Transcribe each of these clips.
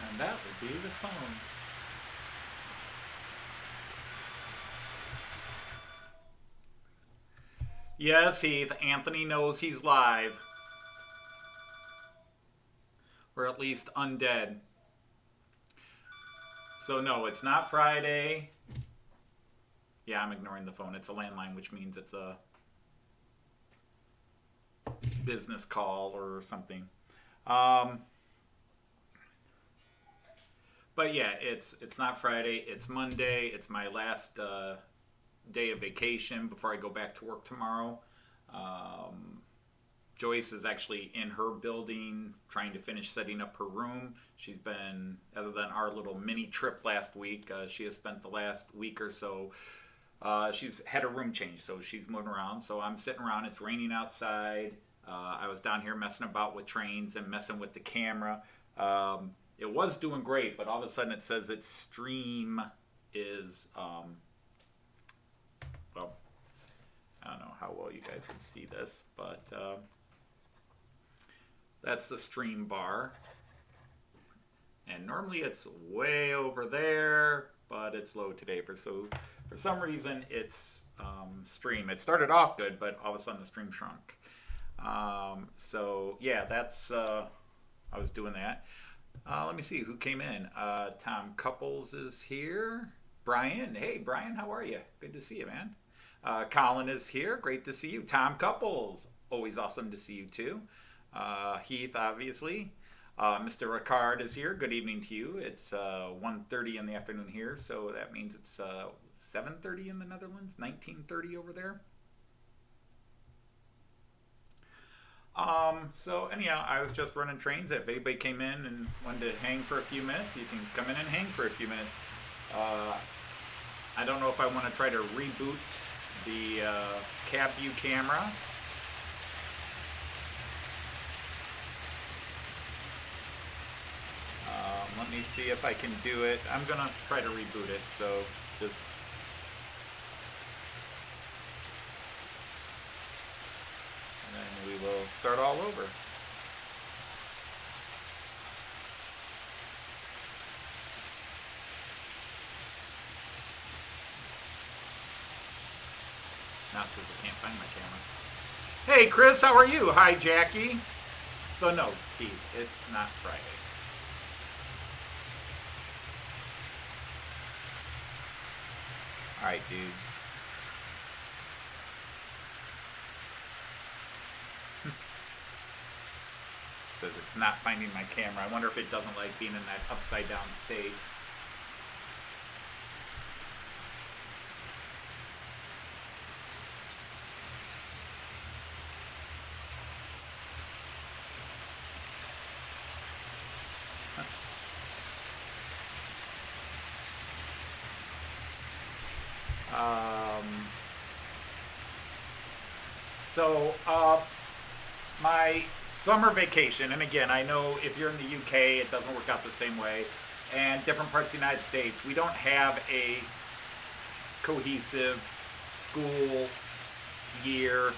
And that would be the phone. Yes, Heath. Anthony knows he's live. Or at least undead. So no, it's not Friday. Yeah, I'm ignoring the phone. It's a landline, which means it's a business call or something. Um, but yeah, it's not Friday. It's Monday. It's my last day of vacation before I go back to work tomorrow. Um, Joyce is actually in her building trying to finish setting up her room. She's been, other than our little mini trip last week, she has spent the last week or so. She's had a room change, so she's moving around. So I'm sitting around. It's raining outside. I was down here messing about with trains and messing with the camera. It was doing great, but all of a sudden it says its stream is, well, I don't know how well you guys can see this, but that's the stream bar. And normally it's way over there, but it's low today. For some reason, it's stream. It started off good, but all of a sudden the stream shrunk. So yeah, that's I was doing that. Let me see who came in. Tom Couples is here. Brian, hey Brian, how are you? Good to see you, man. Colin is here. Great to see you. Tom Couples, always awesome to see you too. Heath, obviously. Mr. Ricard is here. Good evening to you. It's 1:30 in the afternoon here, so that means it's 7:30 in the Netherlands, 19:30 over there. So anyhow, I was just running trains. If anybody came in and wanted to hang for a few minutes, you can come in and hang for a few minutes. I don't know if I want to try to reboot the cab view camera. Let me see if I can do it. I'm going to try to reboot it, so just... And then we will start all over. Now it says I can't find my camera. Hey Chris, how are you? Hi Jackie. So no, Keith, it's not Friday. Alright, dudes. It says it's not finding my camera. I wonder if it doesn't like being in that upside down state. So, my summer vacation, and again, I know if you're in the UK, it doesn't work out the same way, and different parts of the United States, we don't have a cohesive school year.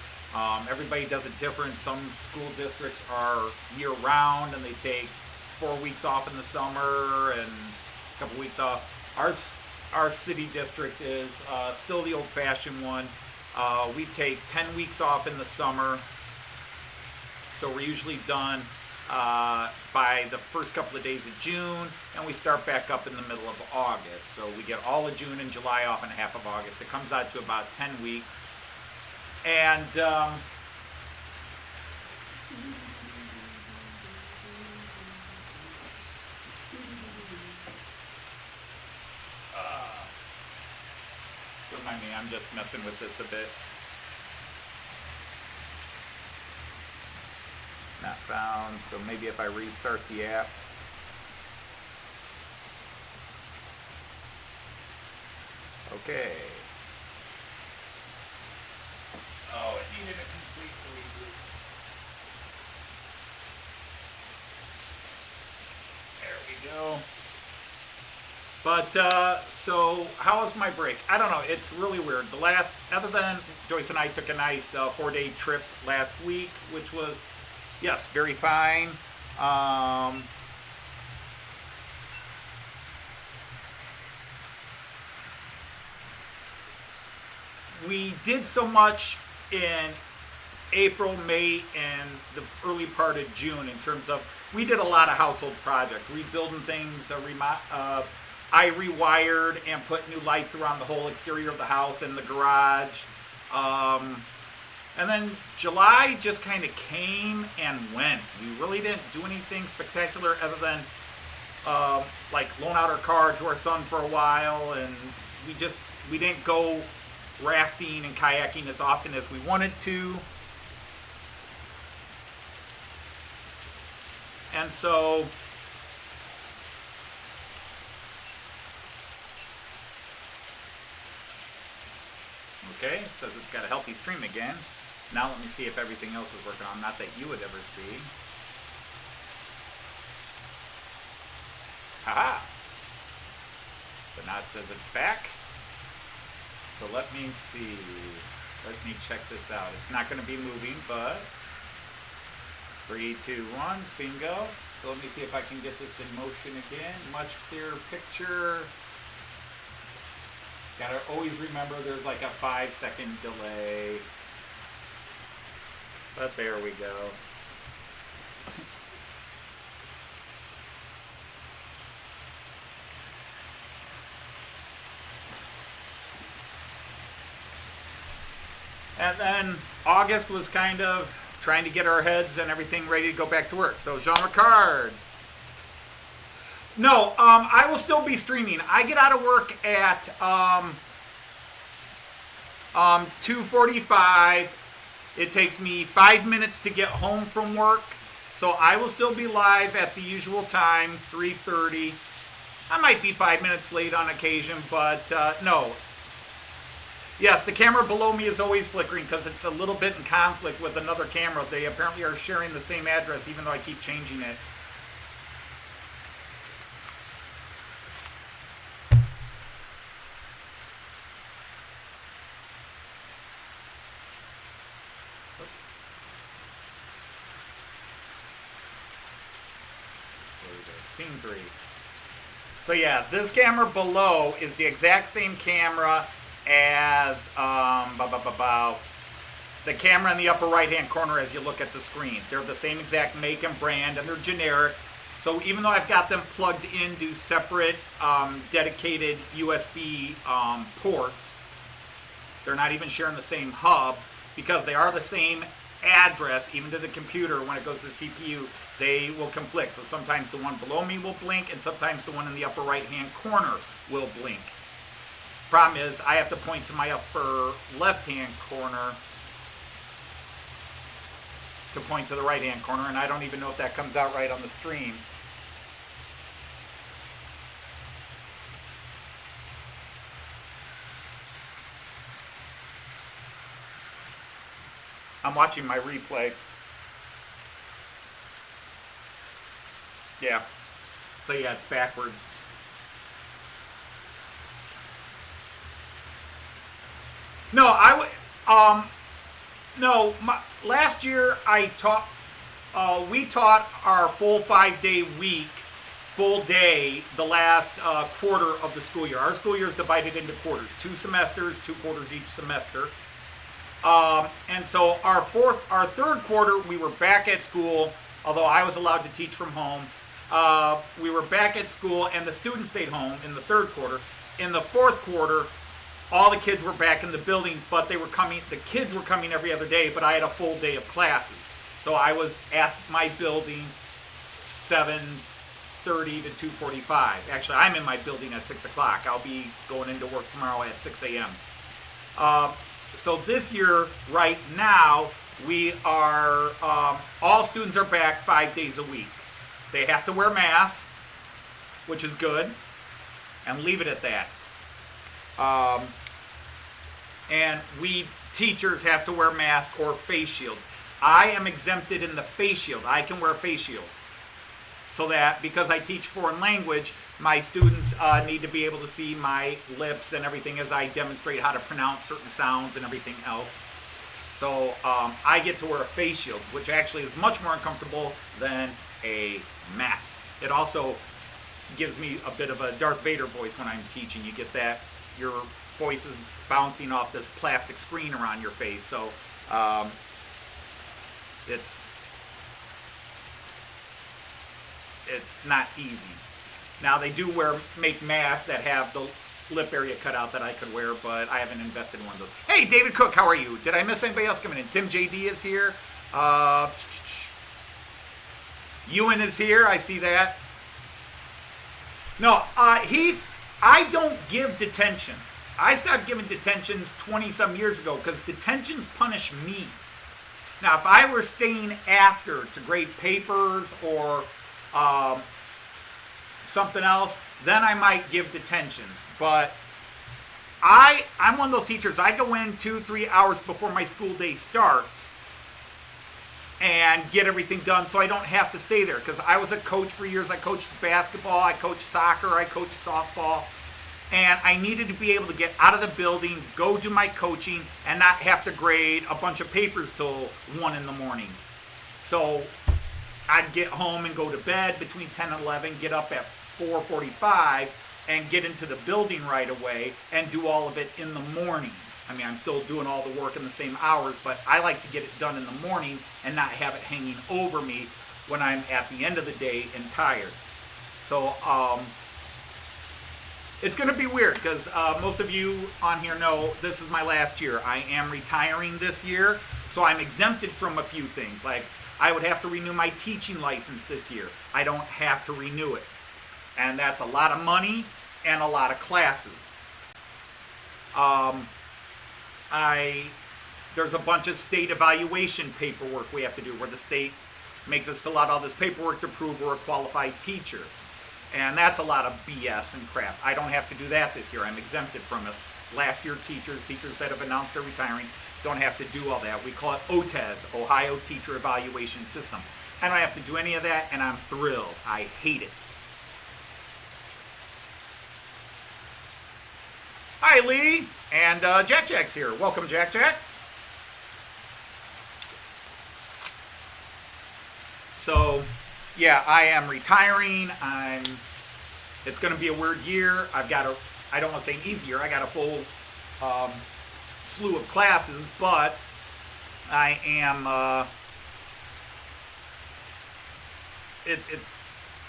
Everybody does it different. Some school districts are year-round, and they take 4 weeks off in the summer and a couple weeks off. Our city district is still the old-fashioned one. We take 10 weeks off in the summer, so we're usually done by the first couple of days of June, and we start back up in the middle of August. So we get all of June and July off and half of August. It comes out to about 10 weeks. And remind me, I'm just messing with this a bit. Not found, so maybe if I restart the app. Okay. Oh, it needed a complete reboot. There we go. But, so, how was my break? I don't know, it's really weird. Other than Joyce and I took a nice 4-day trip last week, which was, yes, very fine. we did so much in April, May, and the early part of June in terms of, we did a lot of household projects, rebuilding things. I rewired and put new lights around the whole exterior of the house and the garage. And then July just kind of came and went. We really didn't do anything spectacular other than like loan out our car to our son for a while, and we didn't go rafting and kayaking as often as we wanted to. And so okay, it says it's got a healthy stream again. Now let me see if everything else is working on, not that you would ever see. Haha! So now it says it's back. So let me see. Let me check this out. It's not going to be moving, but 3, 2, 1, bingo. So let me see if I can get this in motion again. Much clearer picture. Gotta always remember there's like a 5-second delay. But there we go. And then August was kind of trying to get our heads and everything ready to go back to work. So Jean Ricard. No, I will still be streaming. I get out of work at 2:45. It takes me 5 minutes to get home from work. So I will still be live at the usual time, 3:30. I might be 5 minutes late on occasion, but no. Yes, the camera below me is always flickering because it's a little bit in conflict with another camera. They apparently are sharing the same address even though I keep changing it. Scene 3. So yeah, this camera below is the exact same camera as the camera in the upper right hand corner as you look at the screen. They're the same exact make and brand, and they're generic. So even though I've got them plugged into separate dedicated USB ports, they're not even sharing the same hub because they are the same address. Even to the computer, when it goes to the CPU, they will conflict. So sometimes the one below me will blink and sometimes the one in the upper right hand corner will blink. Problem is I have to point to my upper left hand corner to point to the right hand corner, and I don't even know if that comes out right on the stream. I'm watching my replay. Yeah. So yeah, it's backwards. No, last year I taught, we taught our full 5-day week, full day, the last quarter of the school year. Our school year is divided into quarters, 2 semesters, 2 quarters each semester. And so our third quarter, we were back at school, although I was allowed to teach from home. We were back at school and the students stayed home in the third quarter. In the fourth quarter, all the kids were back in the buildings, but the kids were coming every other day, but I had a full day of classes. So I was at my building 7:30 to 2:45. Actually, I'm in my building at 6 o'clock. I'll be going into work tomorrow at 6 a.m. So this year, right now, we are, all students are back 5 days a week. They have to wear masks, which is good, and leave it at that. And we teachers have to wear masks or face shields. I am exempted in the face shield. I can wear a face shield. So that, because I teach foreign language, my students need to be able to see my lips and everything as I demonstrate how to pronounce certain sounds and everything else. So I get to wear a face shield, which actually is much more uncomfortable than a mask. It also gives me a bit of a Darth Vader voice when I'm teaching. You get that, your voice is bouncing off this plastic screen around your face. So um, it's not easy. Now they do make masks that have the lip area cut out that I could wear, but I haven't invested in one of those. Hey, David Cook, how are you? Did I miss anybody else coming in? Tim JD is here. Ewan is here. I see that. No, Heath, I don't give detentions. I stopped giving detentions 20-some years ago because detentions punish me. Now, if I were staying after to grade papers or something else, then I might give detentions. But I'm one of those teachers, I go in 2-3 hours before my school day starts and get everything done so I don't have to stay there. Because I was a coach for years. I coached basketball, I coached soccer, I coached softball. And I needed to be able to get out of the building, go do my coaching, and not have to grade a bunch of papers till 1 in the morning. So I'd get home and go to bed between 10 and 11, get up at 4:45, and get into the building right away and do all of it in the morning. I mean, I'm still doing all the work in the same hours, but I like to get it done in the morning and not have it hanging over me when I'm at the end of the day and tired. So it's going to be weird because most of you on here know this is my last year. I am retiring this year, so I'm exempted from a few things. Like I would have to renew my teaching license this year. I don't have to renew it. And that's a lot of money and a lot of classes. There's a bunch of state evaluation paperwork we have to do where the state makes us fill out all this paperwork to prove we're a qualified teacher. And that's a lot of BS and crap. I don't have to do that this year. I'm exempted from it. Last year teachers that have announced they're retiring, don't have to do all that. We call it OTES, Ohio Teacher Evaluation System. I don't have to do any of that, and I'm thrilled. I hate it. Hi, Lee, and Jack Jack's here. Welcome, Jack Jack. So, yeah, I am retiring. It's going to be a weird year. I don't want to say an easy year. I got a full slew of classes, but I am, it's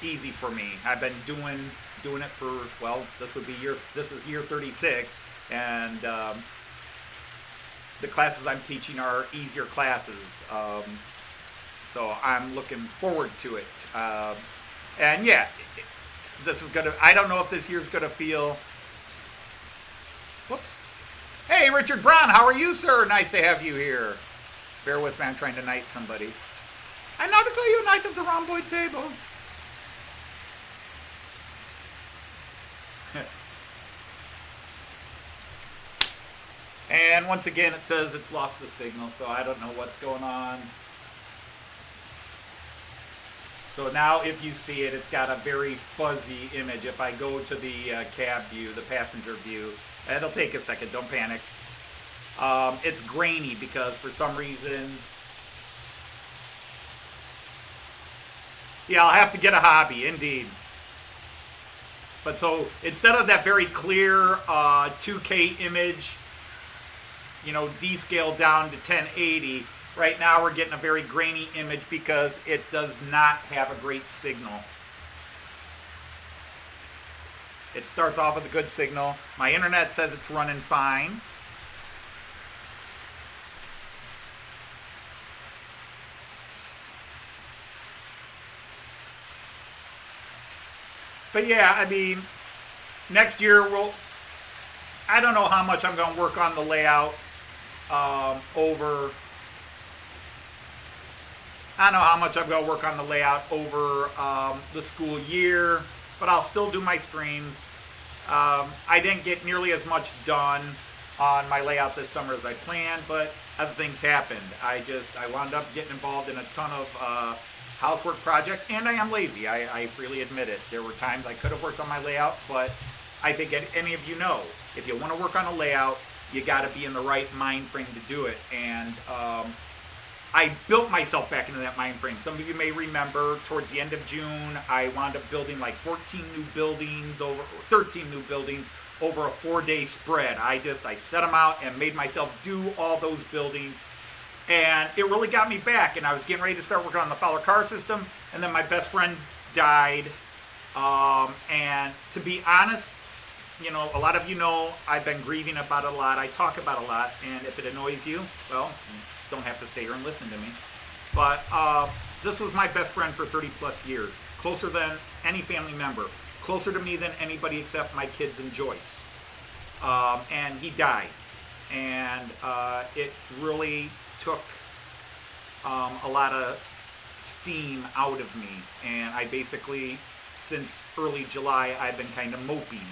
easy for me. I've been doing it for, well, this is year 36, and the classes I'm teaching are easier classes. So I'm looking forward to it. And yeah, I don't know if this year's gonna feel, whoops. Hey, Richard Brown, how are you, sir? Nice to have you here. Bear with me, I'm trying to knight somebody. I now declare you a knight of the rhomboid table. And once again, it says it's lost the signal, so I don't know what's going on. So now if you see it, it's got a very fuzzy image. If I go to the cab view, the passenger view, it'll take a second, don't panic. It's grainy because for some reason, yeah, I'll have to get a hobby, indeed. But so instead of that very clear 2K image, descaled down to 1080, right now we're getting a very grainy image because it does not have a great signal. It starts off with a good signal. My internet says it's running fine. But yeah, I mean, next year I don't know how much I'm going to work on the layout over the school year, but I'll still do my streams. I didn't get nearly as much done on my layout this summer as I planned, but other things happened. I wound up getting involved in a ton of housework projects, and I am lazy. I freely admit it. There were times I could have worked on my layout, but I think any of you know, if you want to work on a layout, you got to be in the right mind frame to do it. And I built myself back into that mind frame. Some of you may remember towards the end of June, I wound up building like 13 new buildings over a 4-day spread. I set them out and made myself do all those buildings. And it really got me back. And I was getting ready to start working on the Fowler car system. And then my best friend died. And to be honest, a lot of you know I've been grieving about it a lot. I talk about it a lot. And if it annoys you, well, don't have to stay here and listen to me. But this was my best friend for 30 plus years. Closer than any family member. Closer to me than anybody except my kids and Joyce. And he died. And it really took a lot of steam out of me. And I basically, since early July, I've been kind of moping.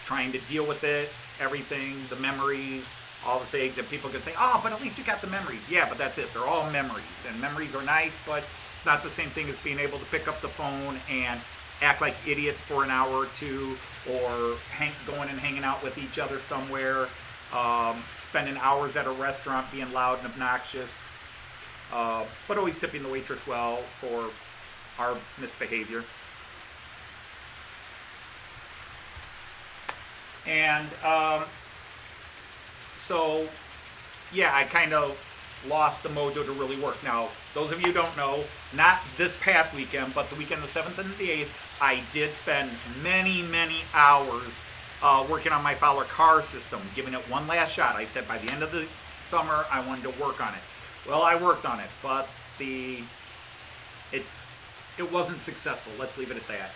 Trying to deal with it, everything, the memories, all the things, and people could say, oh, but at least you got the memories. Yeah, but that's it. They're all memories, and memories are nice, but it's not the same thing as being able to pick up the phone and act like idiots for an hour or two, or going and hanging out with each other somewhere, spending hours at a restaurant being loud and obnoxious, but always tipping the waitress well for our misbehavior. And so, yeah, I kind of lost the mojo to really work. Now, those of you who don't know, not this past weekend, but the weekend, the 7th and the 8th, I did spend many, many hours working on my Fowler car system, giving it one last shot. I said by the end of the summer, I wanted to work on it. Well, I worked on it, but it wasn't successful. Let's leave it at that.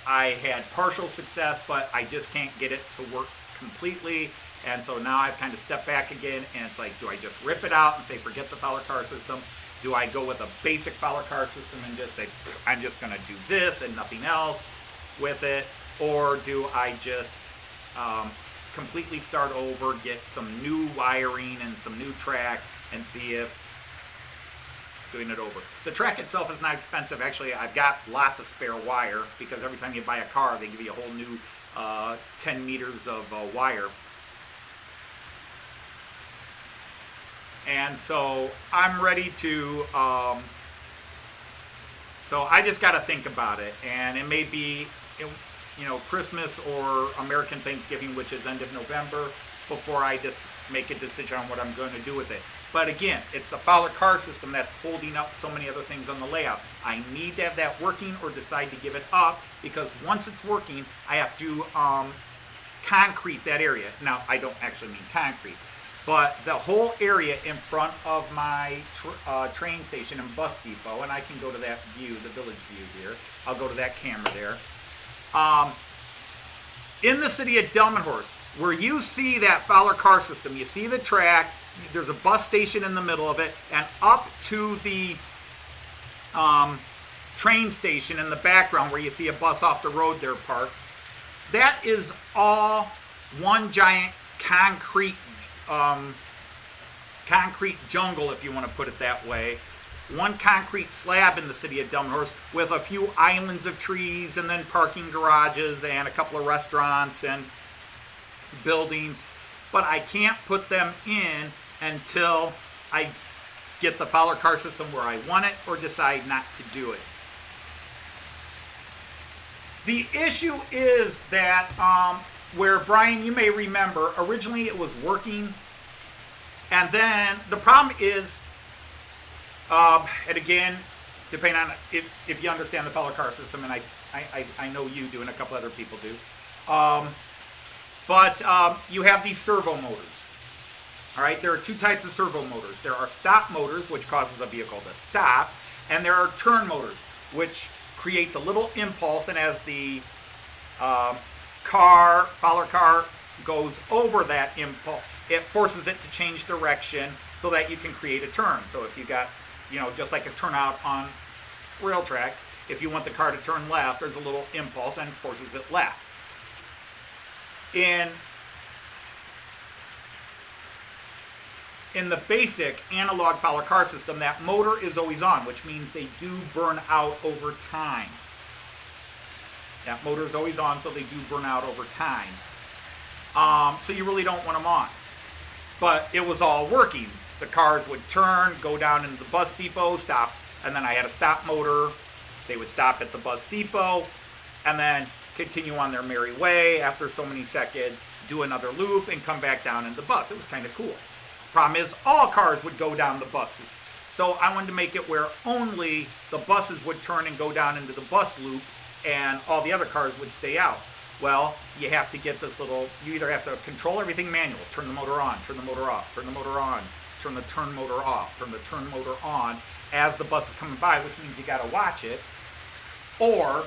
I had partial success, but I just can't get it to work completely. And so now I've kind of stepped back again, and it's like, do I just rip it out and say, forget the Fowler car system? Do I go with a basic Fowler car system and just say, I'm just going to do this and nothing else with it? Or do I just completely start over, get some new wiring and some new track, and see if doing it over. The track itself is not expensive. Actually, I've got lots of spare wire, because every time you buy a car, they give you a whole new 10 meters of wire. And so I'm ready to, so I just got to think about it. And it may be, Christmas or American Thanksgiving, which is end of November, before I just make a decision on what I'm going to do with it. But again, it's the Fowler car system that's holding up so many other things on the layout. I need to have that working or decide to give it up, because once it's working, I have to concrete that area. Now, I don't actually mean concrete, but the whole area in front of my train station and bus depot, and I can go to that view, the village view here. I'll go to that camera there. In the city of Delmenhorst, where you see that Fowler car system, you see the track, there's a bus station in the middle of it, and up to the train station in the background where you see a bus off the road there parked, that is all one giant concrete jungle, if you want to put it that way. One concrete slab in the city of Delmenhorst with a few islands of trees and then parking garages and a couple of restaurants and buildings. But I can't put them in until I get the Fowler car system where I want it or decide not to do it. The issue is that where, Brian, you may remember, originally it was working, and then the problem is, and again, depending on if you understand the Fowler car system, and I know you do and a couple other people do, but you have these servo motors. All right, there are two types of servo motors. There are stop motors, which causes a vehicle to stop, and there are turn motors, which creates a little impulse, and as the Fowler car goes over that impulse, it forces it to change direction so that you can create a turn. So if you got, just like a turnout on rail track, if you want the car to turn left, there's a little impulse and forces it left. In the basic analog Fowler car system, that motor is always on, which means they do burn out over time. That motor is always on, so they do burn out over time. So you really don't want them on. But it was all working. the cars would turn, go down into the bus depot, stop, and then I had a stop motor. They would stop at the bus depot, and then continue on their merry way after so many seconds, do another loop, and come back down in the bus. It was kind of cool. Problem is, all cars would go down the bus. So I wanted to make it where only the buses would turn and go down into the bus loop, and all the other cars would stay out. Well, you have to get this little, you either have to control everything manual, turn the motor on, turn the motor off, turn the motor on, turn the turn motor off, turn the turn motor on as the bus is coming by, which means you got to watch it. Or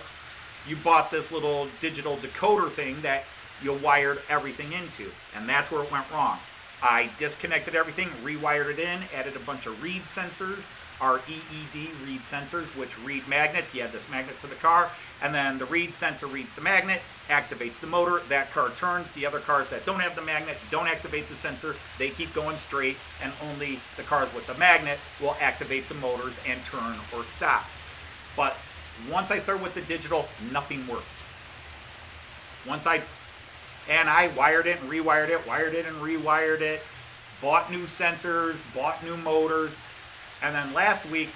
you bought this little digital decoder thing that you wired everything into, and that's where it went wrong. I disconnected everything, rewired it in, added a bunch of reed sensors, REED reed sensors, which read magnets. You add this magnet to the car, and then the reed sensor reads the magnet, activates the motor, that car turns. The other cars that don't have the magnet don't activate the sensor, they keep going straight, and only the cars with the magnet will activate the motors and turn or stop. But once I started with the digital, nothing worked. I wired it and rewired it, wired it and rewired it, bought new sensors, bought new motors, and then last week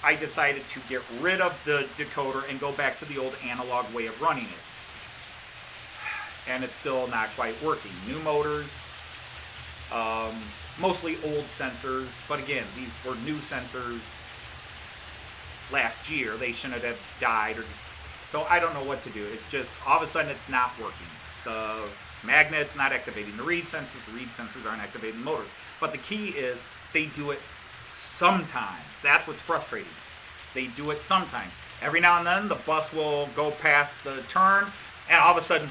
I decided to get rid of the decoder and go back to the old analog way of running it. And it's still not quite working. New motors, mostly old sensors, but again, these were new sensors last year. They shouldn't have died, so I don't know what to do. It's just all of a sudden it's not working. The magnet's not activating the reed sensors aren't activating the motors. But the key is they do it sometimes. That's what's frustrating. They do it sometimes. Every now and then the bus will go past the turn, and all of a sudden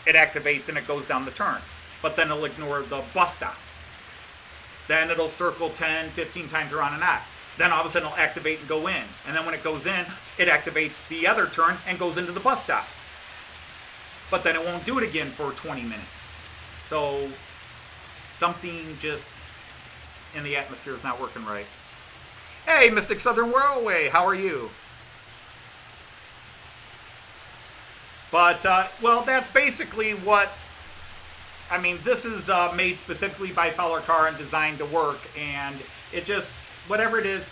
it activates and it goes down the turn. But then it'll ignore the bus stop. Then it'll circle 10, 15 times around and out. Then all of a sudden it'll activate and go in. And then when it goes in, it activates the other turn and goes into the bus stop. But then it won't do it again for 20 minutes. So something just in the atmosphere is not working right. Hey, Mystic Southern Railway, how are you? But, well, that's basically what, I mean, this is made specifically by Fowler Car and designed to work, and it just, whatever it is,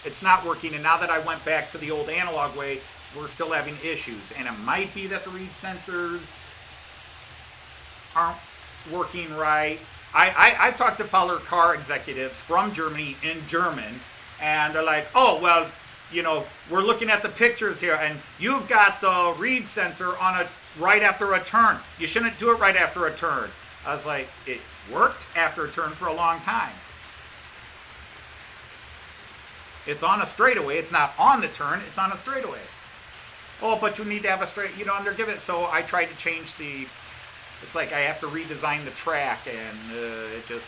it's not working. And now that I went back to the old analog way, we're still having issues. And it might be that the reed sensors aren't working right. I've talked to Fowler Car executives from Germany in German, and they're like, oh, well, you know, we're looking at the pictures here, and you've got the reed sensor on right after a turn. You shouldn't do it right after a turn. I was like, it worked after a turn for a long time. It's on a straightaway. It's not on the turn. It's on a straightaway. Oh, but you need to have a straight, you know, and they're giving it. So I tried to change it's like I have to redesign the track, and it just,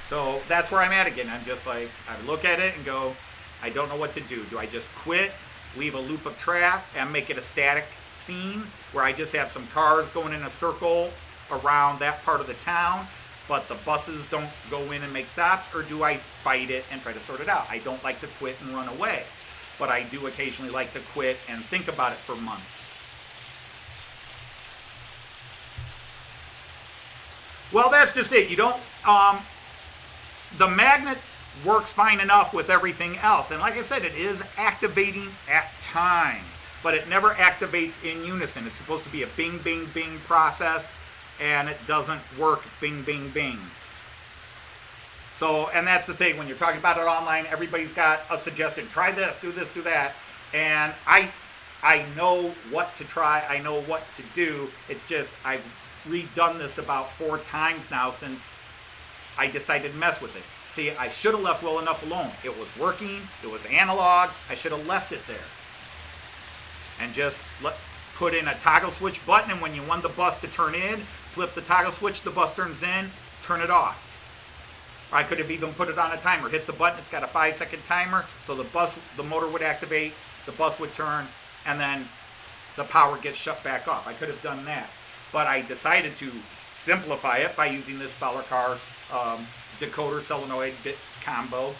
so that's where I'm at again. I'm just like, I look at it and go, I don't know what to do. Do I just quit, leave a loop of track, and make it a static scene where I just have some cars going in a circle around that part of the town, but the buses don't go in and make stops? Or do I fight it and try to sort it out? I don't like to quit and run away, but I do occasionally like to quit and think about it for months. Well, that's just it. You don't, the magnet works fine enough with everything else. And like I said, it is activating at times, but it never activates in unison. It's supposed to be a bing, bing, bing process, and it doesn't work bing, bing, bing. So, and that's the thing, when you're talking about it online, everybody's got a suggestion. Try this, do that. And I know what to try, I know what to do. It's just, I've redone this about 4 times now since I decided to mess with it. See, I should have left well enough alone. It was working, it was analog, I should have left it there. And just put in a toggle switch button, and when you want the bus to turn in, flip the toggle switch, the bus turns in, turn it off. I could have even put it on a timer. Hit the button, it's got a 5-second timer, so the motor would activate, the bus would turn, and then the power gets shut back off. I could have done that. But I decided to simplify it by using this Fowler Car decoder solenoid bit combo,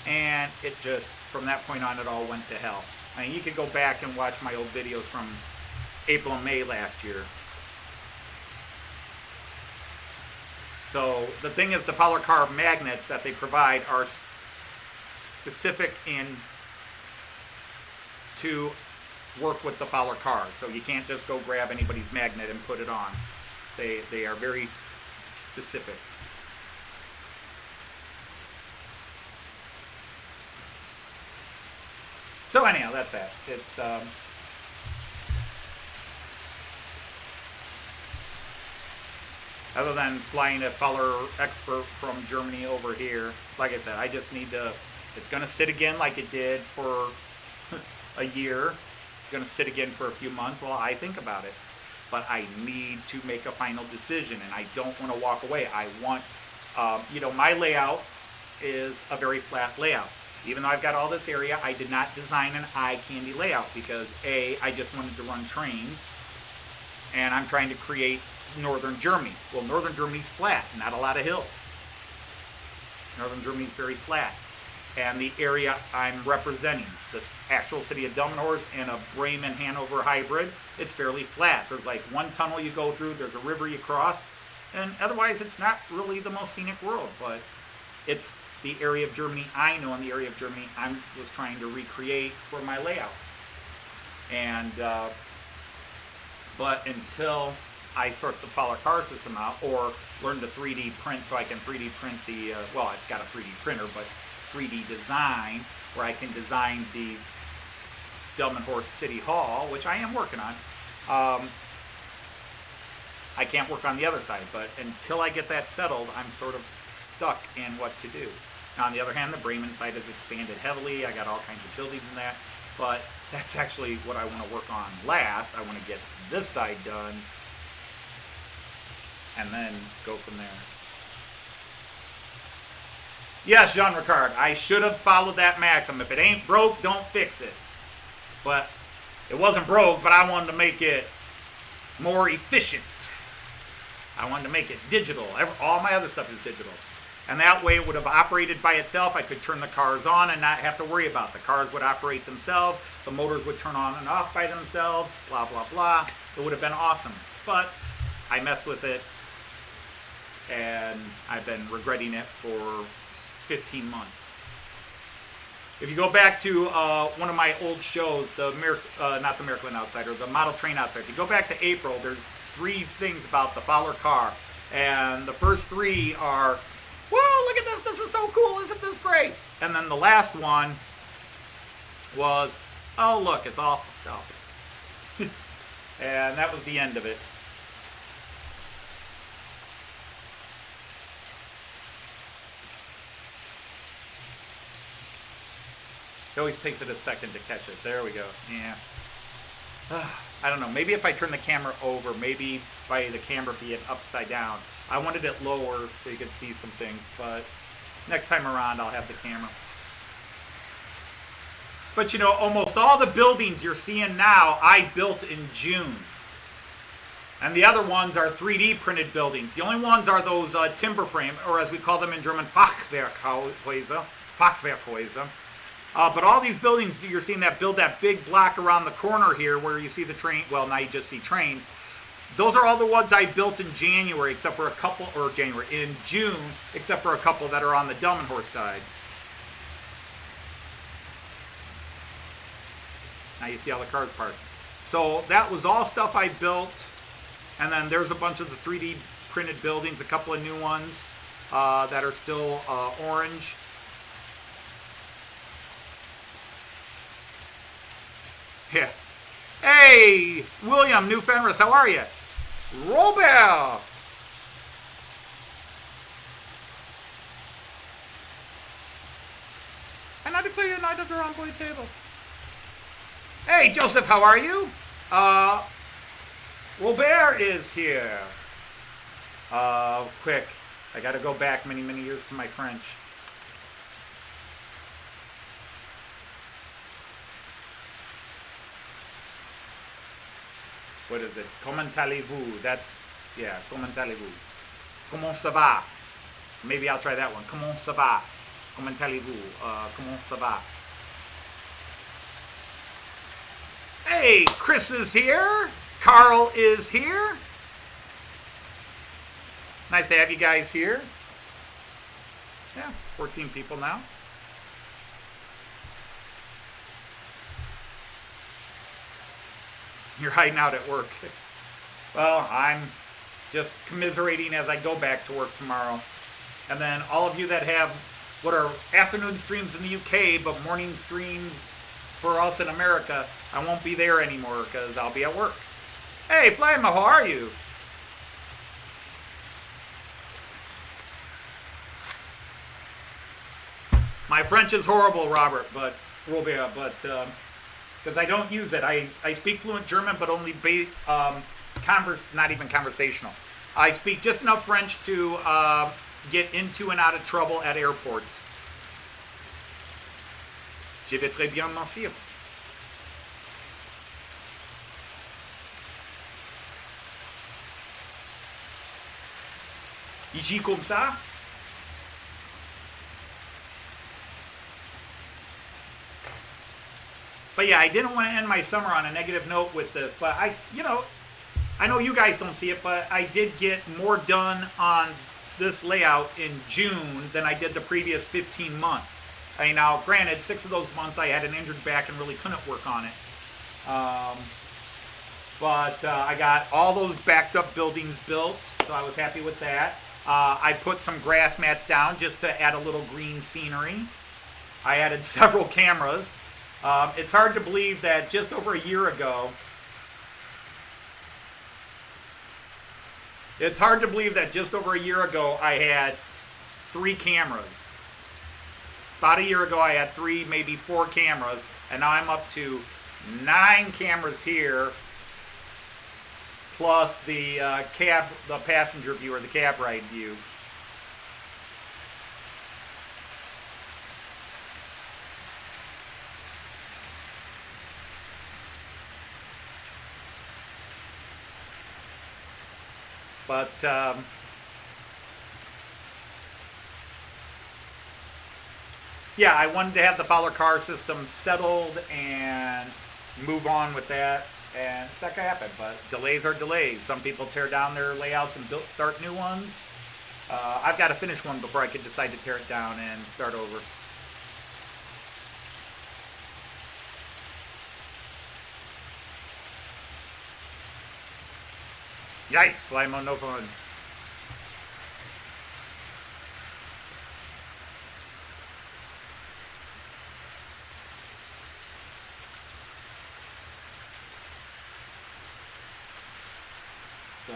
and it just, from that point on, it all went to hell. I mean, you could go back and watch my old videos from April and May last year. So the thing is, the Fowler car magnets that they provide are specific to work with the Fowler car. So you can't just go grab anybody's magnet and put it on. They are very specific. So anyhow, that's that. It's other than flying a Fowler expert from Germany over here, like I said, I just need to. It's going to sit again like it did for a year. It's going to sit again for a few months while I think about it. But I need to make a final decision, and I don't want to walk away. I want, my layout is a very flat layout. Even though I've got all this area, I did not design an eye candy layout because A, I just wanted to run trains, and I'm trying to create northern Germany. Well, northern Germany's flat, not a lot of hills. Northern Germany's very flat. And the area I'm representing, the actual city of Delmenhorst and a Bremen-Hanover hybrid, it's fairly flat. There's like one tunnel you go through, there's a river you cross, and otherwise it's not really the most scenic world, but it's the area of Germany I know and the area of Germany I was trying to recreate for my layout. And, but until I sort the Fowler car system out or learn to 3D print so I can 3D print the, well, I've got a 3D printer, but 3D design where I can design the Delmenhorst City Hall, which I am working on. I can't work on the other side, but until I get that settled, I'm sort of stuck in what to do. Now, on the other hand, the Bremen site has expanded heavily. I got all kinds of buildings in that, but that's actually what I want to work on last. I want to get this side done and then go from there. Yes, Jean Ricard, I should have followed that maxim. If it ain't broke, don't fix it. But it wasn't broke, but I wanted to make it more efficient. I wanted to make it digital. All my other stuff is digital. And that way it would have operated by itself. I could turn the cars on and not have to worry about it. The cars would operate themselves. The motors would turn on and off by themselves. Blah, blah, blah. It would have been awesome. But I messed with it. And I've been regretting it for 15 months. If you go back to one of my old shows, not the Miracle Outsider, the Model Train Outsider. If you go back to April, there's 3 things about the Fowler car. And the first 3 are, whoa, look at this, this is so cool, isn't this great? And then the last one was, oh look, it's all fucked up. And that was the end of it. It always takes it a second to catch it. There we go. Yeah. I don't know. Maybe if I turn the camera over, maybe by the camera being upside down. I wanted it lower so you could see some things, but next time around I'll have the camera. But you know, almost all the buildings you're seeing now, I built in June. And the other ones are 3D printed buildings. The only ones are those timber frame, or as we call them in German, Fachwerkhäuser. But all these buildings you're seeing that build that big block around the corner here where you see the train, well, now you just see trains. Those are all the ones I built in January, except for a couple, or in June, except for a couple that are on the Delmenhorst side. Now you see all the cars parked. So that was all stuff I built. And then there's a bunch of the 3D printed buildings, a couple of new ones that are still orange. Yeah. Hey, William, New Fenris, how are you? Robert! And I declare you knight of the round boy table. Hey, Joseph, how are you? Robert is here. Quick. I gotta go back many, many years to my French. What is it? Comment allez-vous? That's, yeah, comment allez-vous? Comment ça va? Maybe I'll try that one. Comment ça va? Comment allez-vous? Comment ça va? Hey, Chris is here. Carl is here. Nice to have you guys here. Yeah, 14 people now. You're hiding out at work. Well, I'm just commiserating as I go back to work tomorrow. And then all of you that have what are afternoon streams in the UK, but morning streams for us in America, I won't be there anymore because I'll be at work. Hey, Flyma, how are you? My French is horrible, Robert, but because I don't use it. I speak fluent German, but only not even conversational. I speak just enough French to get into and out of trouble at airports. Je vais très bien, merci. Ici comme ça. But yeah, I didn't want to end my summer on a negative note with this, but I know you guys don't see it, but I did get more done on this layout in June than I did the previous 15 months. I mean, now, granted, 6 of those months I had an injured back and really couldn't work on it. But I got all those backed up buildings built, so I was happy with that. I put some grass mats down just to add a little green scenery. I added several cameras. It's hard to believe that just over a year ago, I had 3 cameras. About a year ago, I had 3, maybe 4 cameras, and now I'm up to 9 cameras here, plus the the passenger view or the cab ride view. But yeah, I wanted to have the Fowler car system settled and move on with that, and it's not gonna happen. But delays are delays. Some people tear down their layouts and start new ones. I've got to finish one before I can decide to tear it down and start over. Yikes, Flymo, no fun. So,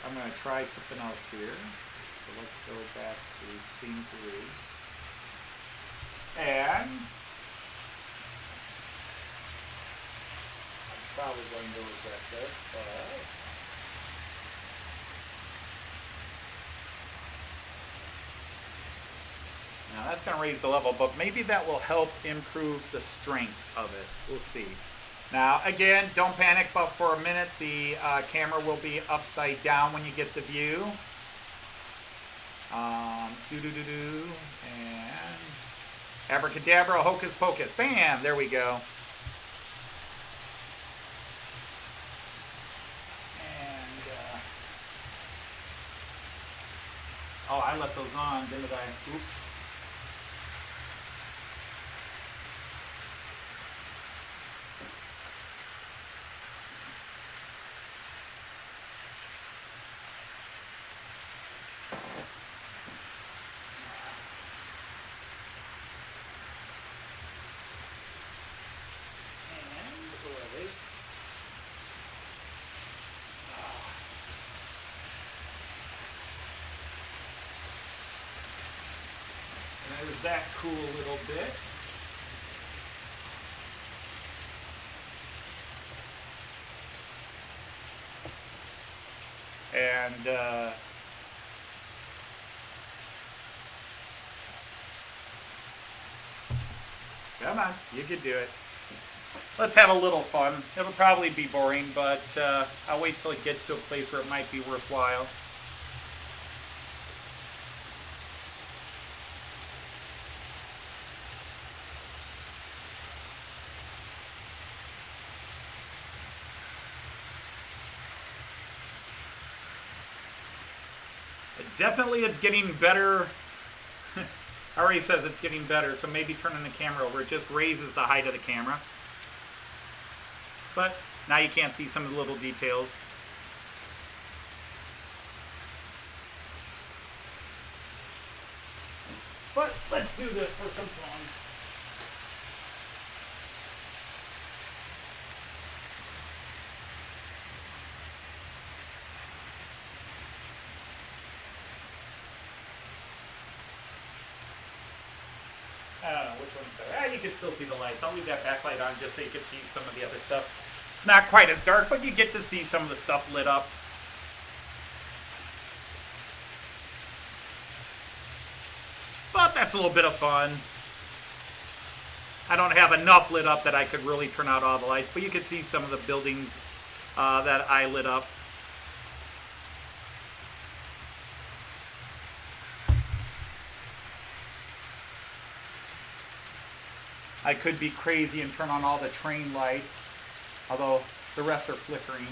I'm going to try something else here. So let's go back to scene 3. And probably going to regret this, but now that's going to raise the level, but maybe that will help improve the strength of it. We'll see. Now, again, don't panic, but for a minute, the camera will be upside down when you get the view. And abracadabra, hocus pocus. Bam! There we go. Oh, I left those on, didn't I? Oops. There's that cool little bit. And come on, you can do it. Let's have a little fun. It'll probably be boring, but I'll wait till it gets to a place where it might be worthwhile. Definitely it's getting better. Already says it's getting better, so maybe turning the camera over. It just raises the height of the camera. But now you can't see some of the little details. But let's do this for some fun. I don't know which one's better. You can still see the lights. I'll leave that backlight on just so you can see some of the other stuff. It's not quite as dark, but you get to see some of the stuff lit up. But that's a little bit of fun. I don't have enough lit up that I could really turn out all the lights, but you can see some of the buildings that I lit up. I could be crazy and turn on all the train lights, although the rest are flickering.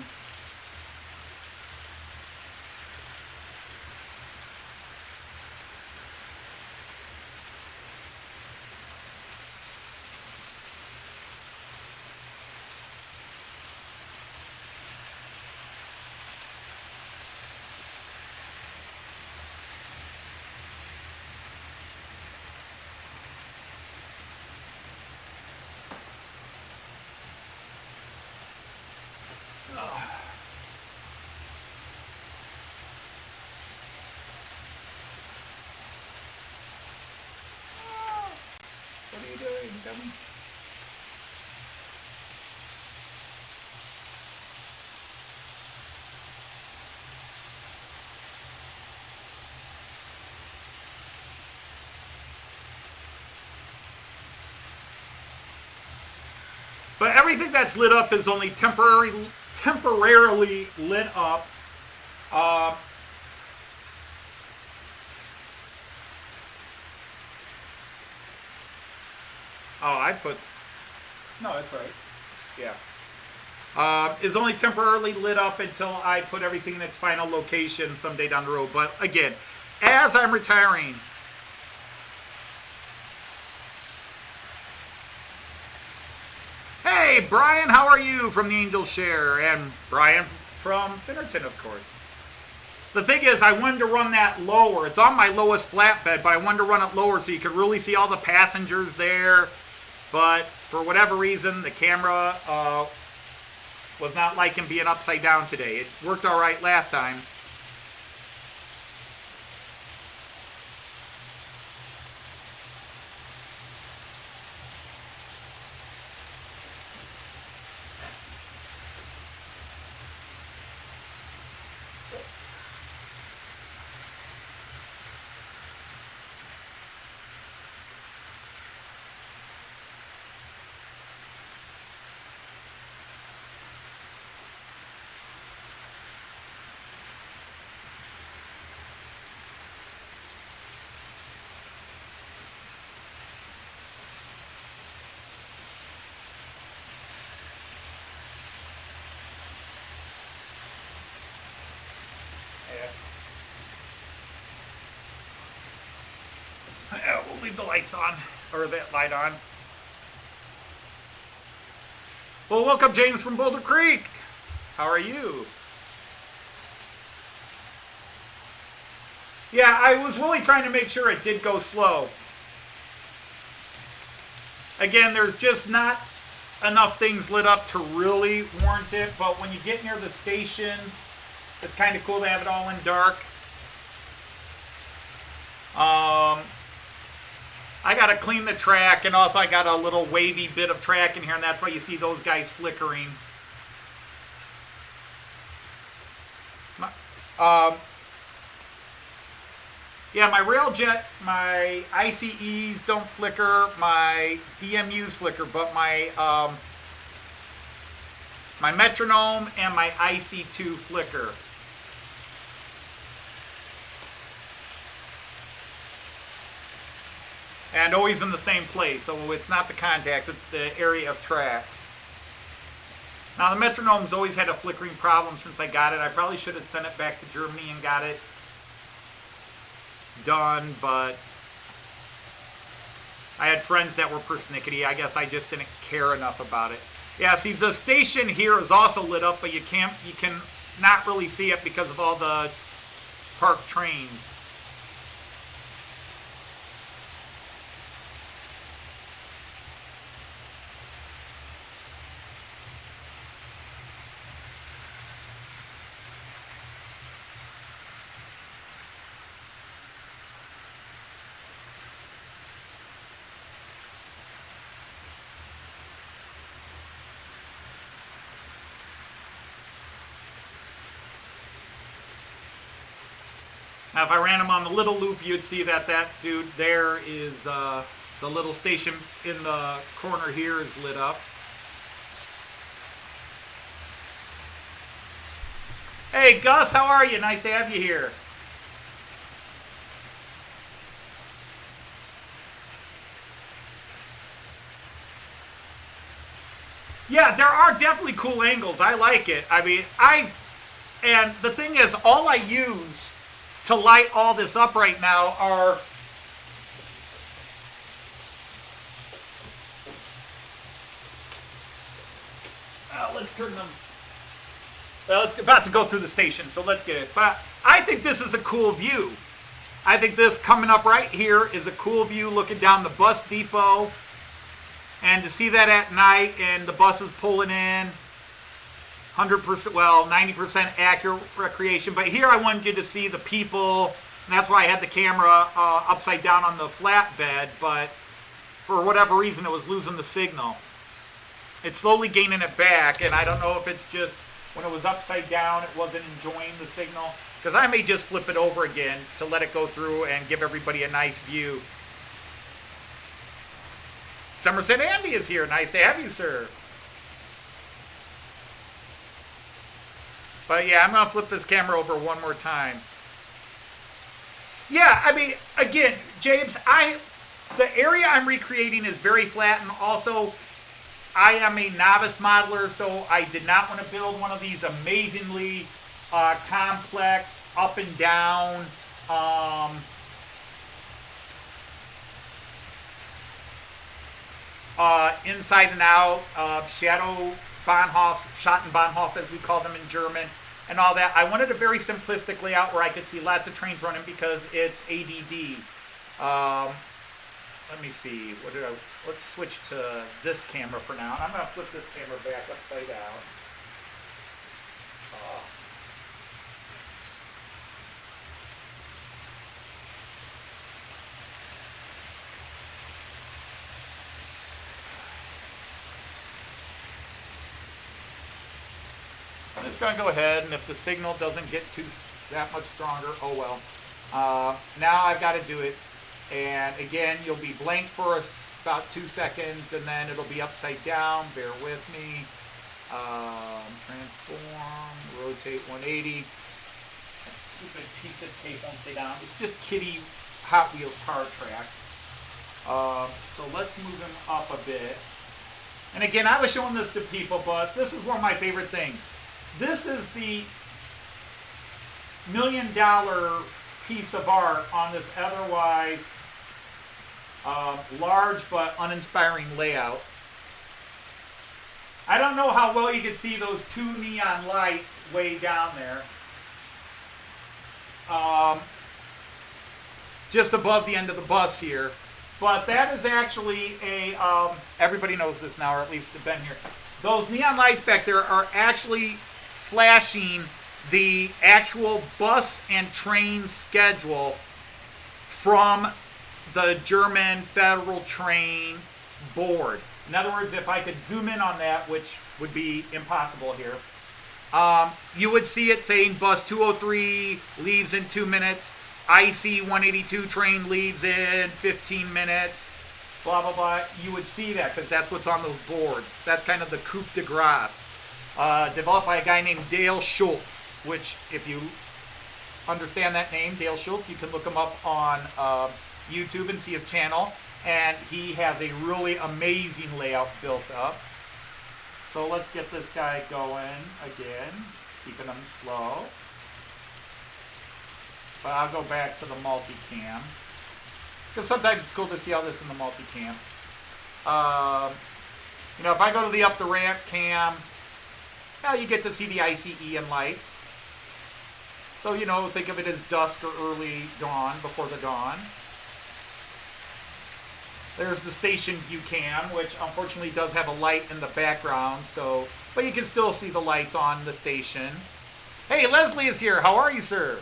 What are you doing, dummy? But everything that's lit up is only temporarily lit up. Oh, I put... No, that's right. Yeah. Is only temporarily lit up until I put everything in its final location someday down the road. But again, as I'm retiring... Hey, Brian, how are you? From the Angel Share. And Brian from Finnerton, of course. The thing is, I wanted to run that lower. It's on my lowest flatbed, but I wanted to run it lower so you could really see all the passengers there. But for whatever reason, the camera was not liking being upside down today. It worked all right last time. We'll leave the lights on, or that light on. Well, welcome, James from Boulder Creek. How are you? Yeah, I was really trying to make sure it did go slow. Again, there's just not enough things lit up to really warrant it, but when you get near the station, it's kind of cool to have it all in dark. I got to clean the track, and also I got a little wavy bit of track in here, and that's why you see those guys flickering. Yeah, my Railjet, my ICEs don't flicker, my DMUs flicker, but my my Metronome and my IC2 flicker. And always in the same place, so it's not the contacts, it's the area of track. Now the Metronome's always had a flickering problem since I got it. I probably should have sent it back to Germany and got it done, but I had friends that were persnickety. I guess I just didn't care enough about it. Yeah, see, the station here is also lit up, but you can not really see it because of all the park trains. Now, if I ran them on the little loop, you'd see that dude there is the little station in the corner here is lit up. Hey, Gus, how are you? Nice to have you here. Yeah, there are definitely cool angles. I like it. I mean, and the thing is, all I use to light all this up right now are let's turn them. Let's about to go through the station, so let's get it. But I think this is a cool view. I think this coming up right here is a cool view looking down the bus depot. And to see that at night and the buses pulling in, 100%, well, 90% accurate recreation. But here I wanted you to see the people, and that's why I had the camera upside down on the flatbed, but for whatever reason it was losing the signal. It's slowly gaining it back, and I don't know if it's just when it was upside down it wasn't enjoying the signal, because I may just flip it over again to let it go through and give everybody a nice view. Somerset Andy is here. Nice to have you, sir. But yeah, I'm going to flip this camera over one more time. Yeah, I mean, again, James, the area I'm recreating is very flat, and also I am a novice modeler, so I did not want to build one of these amazingly complex, up and down, inside and out, shadow Bahnhofs, Schattenbahnhof as we call them in German, and all that. I wanted a very simplistic layout where I could see lots of trains running because it's ADD. Let me see, let's switch to this camera for now. I'm going to flip this camera back upside down. I'm just going to go ahead, and if the signal doesn't get that much stronger, oh well. Now I've got to do it. And again, you'll be blank for about 2 seconds, and then it'll be upside down. Bear with me. Transform, rotate 180. That stupid piece of tape won't stay down. It's just kiddie Hot Wheels car track. So let's move him up a bit. And again, I was showing this to people, but this is one of my favorite things. This is the $1 million piece of art on this otherwise large but uninspiring layout. I don't know how well you can see those two neon lights way down there. Just above the end of the bus here. But that is actually a, everybody knows this now, or at least they've been here. Those neon lights back there are actually flashing the actual bus and train schedule from the German Federal Train Board. In other words, if I could zoom in on that, which would be impossible here, you would see it saying bus 203 leaves in 2 minutes, IC 182 train leaves in 15 minutes, blah, blah, blah. You would see that because that's what's on those boards. That's kind of the coup de grace. Developed by a guy named Dale Schultz, which if you understand that name, Dale Schultz, you can look him up on YouTube and see his channel. And he has a really amazing layout built up. So let's get this guy going again, keeping him slow. But I'll go back to the multicam. Because sometimes it's cool to see all this in the multicam. You know, if I go to the up the ramp cam, yeah, you get to see the ICE and lights. So, you know, think of it as dusk or early dawn, before the dawn. There's the station view cam, which unfortunately does have a light in the background, so, but you can still see the lights on the station. Hey, Leslie is here. How are you, sir?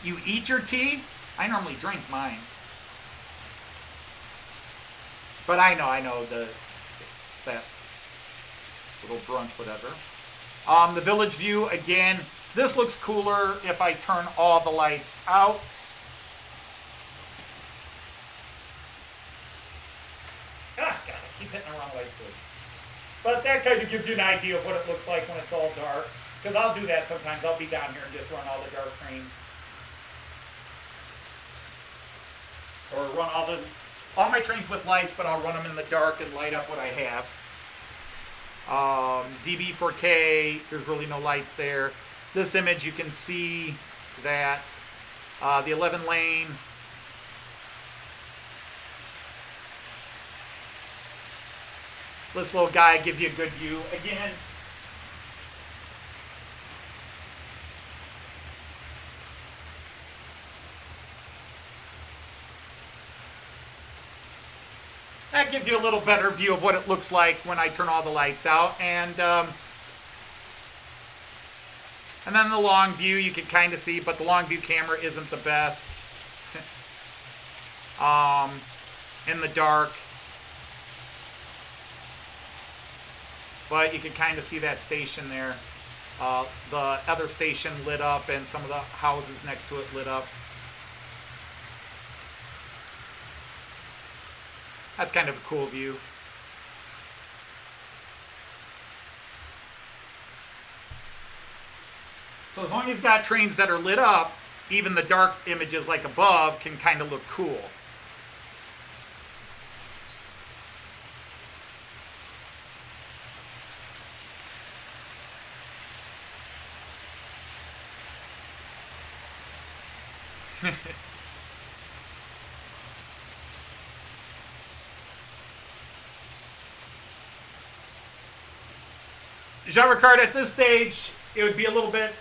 You eat your tea? I normally drink mine. But I know that little brunch, whatever. The village view, again, this looks cooler if I turn all the lights out. Ah, God, I keep hitting the wrong light switch. But that kind of gives you an idea of what it looks like when it's all dark. Because I'll do that sometimes. I'll be down here and just run all the dark trains. Or run all my trains with lights, but I'll run them in the dark and light up what I have. DB4K, there's really no lights there. This image, you can see that the 11 lane. This little guy gives you a good view. Again, that gives you a little better view of what it looks like when I turn all the lights out. And then the long view you can kind of see, but the long view camera isn't the best. In the dark. But you can kind of see that station there. The other station lit up and some of the houses next to it lit up. That's kind of a cool view. So as long as you've got trains that are lit up, even the dark images like above can kind of look cool. Jean-Ricard, at this stage, it would be a little bit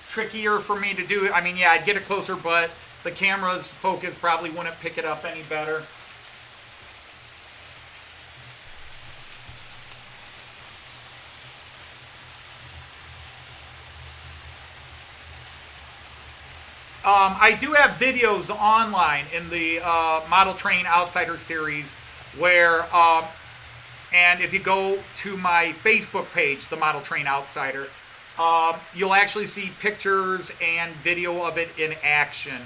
trickier for me to do. I mean, yeah, I'd get it closer, but the camera's focus probably wouldn't pick it up any better. I do have videos online in the Model Train Outsider series where, and if you go to my Facebook page, the Model Train Outsider, you'll actually see pictures and video of it in action.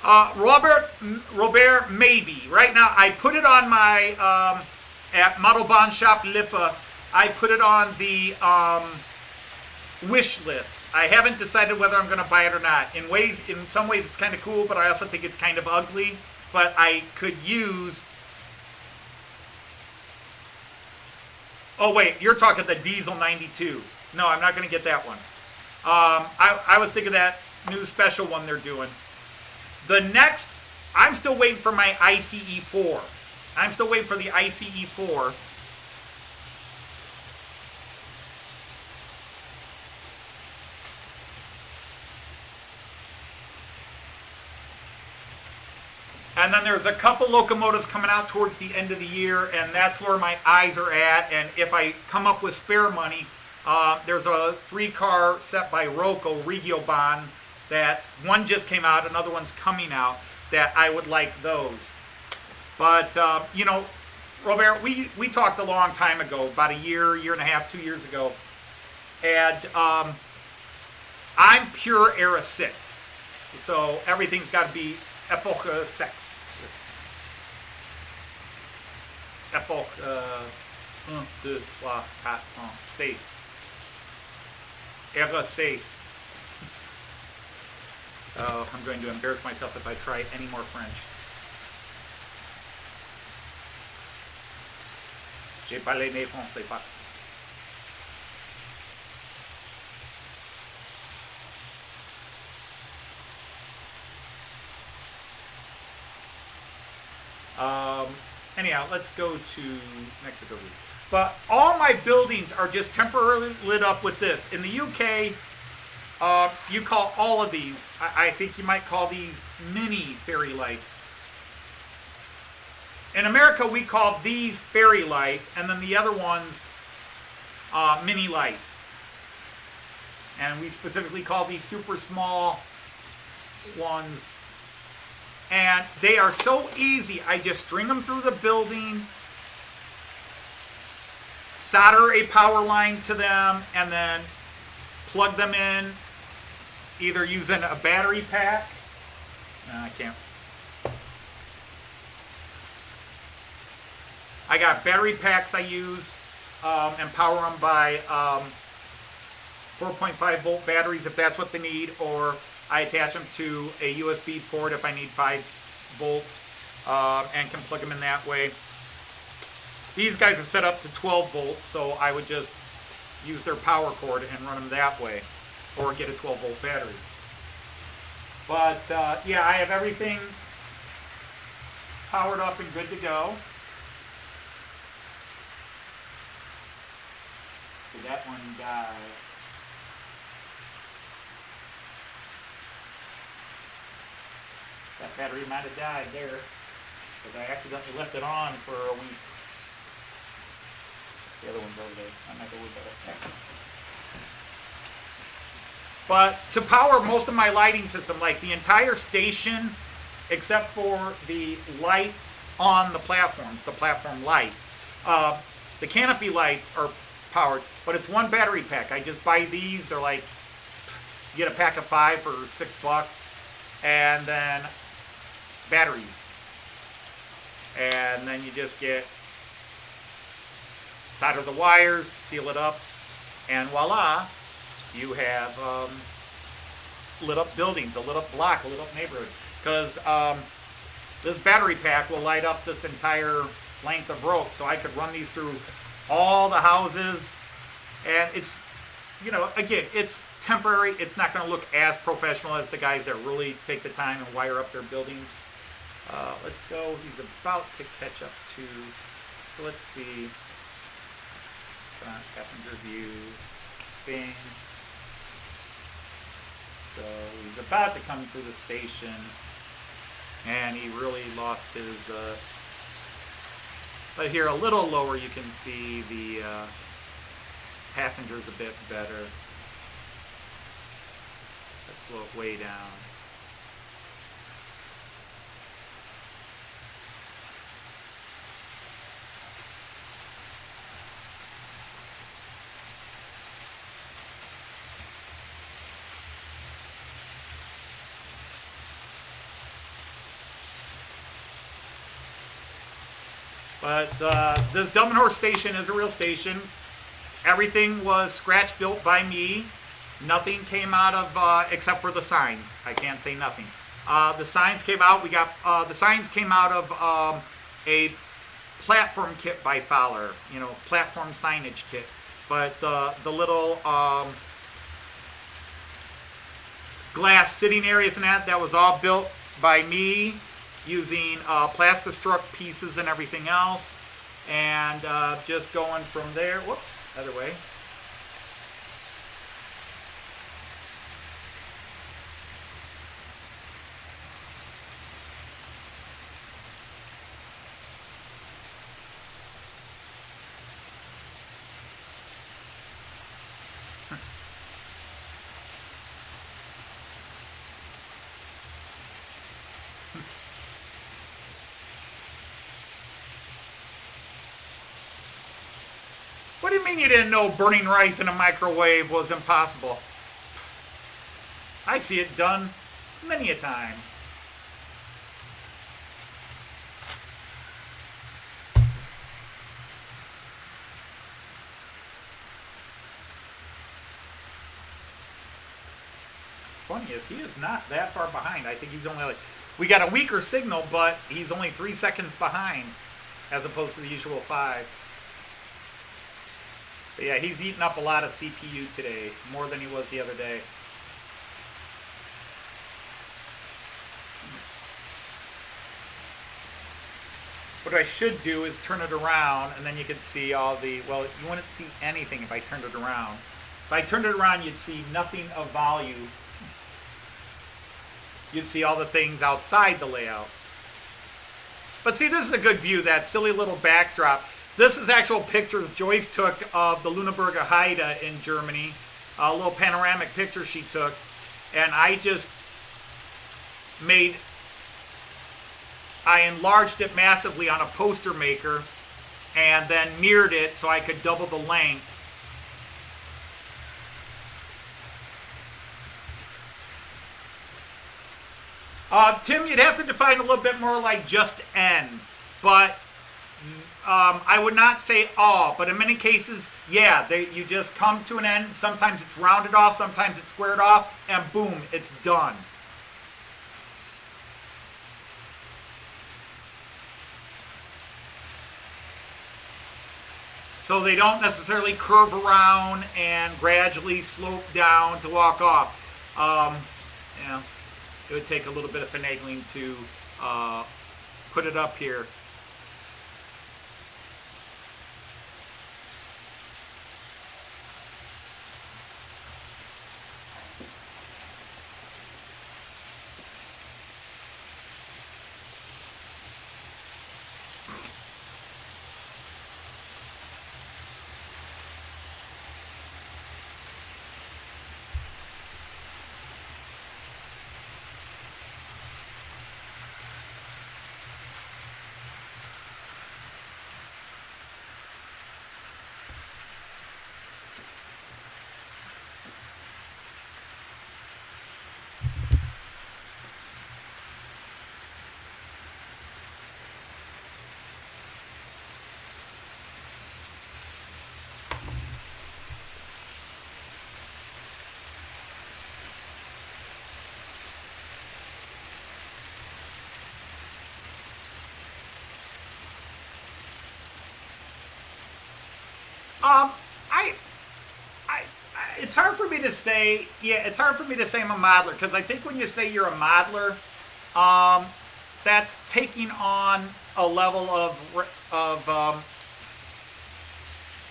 Robert, maybe. Right now, I put it on my, at Modelbahn Shop Lippe, I put it on the wish list. I haven't decided whether I'm going to buy it or not. In some ways it's kind of cool, but I also think it's kind of ugly. But I could use... Oh wait, you're talking the Diesel 92. No, I'm not going to get that one. I was thinking that new special one they're doing. The next, I'm still waiting for my ICE4. I'm still waiting for the ICE4. And then there's a couple locomotives coming out towards the end of the year, and that's where my eyes are at. And if I come up with spare money, there's a 3-car set by Rocco, Regiobahn, that one just came out, another one's coming out, that I would like those. But, you know, Robert, we talked a long time ago, about a year and a half, 2 years ago, and I'm pure Era 6. So everything's got to be Epoch 6. Epoch 1, 2, 3, 4, 5, 6. Era 6. Oh, I'm going to embarrass myself if I try any more French. J'ai parlé mais français pas. Anyhow, let's go to Mexico. But all my buildings are just temporarily lit up with this. In the UK, you call all of these, I think you might call these mini fairy lights. In America, we call these fairy lights, and then the other ones mini lights. And we specifically call these super small ones. And they are so easy. I just string them through the building, solder a power line to them, and then plug them in, either using a battery pack. No, I can't. I got battery packs I use and power them by 4.5 volt batteries if that's what they need, or I attach them to a USB port if I need 5 volts and can plug them in that way. These guys are set up to 12 volts, so I would just use their power cord and run them that way, or get a 12 volt battery. But yeah, I have everything powered up and good to go. Did that one die? That battery might have died there, because I accidentally left it on for a week. The other one's over there. I might go with that. But to power most of my lighting system, like the entire station, except for the lights on the platforms, the platform lights, the canopy lights are powered, but it's one battery pack. I just buy these. They're like, you get a pack of 5 for $6, and then batteries, and then you just get solder the wires, seal it up, and voila, you have lit up buildings, a lit up block, a lit up neighborhood. Because this battery pack will light up this entire length of rope, so I could run these through all the houses. And it's, you know, again, it's temporary. It's not going to look as professional as the guys that really take the time and wire up their buildings. Let's go. He's about to catch up to, so let's see. Front passenger view, bing. So he's about to come through the station, and he really lost his, but here a little lower you can see the passengers a bit better. Let's slow it way down. But this Delmenhorst station is a real station. Everything was scratch built by me. Nothing came out of, except for the signs. I can't say nothing. The signs came out. We got the signs came out of a platform kit by Fowler. You know, platform signage kit. But the little glass sitting areas and that was all built by me, using Plastistruck pieces and everything else, and just going from there. Whoops, other way. What do you mean you didn't know burning rice in a microwave was impossible? I see it done many a time. Funny is, he is not that far behind. I think he's only like, we got a weaker signal, but he's only 3 seconds behind as opposed to the usual 5. But yeah, he's eating up a lot of CPU today, more than he was the other day. What I should do is turn it around, and then you can see all the, well, you wouldn't see anything if I turned it around. If I turned it around, you'd see nothing of value. You'd see all the things outside the layout. But see, this is a good view, that silly little backdrop. This is actual pictures Joyce took of the Lüneburger Heide in Germany. A little panoramic picture she took. And I just I enlarged it massively on a poster maker and then mirrored it so I could double the length. Tim, you'd have to define a little bit more like just end, but I would not say all, but in many cases, yeah, you just come to an end. Sometimes it's rounded off, sometimes it's squared off, and boom, it's done. So they don't necessarily curve around and gradually slope down to walk off. Yeah, it would take a little bit of finagling to put it up here. It's hard for me to say. Yeah, it's hard for me to say I'm a modeler, because I think when you say you're a modeler, that's taking on a level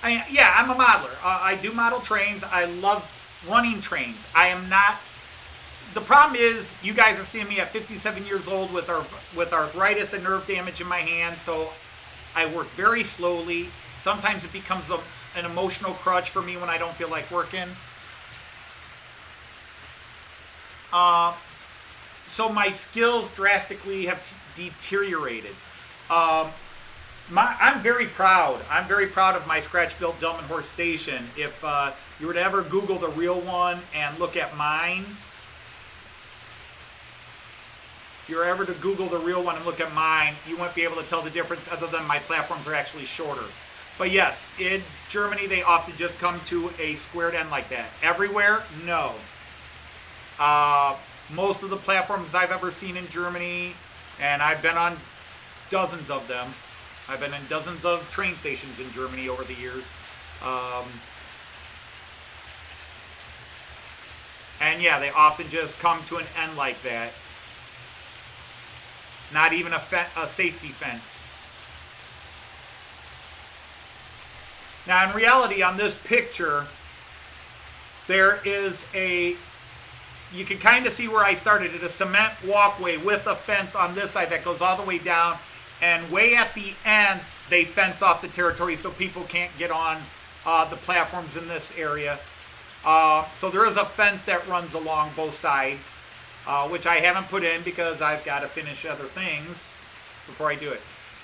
yeah, I'm a modeler. I do model trains. I love running trains. I am not. The problem is, you guys are seeing me at 57 years old with arthritis and nerve damage in my hand, so I work very slowly. Sometimes it becomes an emotional crutch for me when I don't feel like working. So my skills drastically have deteriorated. I'm very proud. I'm very proud of my scratch-built Delmenhorst station. If you were to ever Google the real one and look at mine, if you were ever to Google the real one and look at mine, you won't be able to tell the difference, other than my platforms are actually shorter. But yes, in Germany, they often just come to a squared end like that. Everywhere, no. Most of the platforms I've ever seen in Germany, and I've been on dozens of them. I've been in dozens of train stations in Germany over the years. And yeah, they often just come to an end like that. Not even a safety fence. Now, in reality, on this picture, there is you can kind of see where I started, a cement walkway with a fence on this side that goes all the way down, and way at the end, they fence off the territory so people can't get on the platforms in this area. So there is a fence that runs along both sides, which I haven't put in because I've got to finish other things before I do it.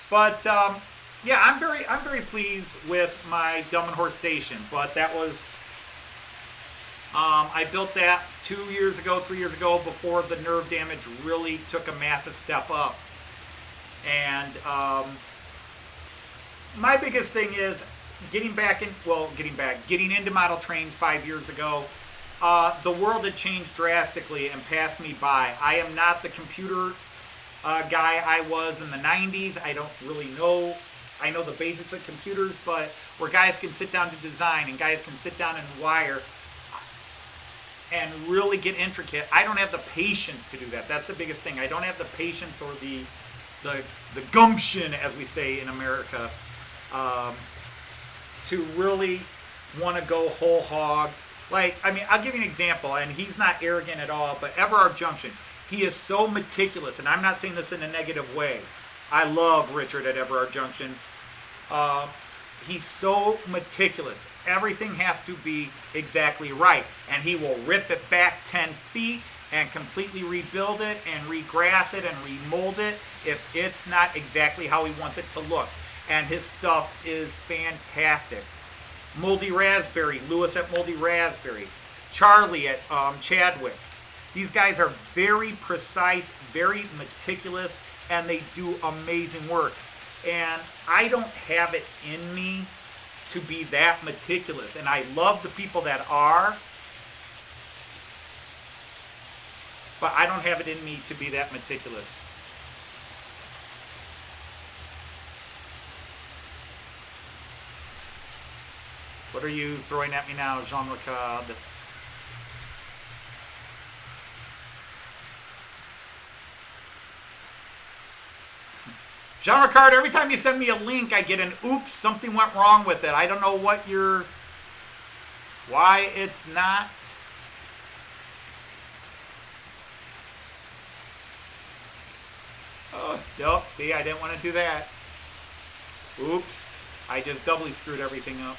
But yeah, I'm very pleased with my Delmenhorst station. But that was I built that 3 years ago, before the nerve damage really took a massive step up. And my biggest thing is getting into model trains 5 years ago. The world had changed drastically and passed me by. I am not the computer guy I was in the 90s. I don't really know I know the basics of computers, but where guys can sit down to design and guys can sit down and wire and really get intricate. I don't have the patience to do that. That's the biggest thing. I don't have the patience or the gumption, as we say in America, to really want to go whole hog. Like, I mean, I'll give you an example, and he's not arrogant at all, but Everard Junction, he is so meticulous, and I'm not saying this in a negative way. I love Richard at Everard Junction. He's so meticulous. Everything has to be exactly right, and he will rip it back 10 feet and completely rebuild it and regrass it and remold it if it's not exactly how he wants it to look. And his stuff is fantastic. Moldy Raspberry, Lewis at Moldy Raspberry, Charlie at Chadwick. These guys are very precise, very meticulous, and they do amazing work. And I don't have it in me to be that meticulous. And I love the people that are, but I don't have it in me to be that meticulous. What are you throwing at me now, Jean Ricard? Jean Ricard, every time you send me a link, I get an oops, something went wrong with it. I don't know why it's not. Oh, nope, see, I didn't want to do that. Oops, I just doubly screwed everything up.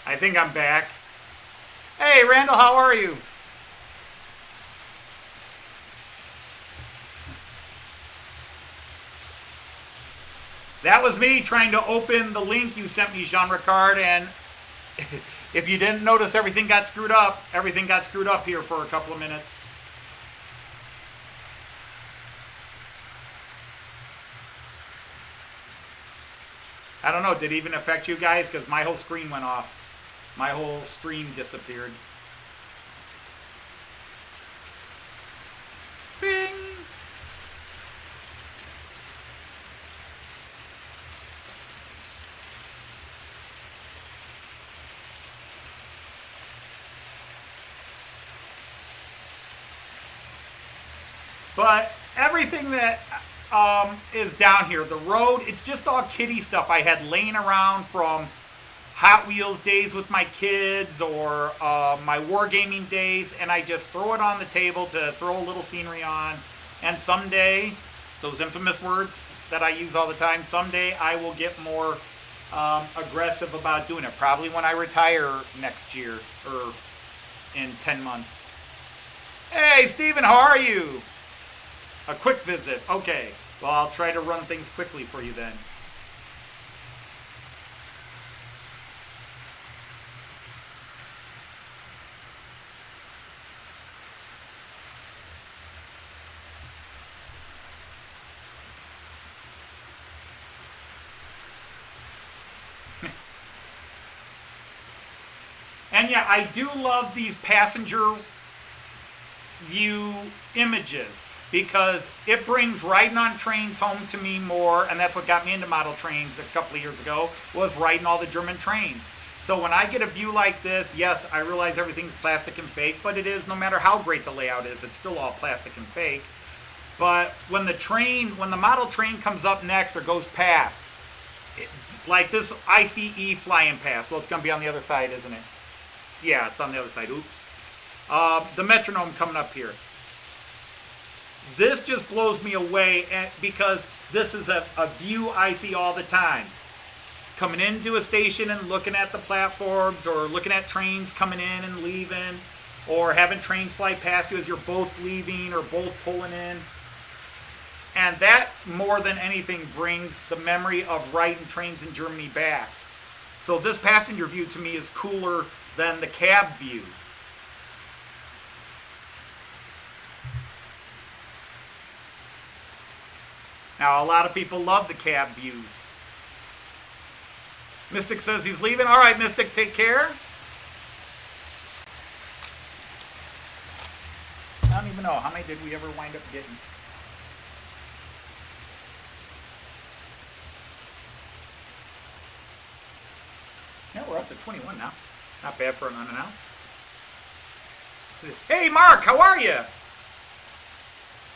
I think I'm back. Hey, Randall, how are you? That was me trying to open the link you sent me, Jean Ricard, and if you didn't notice, everything got screwed up. Everything got screwed up here for a couple of minutes. I don't know, did it even affect you guys? Because my whole screen went off. My whole stream disappeared. Bing! But everything that is down here, the road, it's just all kiddie stuff I had laying around from Hot Wheels days with my kids or my wargaming days, and I just throw it on the table to throw a little scenery on. And someday, those infamous words that I use all the time, someday I will get more aggressive about doing it. Probably when I retire next year or in 10 months. Hey, Steven, how are you? A quick visit. Okay. Well, I'll try to run things quickly for you then. And yeah, I do love these passenger view images because it brings riding on trains home to me more, and that's what got me into model trains a couple of years ago, was riding all the German trains. So when I get a view like this, yes, I realize everything's plastic and fake, but it is, no matter how great the layout is, it's still all plastic and fake. But when the model train comes up next or goes past, like this ICE flying past, well, it's going to be on the other side, isn't it? Yeah, it's on the other side. Oops. The metronome coming up here. This just blows me away because this is a view I see all the time. Coming into a station and looking at the platforms, or looking at trains coming in and leaving, or having trains fly past you as you're both leaving or both pulling in. And that, more than anything, brings the memory of riding trains in Germany back. So this passenger view to me is cooler than the cab view. Now, a lot of people love the cab views. Mystic says he's leaving. All right, Mystic, take care. I don't even know. How many did we ever wind up getting? Yeah, we're up to 21 now. Not bad for an unannounced. Hey, Mark, how are you?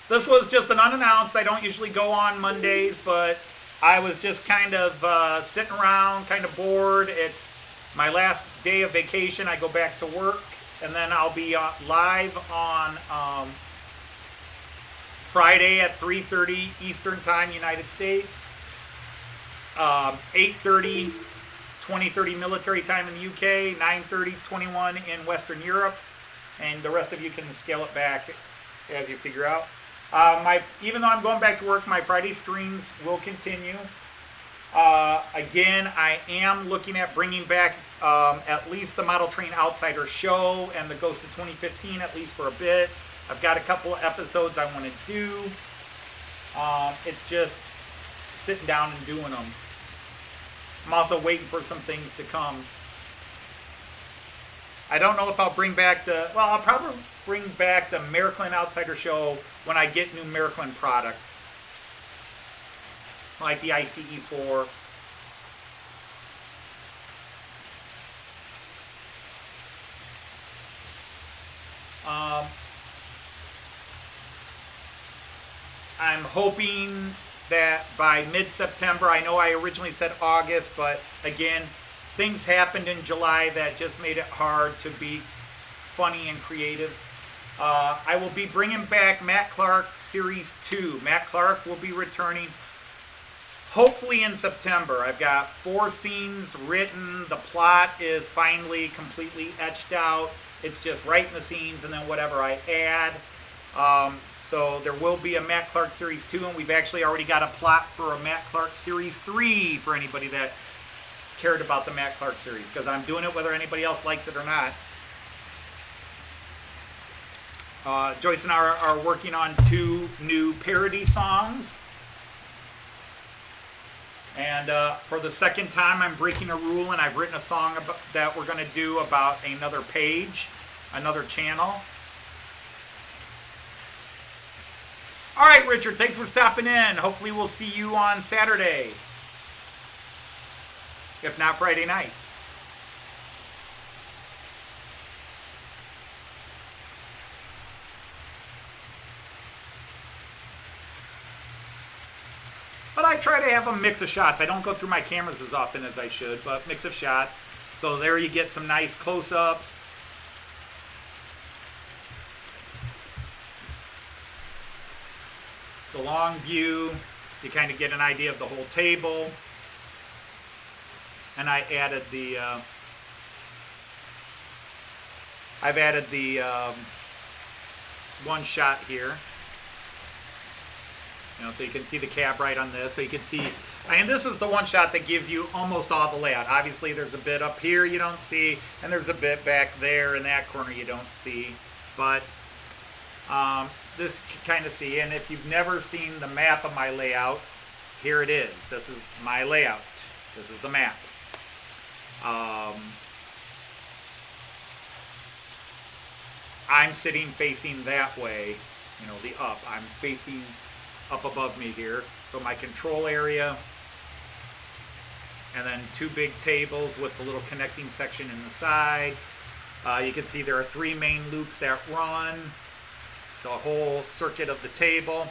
This was just an unannounced. I don't usually go on Mondays, but I was just kind of sitting around, kind of bored. It's my last day of vacation. I go back to work, and then I'll be live on Friday at 3:30 Eastern Time, United States. 8:30, 20:30 military time in the UK, 9:30, 21 in Western Europe, and the rest of you can scale it back as you figure out. Even though I'm going back to work, my Friday streams will continue. Again, I am looking at bringing back at least the Model Train Outsider show and the Ghost of 2015, at least for a bit. I've got a couple of episodes I want to do. It's just sitting down and doing them. I'm also waiting for some things to come. I don't know if I'll bring back I'll probably bring back the Miracle Outsider show when I get new Miracle product. Like the ICE4. I'm hoping that by mid-September, I know I originally said August, but again, things happened in July that just made it hard to be funny and creative. I will be bringing back Matt Clark Series 2. Matt Clark will be returning hopefully in September. I've got 4 scenes written. The plot is finally completely etched out. It's just writing the scenes and then whatever I add. So there will be a Matt Clark Series 2, and we've actually already got a plot for a Matt Clark Series 3 for anybody that cared about the Matt Clark series, because I'm doing it whether anybody else likes it or not. Joyce and I are working on 2 new parody songs. And for the second time, I'm breaking a rule, and I've written a song that we're going to do about another page, another channel. All right, Richard, thanks for stopping in. Hopefully we'll see you on Saturday, if not Friday night. But I try to have a mix of shots. I don't go through my cameras as often as I should, but mix of shots. So there you get some nice close-ups. The long view, you kind of get an idea of the whole table. And I added the, I've added the one shot here. You know, so you can see the cab right on this. So you can see, and this is the one shot that gives you almost all the layout. Obviously, there's a bit up here you don't see, and there's a bit back there in that corner you don't see. But this you can kind of see. And if you've never seen the map of my layout, here it is. This is my layout. This is the map. I'm sitting facing that way, you know, the up. I'm facing up above me here. So my control area, and then 2 big tables with the little connecting section in the side. You can see there are 3 main loops that run the whole circuit of the table.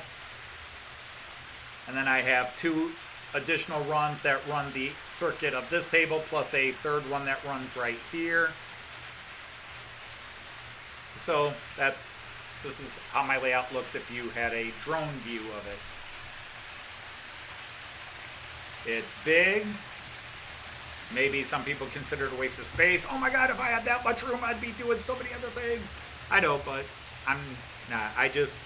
And then I have 2 additional runs that run the circuit of this table, plus a 3rd one that runs right here. So this is how my layout looks if you had a drone view of it. It's big. Maybe some people consider it a waste of space. Oh my God, if I had that much room, I'd be doing so many other things. I know, but I'm not. I just,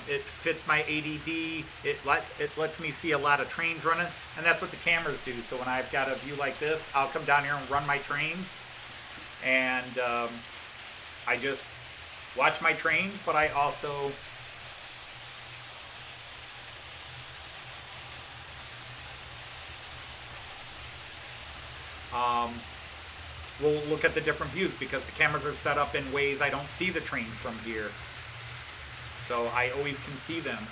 it fits my ADD. It lets me see a lot of trains running, and that's what the cameras do. So when I've got a view like this, I'll come down here and run my trains, and I just watch my trains, but I also we'll look at the different views because the cameras are set up in ways I don't see the trains from here. So I always can see them.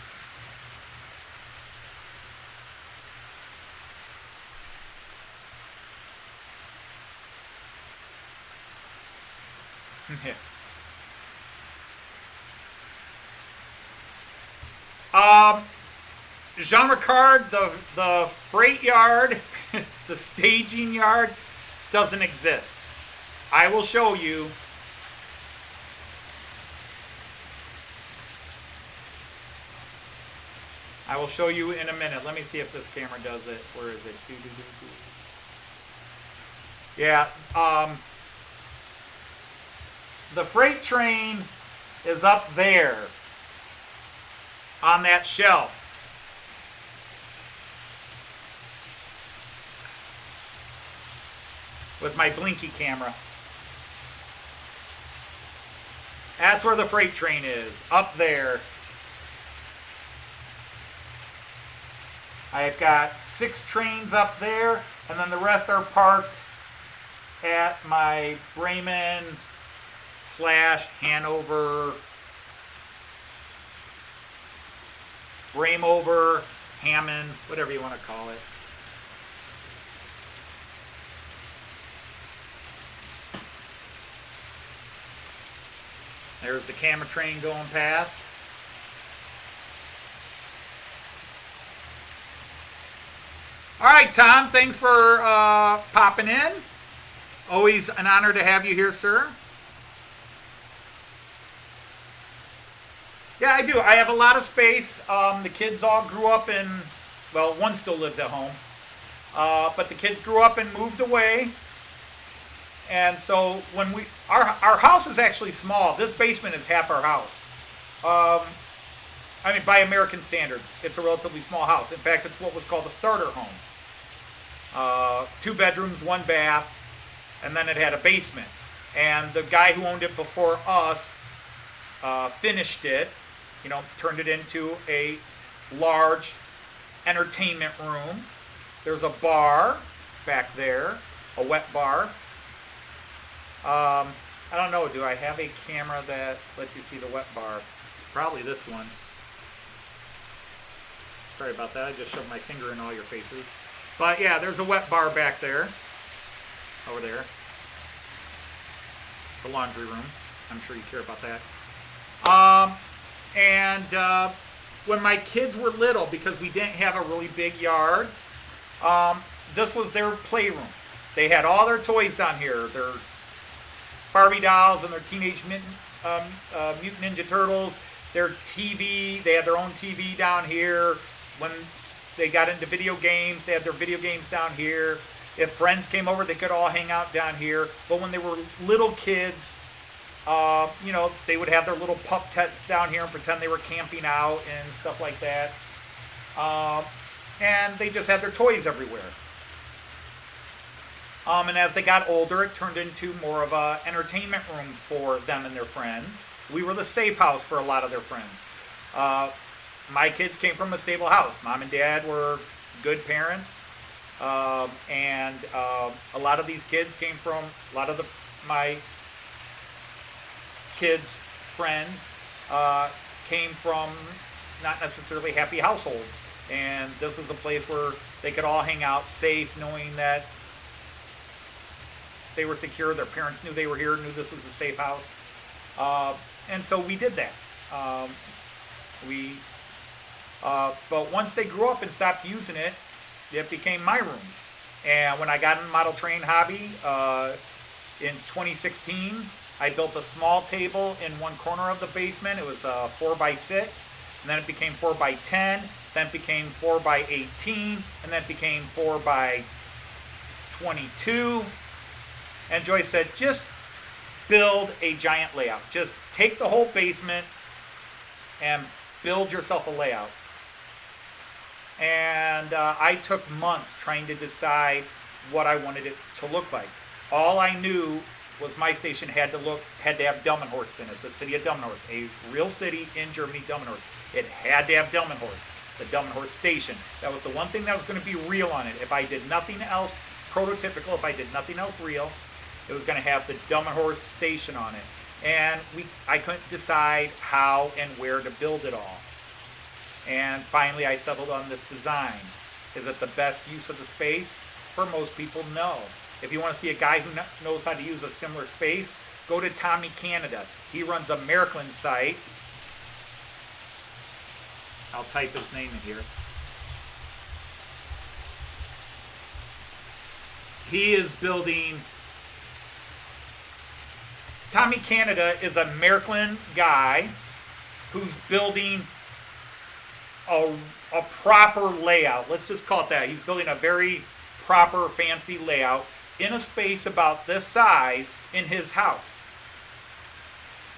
Jean Ricard, the freight yard, the staging yard doesn't exist. I will show you. I will show you in a minute. Let me see if this camera does it. Where is it? Yeah. The freight train is up there on that shelf. With my blinky camera. That's where the freight train is, up there. I've got 6 trains up there, and then the rest are parked at my Bremen / Hanover, Bremover, Hammond, whatever you want to call it. There's the camera train going past. All right, Tom, thanks for popping in. Always an honor to have you here, sir. Yeah, I do. I have a lot of space. The kids all grew up in, well, one still lives at home. But the kids grew up and moved away. And so when our house is actually small. This basement is half our house. I mean, by American standards, it's a relatively small house. In fact, it's what was called a starter home. 2 bedrooms, 1 bath, and then it had a basement. And the guy who owned it before us finished it, turned it into a large entertainment room. There's a bar back there, a wet bar. I don't know, do I have a camera that lets you see the wet bar? Probably this one. Sorry about that, I just shoved my finger in all your faces. But yeah, there's a wet bar back there. Over there. The laundry room. I'm sure you care about that. When my kids were little, because we didn't have a really big yard, this was their playroom. They had all their toys down here. Their Barbie dolls and their Teenage Mutant Ninja Turtles. Their TV, they had their own TV down here. When they got into video games, they had their video games down here. If friends came over, they could all hang out down here. But when they were little kids, they would have their little pup tents down here and pretend they were camping out and stuff like that. And they just had their toys everywhere. And as they got older, it turned into more of an entertainment room for them and their friends. We were the safe house for a lot of their friends. My kids came from a stable house. Mom and Dad were good parents. And a lot of these kids came from, a lot of my kids' friends came from not necessarily happy households. And this was a place where they could all hang out safe, knowing that they were secure. Their parents knew they were here, knew this was a safe house. And so we did that. But once they grew up and stopped using it, it became my room. And when I got in the model train hobby in 2016, I built a small table in one corner of the basement. It was 4x6, and then it became 4x10, then it became 4x18, and then it became 4x22. And Joyce said, just build a giant layout. Just take the whole basement and build yourself a layout. And I took months trying to decide what I wanted it to look like. All I knew was my station had to have Delmenhorst in it, the city of Delmenhorst, a real city in Germany, Delmenhorst. It had to have Delmenhorst, the Delmenhorst station. That was the one thing that was going to be real on it. If I did nothing else prototypical, if I did nothing else real, It was going to have the Dumb and Horse station on it. And I couldn't decide how and where to build it all. And finally I settled on this design. Is it the best use of the space? For most people, no. If you want to see a guy who knows how to use a similar space, go to Tommy Canada. He runs a Maryland site. I'll type his name in here. He is building... Tommy Canada is a Maryland guy who's building a proper layout. Let's just call it that. He's building a very proper, fancy layout in a space about this size in his house.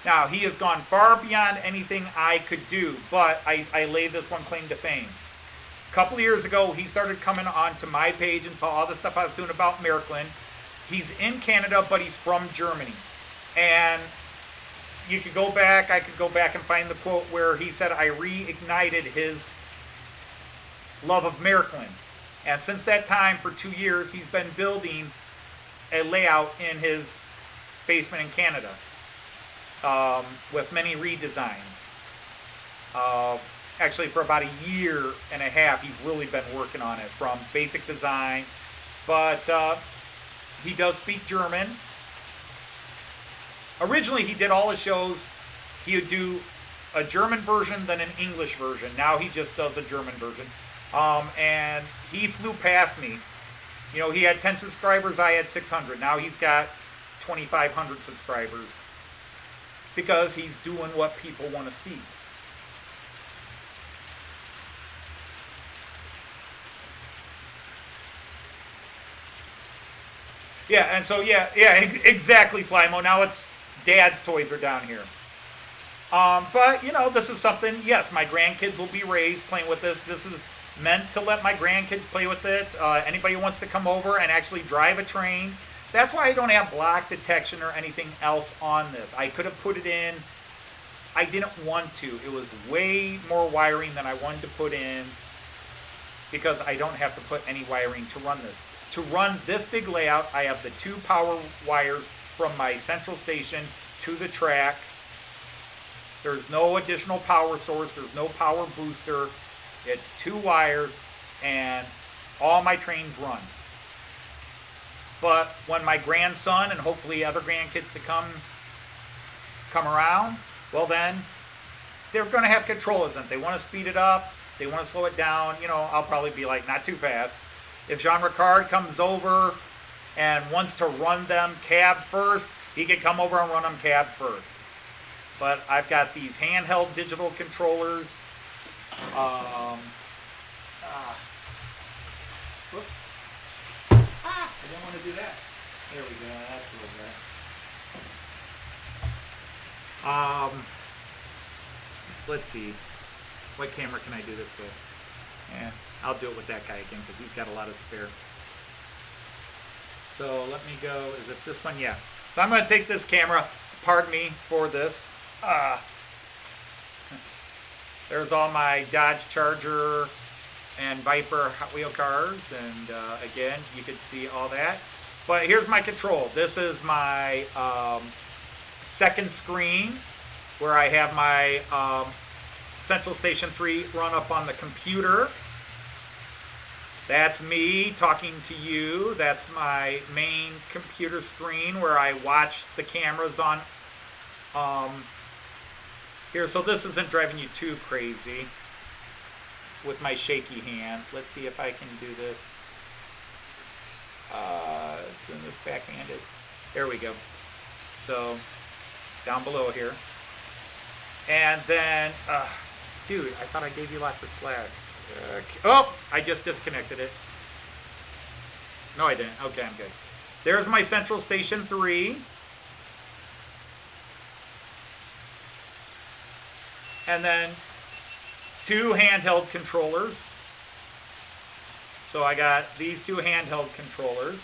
Now, he has gone far beyond anything I could do, but I laid this one claim to fame. A couple of years ago, he started coming onto my page and saw all the stuff I was doing about Maryland. He's in Canada, but he's from Germany. And you could go back, I could go back and find the quote where he said, I reignited his love of Maryland. And since that time, for 2 years, he's been building a layout in his basement in Canada with many redesigns. Actually, for about a year and a half, he's really been working on it from basic design. But he does speak German. Originally, he did all his shows. He would do a German version, then an English version. Now he just does a German version. And he flew past me. You know, he had 10 subscribers, I had 600. Now he's got 2,500 subscribers because he's doing what people want to see. Yeah, and so, yeah, exactly, Flymo. Now it's Dad's toys are down here. But, you know, this is something, yes, my grandkids will be raised playing with this. This is meant to let my grandkids play with it. Anybody who wants to come over and actually drive a train. That's why I don't have block detection or anything else on this. I could have put it in. I didn't want to. It was way more wiring than I wanted to put in because I don't have to put any wiring to run this. To run this big layout, I have the 2 power wires from my central station to the track. There's no additional power source. There's no power booster. It's 2 wires, and all my trains run. But when my grandson and hopefully other grandkids to come around, well then, they're going to have control, isn't it? They want to speed it up. They want to slow it down. You know, I'll probably be like, not too fast. If Jean Ricard comes over and wants to run them cab first, he can come over and run them cab first. But I've got these handheld digital controllers. Whoops. I didn't want to do that. There we go. That's a little better. Let's see. What camera can I do this with? Yeah, I'll do it with that guy again because he's got a lot of spare. So let me go. Is it this one? Yeah. So I'm going to take this camera. Pardon me for this. There's all my Dodge Charger and Viper Hot Wheel cars, and again, you can see all that. But here's my control. This is my second screen where I have my Central Station 3 run up on the computer. That's me talking to you. That's my main computer screen where I watch the cameras on here. So this isn't driving you too crazy with my shaky hand. Let's see if I can do this. Doing this backhanded. There we go. So down below here. And then, dude, I thought I gave you lots of slack. Oh, I just disconnected it. No, I didn't. Okay, I'm good. There's my Central Station 3. And then 2 handheld controllers. So I got these 2 handheld controllers.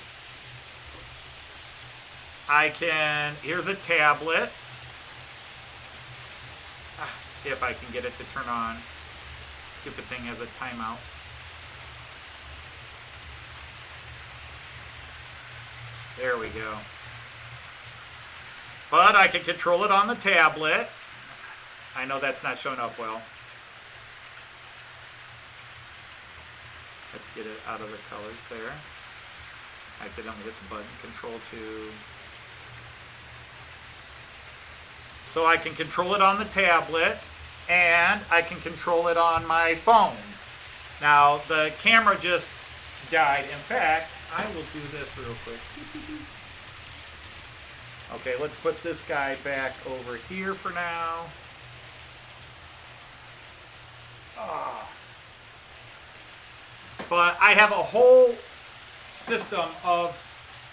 Here's a tablet. If I can get it to turn on. Stupid thing has a timeout. There we go. But I can control it on the tablet. I know that's not showing up well. Let's get it out of the colors there. I accidentally hit the button, Control 2. So I can control it on the tablet, and I can control it on my phone. Now, the camera just died. In fact, I will do this real quick. Okay, let's put this guy back over here for now. But I have a whole system of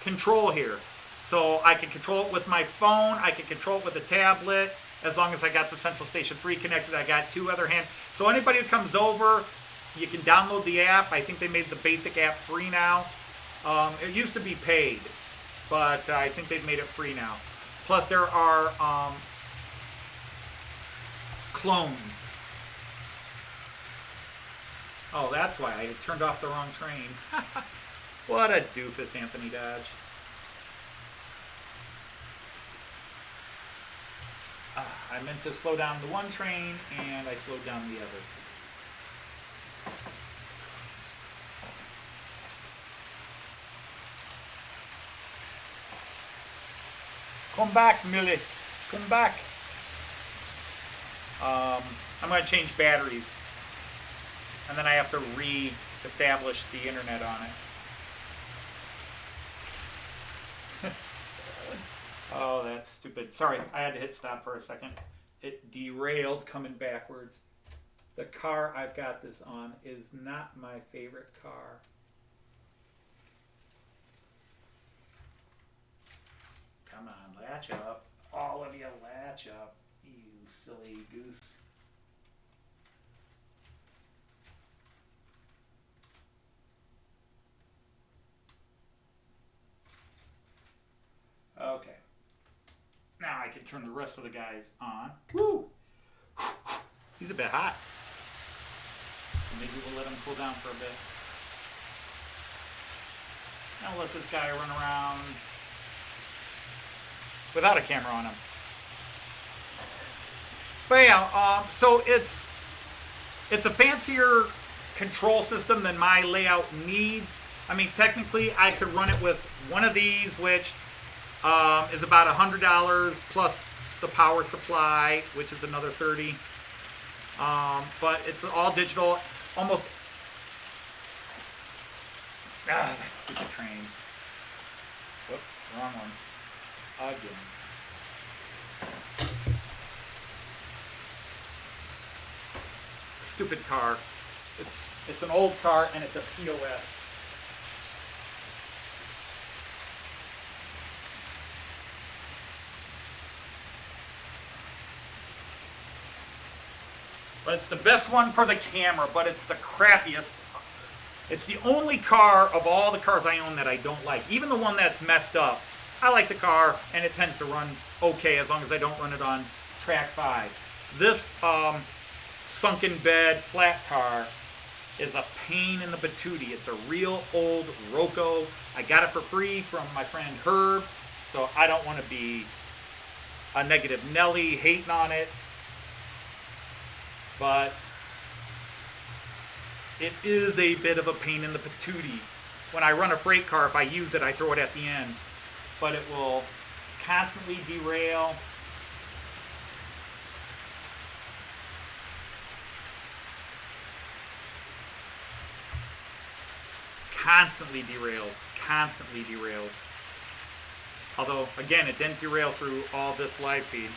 control here. So I can control it with my phone, I can control it with a tablet, as long as I got the Central Station 3 connected. I got 2 other hands. So anybody who comes over, you can download the app. I think they made the basic app free now. It used to be paid, but I think they've made it free now. Plus there are clones. Oh, that's why I turned off the wrong train. What a doofus, Anthony Dodge. I meant to slow down the one train, and I slowed down the other. Come back, Millie. Come back. I'm going to change batteries. And then I have to re-establish the internet on it. Oh, that's stupid. Sorry, I had to hit stop for a second. It derailed coming backwards. The car I've got this on is not my favorite car. Come on, latch up. All of you latch up, you silly goose. Okay. Now I can turn the rest of the guys on. Woo! He's a bit hot. Maybe we'll let him cool down for a bit. Now let this guy run around without a camera on him. But yeah, so it's a fancier control system than my layout needs. I mean, technically I could run it with one of these, which is about $100 plus the power supply, which is another $30. But it's all digital. Almost. That stupid train. Whoops, wrong one. Again. Stupid car. It's an old car and it's a POS. But it's the best one for the camera, but it's the crappiest. It's the only car of all the cars I own that I don't like. Even the one that's messed up, I like the car, and it tends to run okay as long as I don't run it on track 5. This sunken bed flat car is a pain in the patootie. It's a real old Roco. I got it for free from my friend Herb, so I don't want to be a negative Nelly hating on it. But it is a bit of a pain in the patootie. When I run a freight car, if I use it, I throw it at the end. But it will constantly derail. Constantly derails. Although, again, it didn't derail through all this live feed.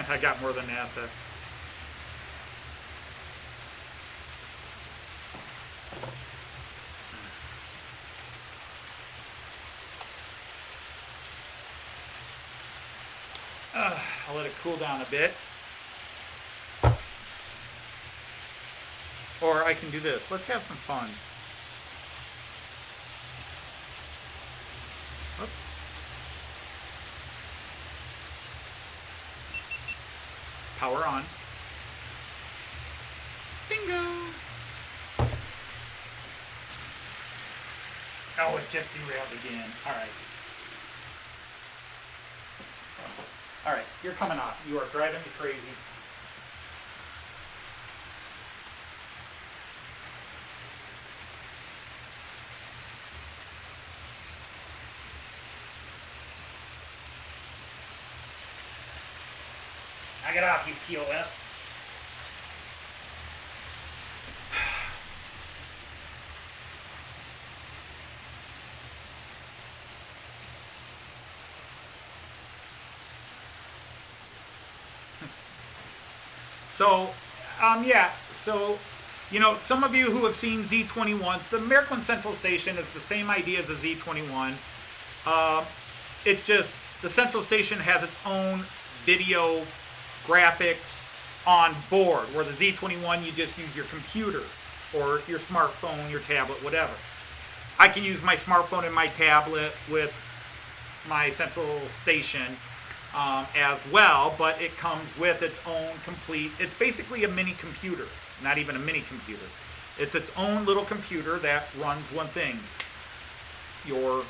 I got more than NASA. I'll let it cool down a bit. Or I can do this. Let's have some fun. Oops. Power on. Bingo! Oh, it just derailed again. All right. All right, you're coming off. You are driving me crazy. Knock it off, you POS. So, yeah, so, you know, some of you who have seen Z21s, the American Central Station is the same idea as a Z21. It's just the Central Station has its own video graphics on board, where the Z21 you just use your computer or your smartphone, your tablet, whatever. I can use my smartphone and my tablet with my Central Station as well, but it comes with its own complete, it's basically a mini computer, not even a mini computer. It's its own little computer that runs one thing, your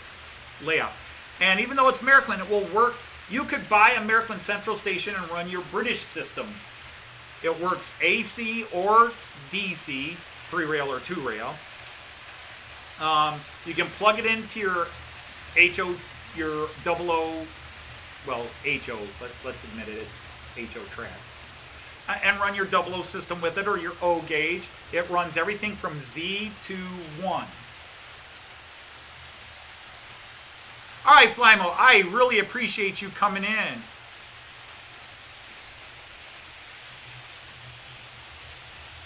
layout. And even though it's American, it will work. You could buy American Central Station and run your British system. It works AC or DC, 3-rail or 2-rail. You can plug it into your HO, your 00, well, HO, let's admit it, it's HO track. And run your 00 system with it, or your O gauge. It runs everything from Z to 1. All right, Flymo, I really appreciate you coming in.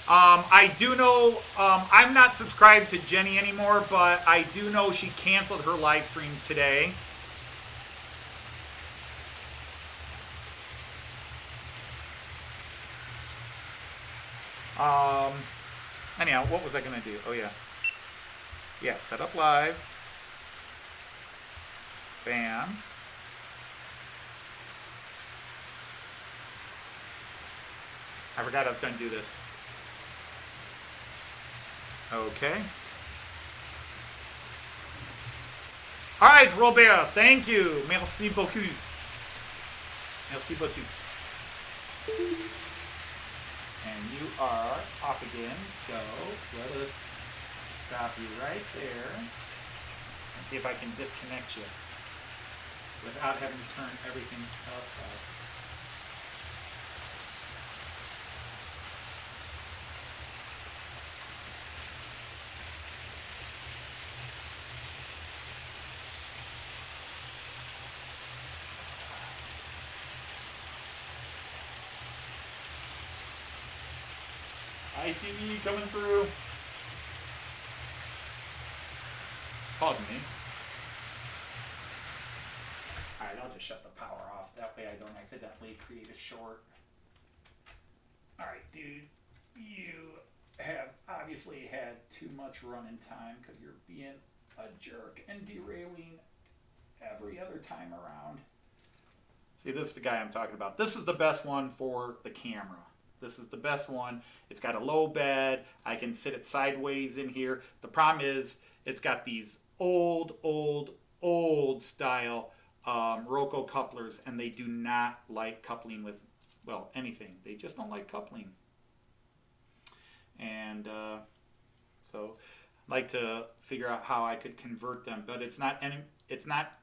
I do know, I'm not subscribed to Jenny anymore, but I do know she canceled her live stream today. Anyhow, what was I going to do? Oh, yeah. Yeah, set up live. Bam. I forgot I was going to do this. Okay. All right, Robert, thank you. Merci beaucoup. Merci beaucoup. And you are off again, so let us stop you right there and see if I can disconnect you without having to turn everything else off. ICV coming through. Pardon me. Alright, I'll just shut the power off. That way I don't accidentally create a short. Alright, dude. You have obviously had too much running time because you're being a jerk and derailing every other time around. See, this is the guy I'm talking about. This is the best one for the camera. This is the best one. It's got a low bed. I can sit it sideways in here. The problem is it's got these old style Roku couplers, and they do not like coupling with, well, anything. They just don't like coupling. And so I'd like to figure out how I could convert them, but it's not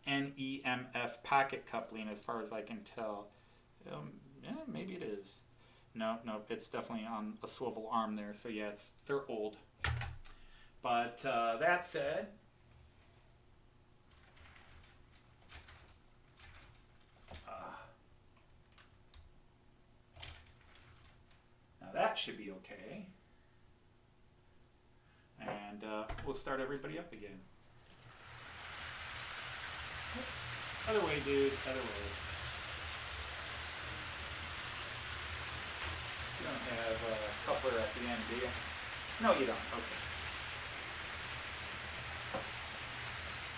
NEMS pocket coupling as far as I can tell. Yeah, maybe it is. No, it's definitely on a swivel arm there. So yeah, they're old. But that said, now that should be okay. And we'll start everybody up again. Other way, dude. Other way. You don't have a coupler at the end, do you? No, you don't.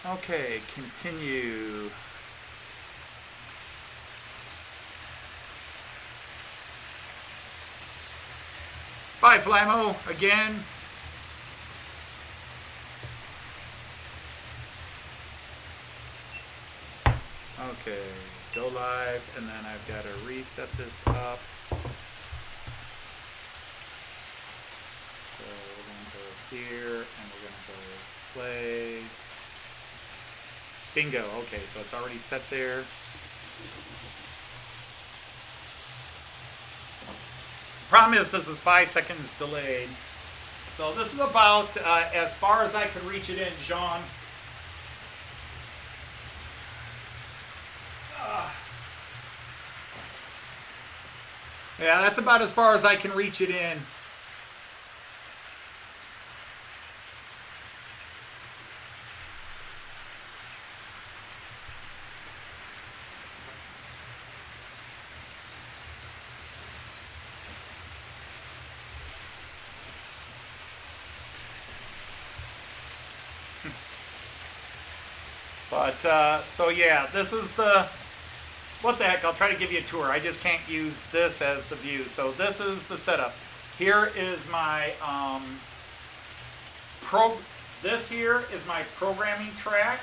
Okay. Okay, continue. Bye, Flymo, again. Okay, go live, and then I've got to reset this up. So we're going to go here, and we're going to go play. Bingo, okay, so it's already set there. Problem is, this is 5 seconds delayed. So this is about as far as I could reach it in, Jean. Yeah, that's about as far as I can reach it in. But, so yeah, this is the, what the heck, I'll try to give you a tour. I just can't use this as the view. So this is the setup. Here is my, this here is my programming track.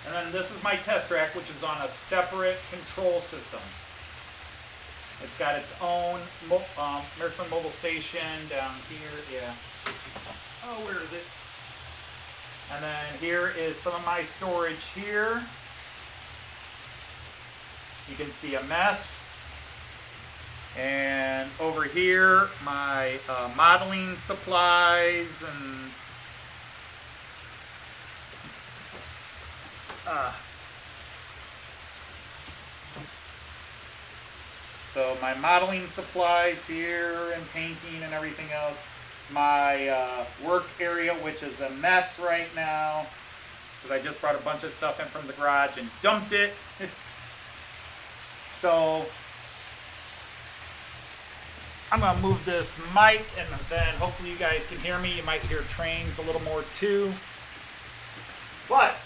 And then this is my test track, which is on a separate control system. It's got its own American mobile station down here, yeah. Oh, where is it? And then here is some of my storage here. You can see a mess. And over here, my modeling supplies and so my modeling supplies here and painting and everything else. My work area, which is a mess right now, because I just brought a bunch of stuff in from the garage and dumped it. So I'm going to move this mic, and then hopefully you guys can hear me. You might hear trains a little more too. But,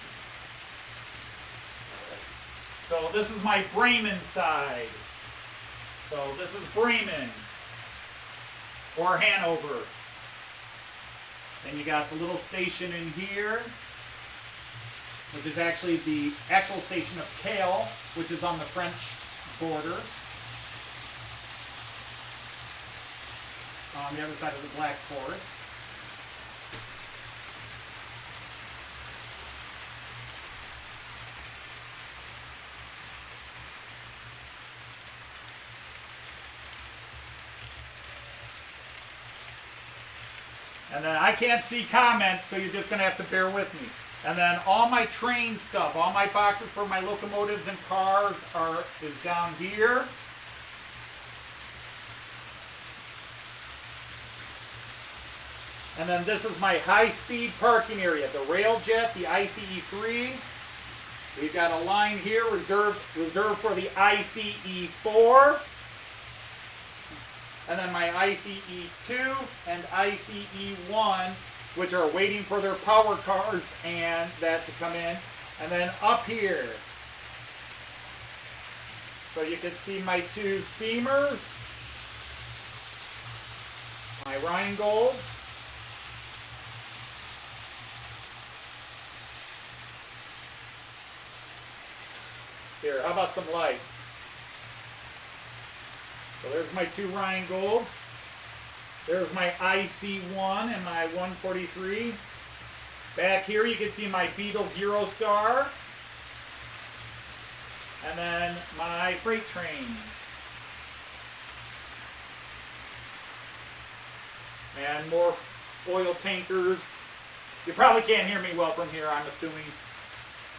so this is my Bremen side. So this is Bremen, or Hanover. Then you got the little station in here, which is actually the actual station of Kale, which is on the French border. On the other side of the Black Forest. And then I can't see comments, so you're just going to have to bear with me. And then all my train stuff, all my boxes for my locomotives and cars is down here. And then this is my high-speed parking area, the Railjet, the ICE-3. We've got a line here reserved for the ICE-4. And then my ICE-2 and ICE-1, which are waiting for their power cars and that to come in. And then up here, so you can see my two steamers, my Rheingolds. Here, how about some light? So there's my two Rheingolds. There's my IC1 and my 143. Back here you can see my Beetles Eurostar. And then my freight train. And more oil tankers. You probably can't hear me well from here, I'm assuming.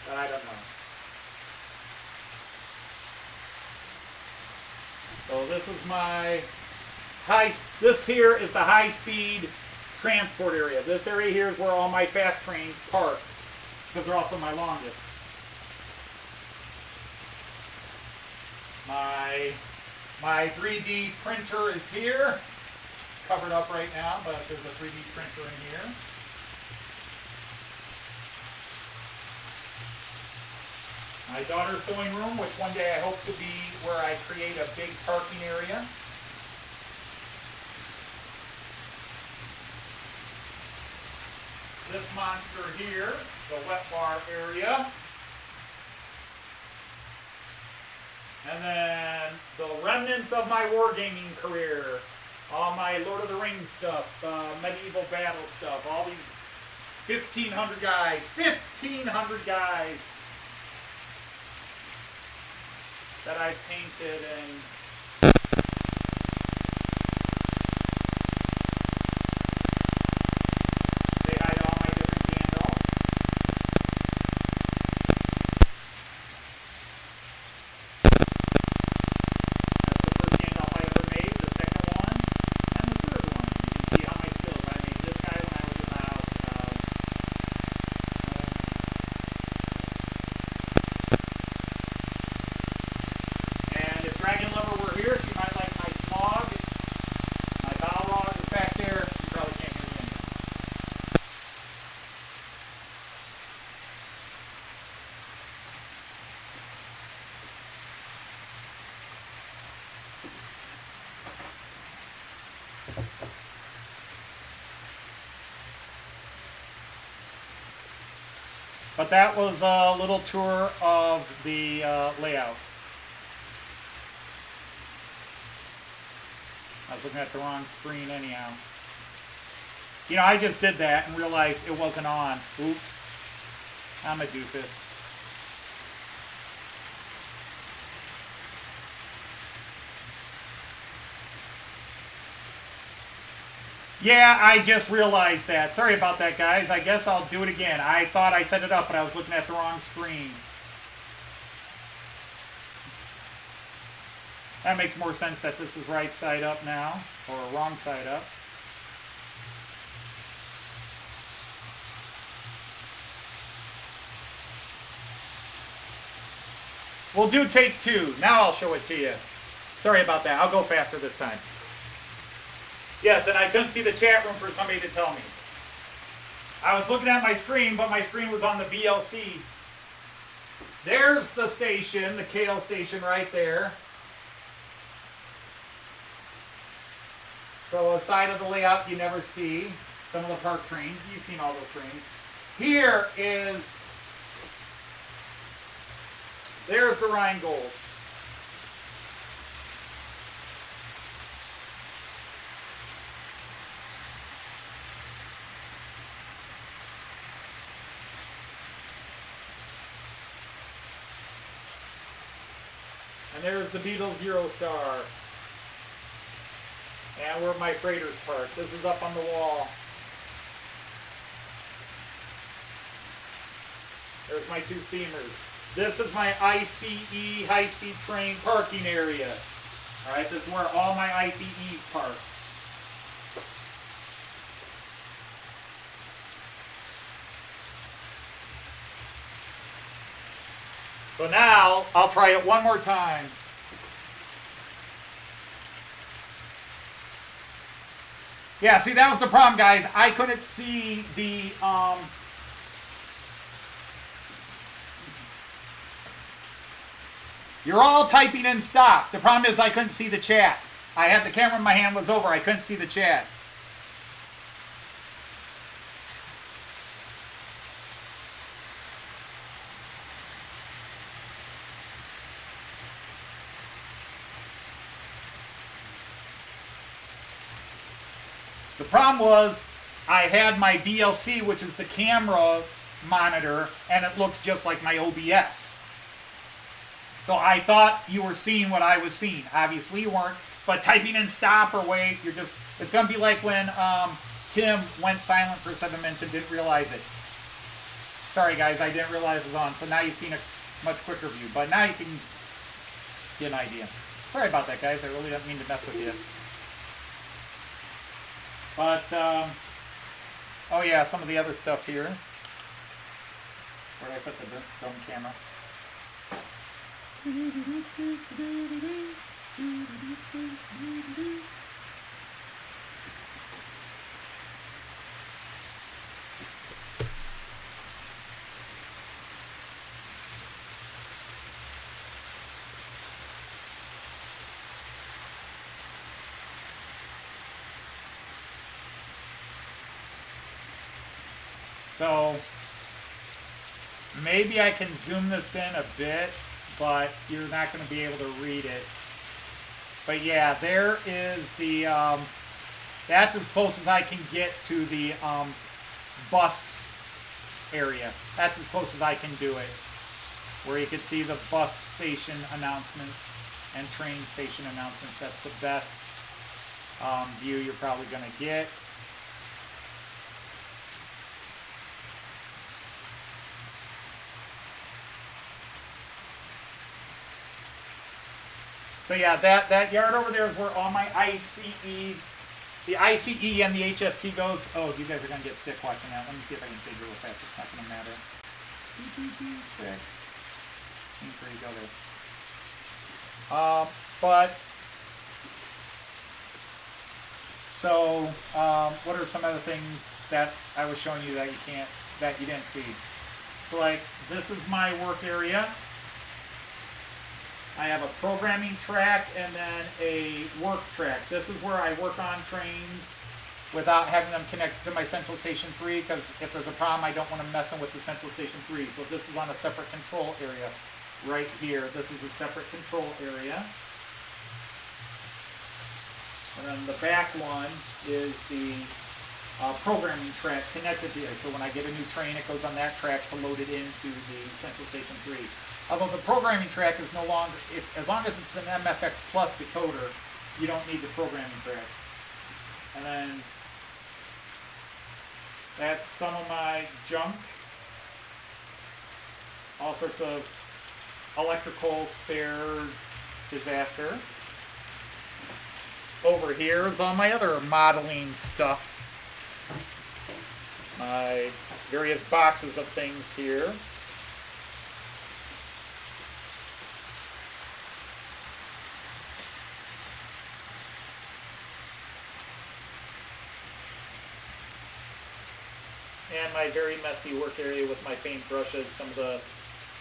But I don't know. So this is my this here is the high-speed transport area. This area here is where all my fast trains park, because they're also my longest. My 3D printer is here, covered up right now, but there's a 3D printer in here. My daughter's sewing room, which one day I hope to be where I create a big parking area. This monster here, the wet bar area. And then the remnants of my wargaming career, all my Lord of the Rings stuff, medieval battle stuff, all these 1,500 guys, 1,500 guys that I painted and say hi to all my different Gandalfs. That's the first Gandalf I ever made, the second one, and the third one. You can see how my skills. I made this guy when I was about and if Dragon Lover were here, she might like my smog. My Balrog is back there. She probably can't hear me anymore. But that was a little tour of the layout. I was looking at the wrong screen anyhow. You know, I just did that and realized it wasn't on. Oops. I'm a doofus. Yeah, I just realized that. Sorry about that, guys. I guess I'll do it again. I thought I set it up, but I was looking at the wrong screen. That makes more sense that this is right side up now, or wrong side up. We'll do take two. Now I'll show it to you. Sorry about that. I'll go faster this time. Yes, and I couldn't see the chat room for somebody to tell me. I was looking at my screen, but my screen was on the VLC. There's the station, the KL station right there. So a side of the layout you never see. Some of the park trains. You've seen all those trains. Here is... There's the Rhinegold. And there's the Beatles Eurostar. And where my freighters park. This is up on the wall. There's my two steamers. This is my ICE high-speed train parking area. Alright, this is where all my ICEs park. So now, I'll try it one more time. Yeah, see, that was the problem, guys. I couldn't see the, You're all typing in stop. The problem is I couldn't see the chat. I had the camera in my hand, was over. I couldn't see the chat. The problem was I had my VLC, which is the camera monitor, and it looks just like my OBS. So I thought you were seeing what I was seeing. Obviously you weren't, but typing in stop or wait, you're just, it's going to be like when Tim went silent for 7 minutes and didn't realize it. Sorry guys, I didn't realize it was on. So now you've seen a much quicker view, but now you can get an idea. Sorry about that, guys. I really didn't mean to mess with you. But, oh yeah, some of the other stuff here. Where did I set the dumb camera? So maybe I can zoom this in a bit but you're not going to be able to read it. But yeah, there is the, that's as close as I can get to the bus area. That's as close as I can do it. Where you can see the bus station announcements and train station announcements. That's the best view you're probably going to get. So yeah, that yard over there is where all my ICEs, the ICE and the HST goes. Oh, you guys are going to get sick watching that. Let me see if I can figure real fast. It's not going to matter. Sick. Where you go there. But, so, what are some other things that I was showing you that you didn't see? So like, this is my work area. I have a programming track and then a work track. This is where I work on trains without having them connected to my Central Station 3, because if there's a problem, I don't want to mess with the Central Station 3. So this is on a separate control area right here. This is a separate control area. And then the back one is the programming track connected here. So when I get a new train, it goes on that track to load it into the Central Station 3. Although the programming track is no longer, as long as it's an MFX Plus decoder, you don't need the programming track. And then that's some of my junk. All sorts of electrical spare disaster. Over here is all my other modeling stuff. My various boxes of things here. And my very messy work area with my paint brushes, some of the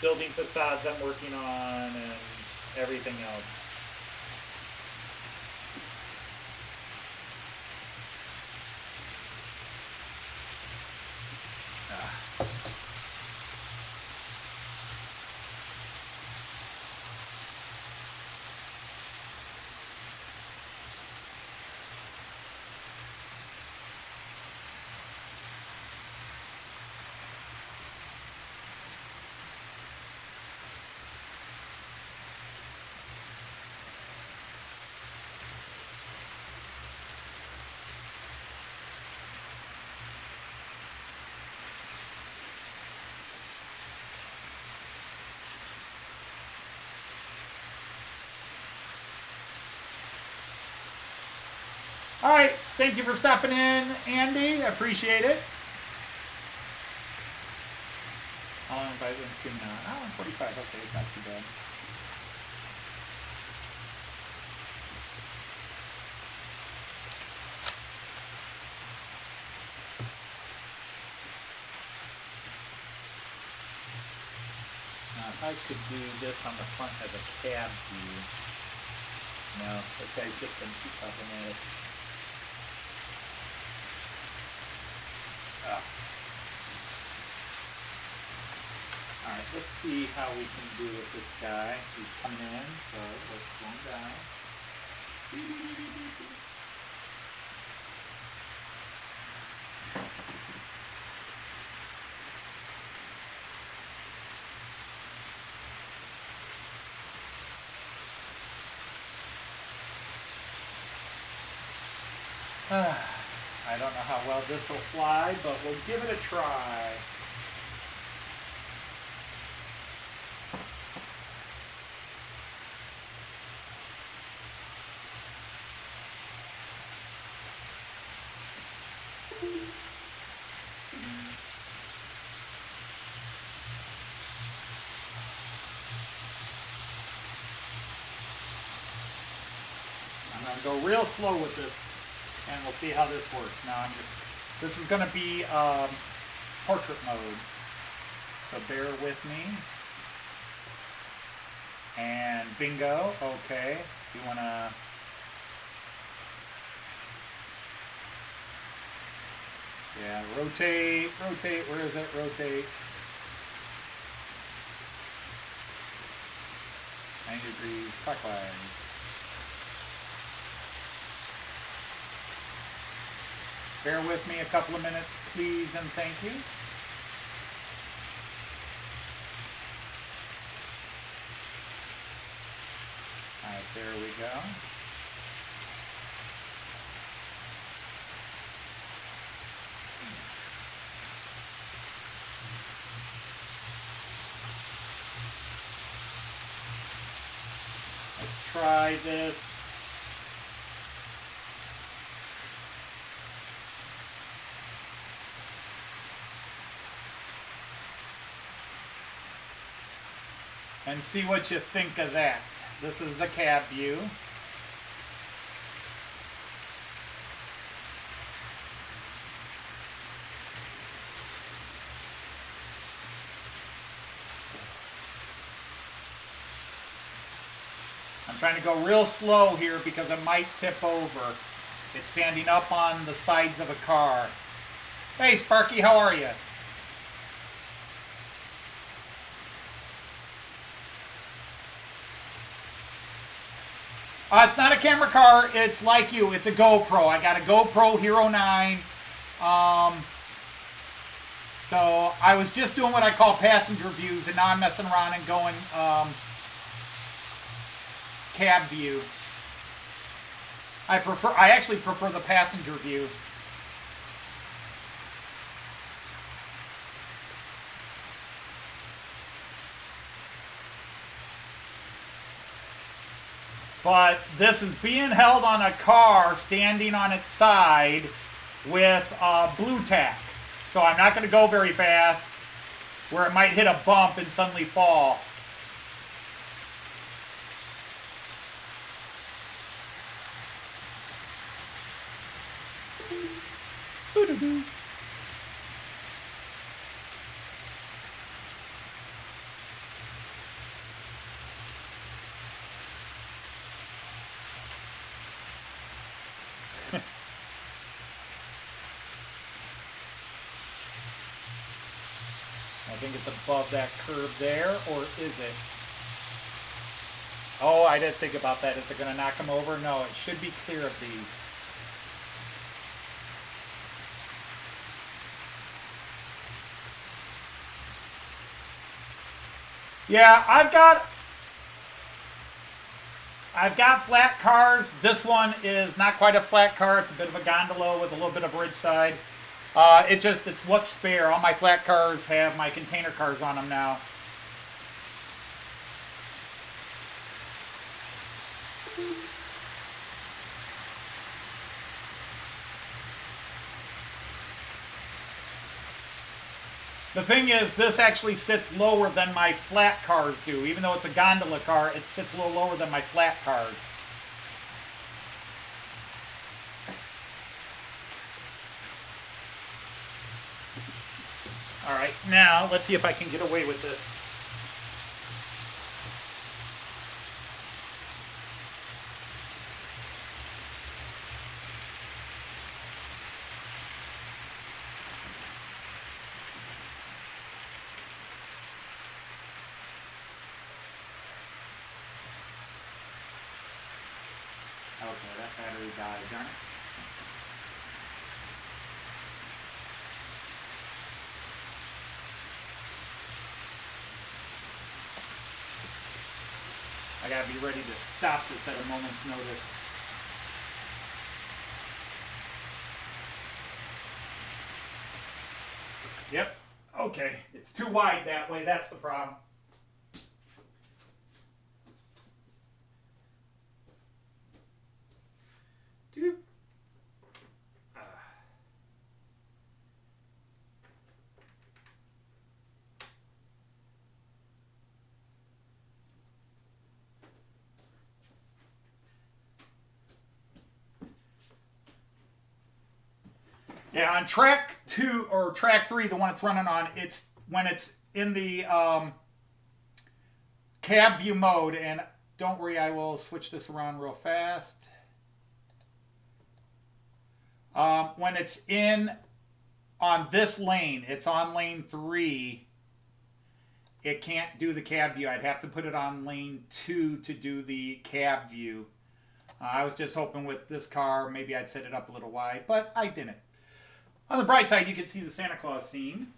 building facades I'm working on, and everything else. All right, thank you for stopping in, Andy. I appreciate it. I'll invite you in stream now. Oh, 45. Okay, it's not too bad. Now, if I could do this on the front as a cab view. No, this guy's just been keep popping at it. Alright, let's see how we can do with this guy. He's coming in, so let's slow him down. I don't know how well this will fly, but we'll give it a try. I'm going to go real slow with this, and we'll see how this works. Now, this is going to be portrait mode, so bear with me. And bingo, okay. You want to... Yeah, rotate, where is it? Rotate. 90 degrees clockwise. Bear with me a couple of minutes, please, and thank you. All right, there we go. Let's try this. And see what you think of that. This is a cab view. I'm trying to go real slow here because it might tip over. It's standing up on the sides of a car. Hey Sparky, how are you? It's not a camera car. It's like you. It's a GoPro. I got a GoPro Hero 9. So I was just doing what I call passenger views, and now I'm messing around and going cab view. I actually prefer the passenger view. But this is being held on a car standing on its side with blue tack. So I'm not going to go very fast where it might hit a bump and suddenly fall. I think it's above that curve there, or is it? Oh, I didn't think about that. Is it going to knock them over? No, it should be clear of these. Yeah, I've got flat cars. This one is not quite a flat car. It's a bit of a gondola with a little bit of ridge side. It's what's spare. All my flat cars have my container cars on them now. The thing is, this actually sits lower than my flat cars do. Even though it's a gondola car, it sits a little lower than my flat cars. All right, now let's see if I can get away with this. Okay, that battery died, darn it. I gotta be ready to stop this at a moment's notice. Yep. Okay. It's too wide that way. That's the problem. Doop. Yeah, on track 2 or track 3, the one it's running on, it's when it's in the cab view mode. And don't worry, I will switch this around real fast. When it's in on this lane, it's on lane 3. it can't do the cab view. I'd have to put it on lane 2 to do the cab view. I was just hoping with this car, maybe I'd set it up a little wide, but I didn't. On the bright side, you can see the Santa Claus scene,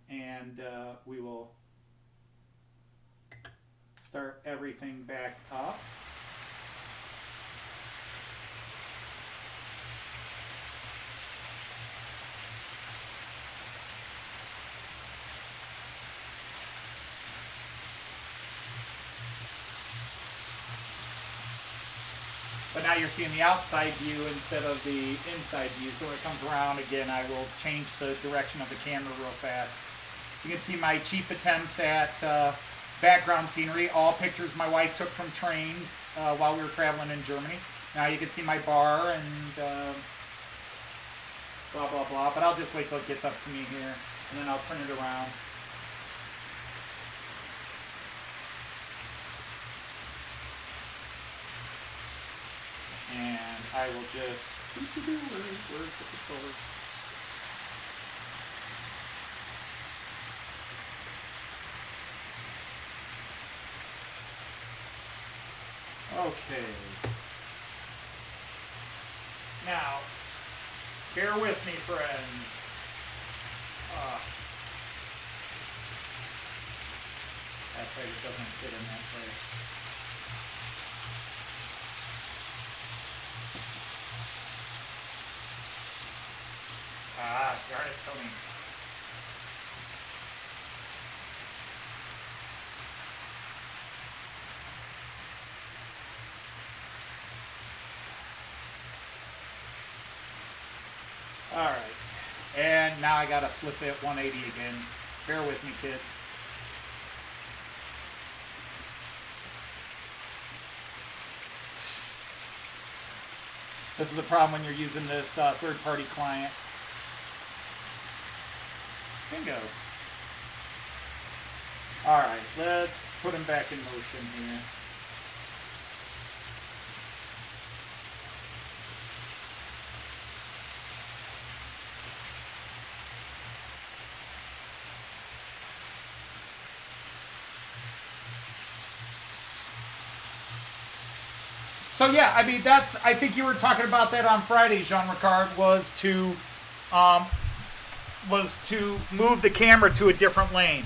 and we will start everything back up. But now you're seeing the outside view instead of the inside view. So when it comes around again, I will change the direction of the camera real fast. You can see my cheap attempts at background scenery. All pictures my wife took from trains while we were traveling in Germany. Now you can see my bar and blah, blah, blah. But I'll just wait till it gets up to me here, and then I'll turn it around. And I will just, where's the controller? Okay. Now, bear with me, friends. That's right, it doesn't fit in that way. Darn it, Tony. All right. And now I got to flip it 180 again. Bear with me, kids. This is the problem when you're using this third-party client. Bingo. All right, let's put them back in motion here. So yeah, I mean I think you were talking about that on Friday, Jean-Ricard, was to move the camera to a different lane.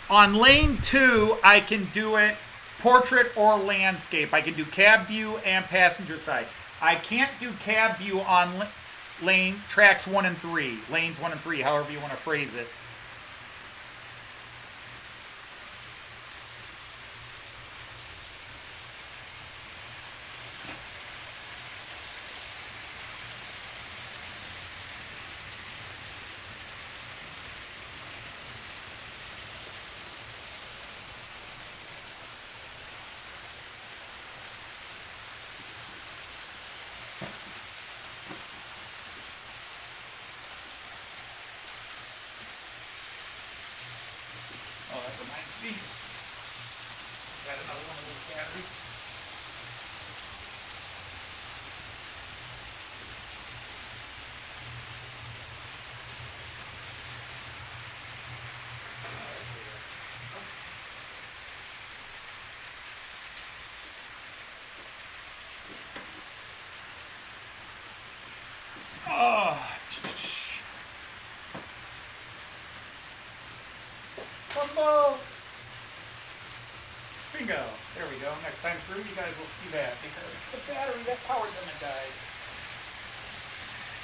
On lane 2, I can do it portrait or landscape. I can do cab view and passenger side. I can't do cab view on lane tracks 1 and 3, lanes 1 and 3, however you want to phrase it. Oh, that reminds me. Got another one of those batteries. Oh. Hello. Bingo. There we go. Next time through, you guys will see that because the battery, that power limit died.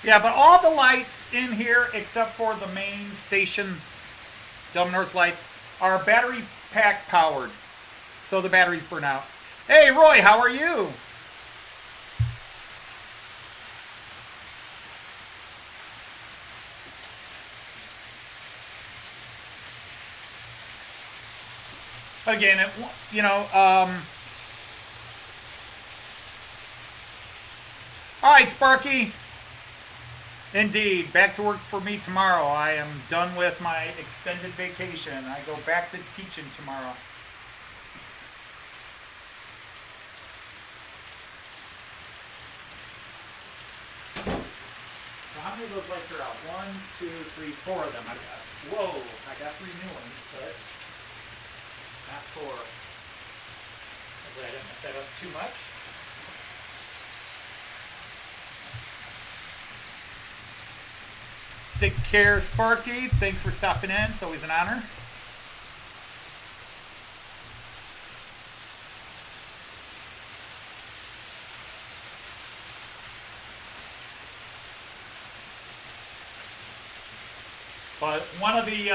Yeah, but all the lights in here, except for the main station, Delmanore's lights, are battery pack powered. So the batteries burn out. Hey, Roy, how are you? But again, all right, Sparky. Indeed, back to work for me tomorrow. I am done with my extended vacation. I go back to teaching tomorrow. So how many of those lights are out? 1, 2, 3, 4 of them I've got. Whoa, I got 3 new ones, but not 4. Hopefully I didn't mess that up too much. Take care, Sparky. Thanks for stopping in. It's always an honor. But one of the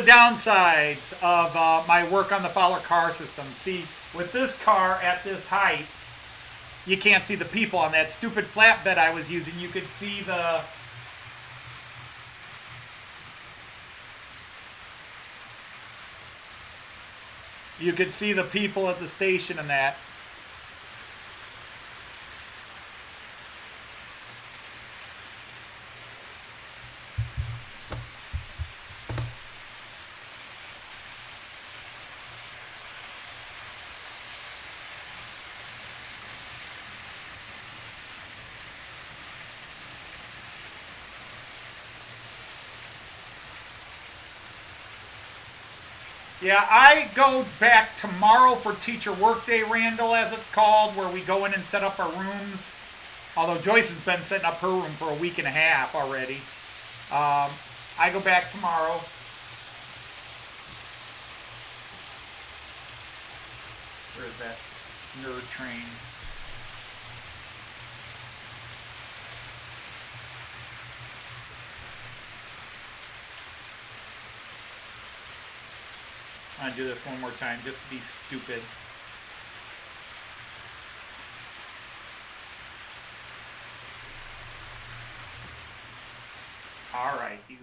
downsides of my work on the Fowler car system, see, with this car at this height, you can't see the people. On that stupid flatbed I was using, you could see the people at the station and that. Yeah, I go back tomorrow for Teacher Workday, Randall, as it's called, where we go in and set up our rooms. Although Joyce has been setting up her room for a week and a half already. I go back tomorrow. Where is that nerd train? I'm going to do this one more time just to be stupid. Alright, you.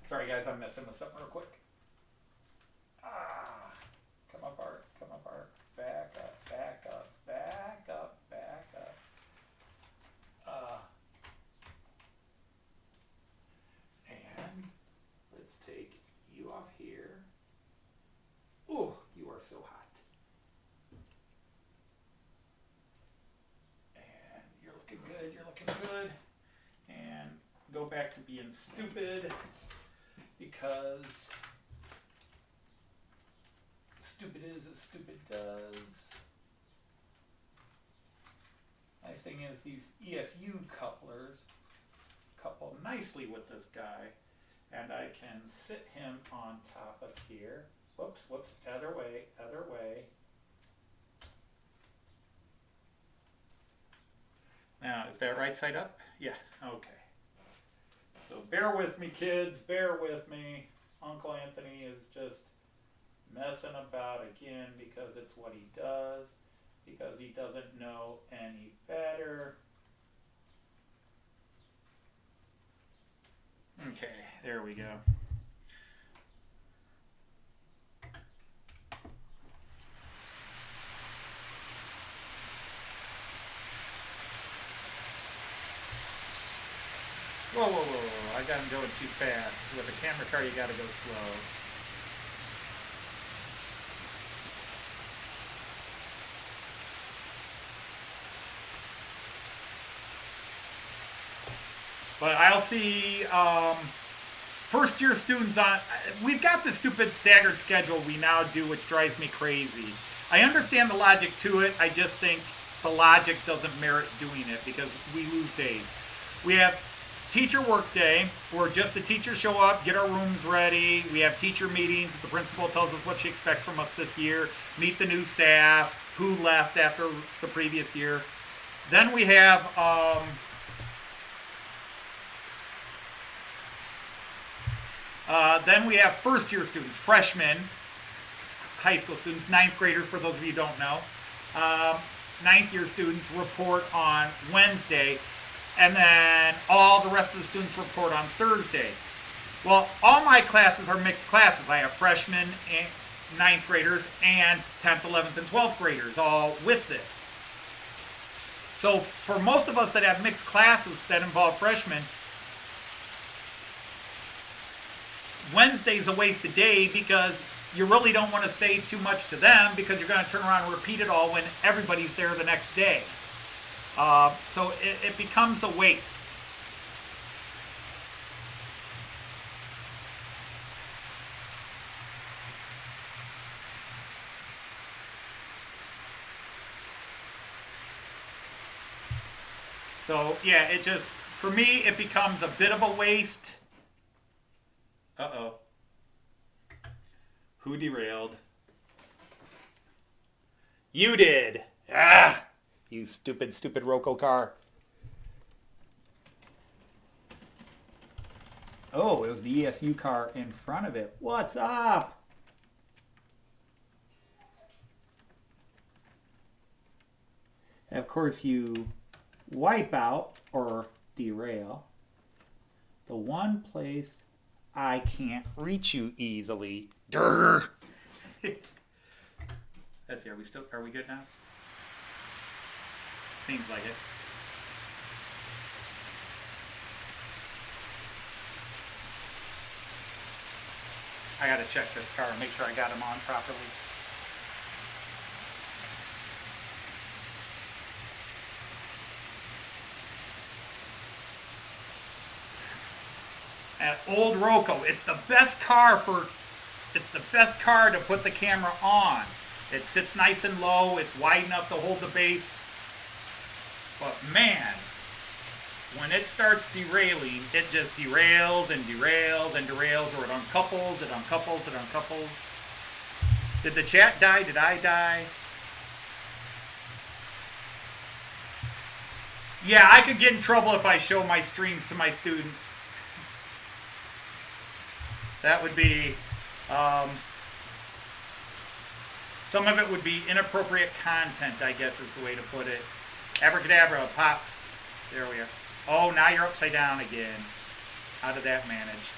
Sorry guys, I'm messing with something real quick. Come apart, back up, back up, back up, back up. And let's take you off here. Oh, you are so hot. And you're looking good, you're looking good. And go back to being stupid, because stupid is as stupid does. Nice thing is these ESU couplers couple nicely with this guy, and I can sit him on top of here. Whoops, whoops, other way, other way. Now, is that right side up? Yeah, okay. So bear with me, kids, bear with me. Uncle Anthony is just messing about again because it's what he does, because he doesn't know any better. Okay, there we go. Whoa, whoa, whoa, whoa, I got him going too fast. With a camera car, you gotta go slow. But I'll see first year students on, we've got this stupid staggered schedule we now do, which drives me crazy. I understand the logic to it, I just think the logic doesn't merit doing it because we lose days. We have Teacher Workday, where just the teachers show up, get our rooms ready. We have teacher meetings. The principal tells us what she expects from us this year. Meet the new staff, who left after the previous year. Then we have first year students, freshmen, high school students, 9th graders for those of you who don't know. 9th year students report on Wednesday. And then all the rest of the students report on Thursday. Well, all my classes are mixed classes. I have freshmen, and 9th graders, and 10th, 11th, and 12th graders all with it. So for most of us that have mixed classes that involve freshmen, Wednesday's a wasted day because you really don't want to say too much to them because you're going to turn around and repeat it all when everybody's there the next day. So it becomes a waste. So yeah, it just, for me, it becomes a bit of a waste. Uh-oh. Who derailed? You did. Ah! You stupid, stupid Roco car. Oh, it was the ESU car in front of it. What's up? And of course, you wipe out or derail the one place I can't reach you easily. Durr. That's it. Are we good now? Seems like it. I gotta check this car and make sure I got him on properly. An old Roco. It's the best car to put the camera on. It sits nice and low. It's wide enough to hold the base. But man, when it starts derailing, it just derails and derails and derails, or it uncouples, it uncouples, it uncouples. Did the chat die? Did I die? Yeah, I could get in trouble if I show my streams to my students. That would be, some of it would be inappropriate content, I guess is the way to put it. Abracadabra, pop. There we are. Oh, now you're upside down again. How did that manage?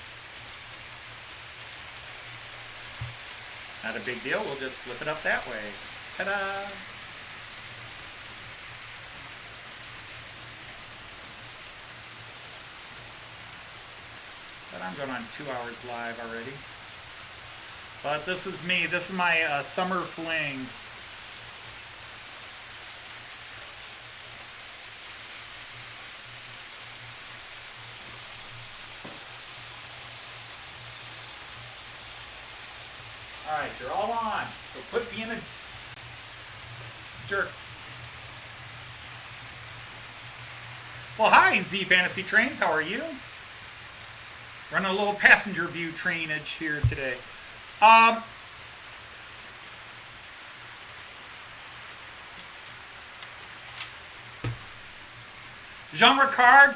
Not a big deal. We'll just flip it up that way. Ta-da! But I'm going on 2 hours live already. But this is me. This is my summer fling. Alright, you're all on. So quit being a jerk. Well, hi, Z Fantasy Trains. How are you? Running a little passenger view trainage here today. Jean Ricard,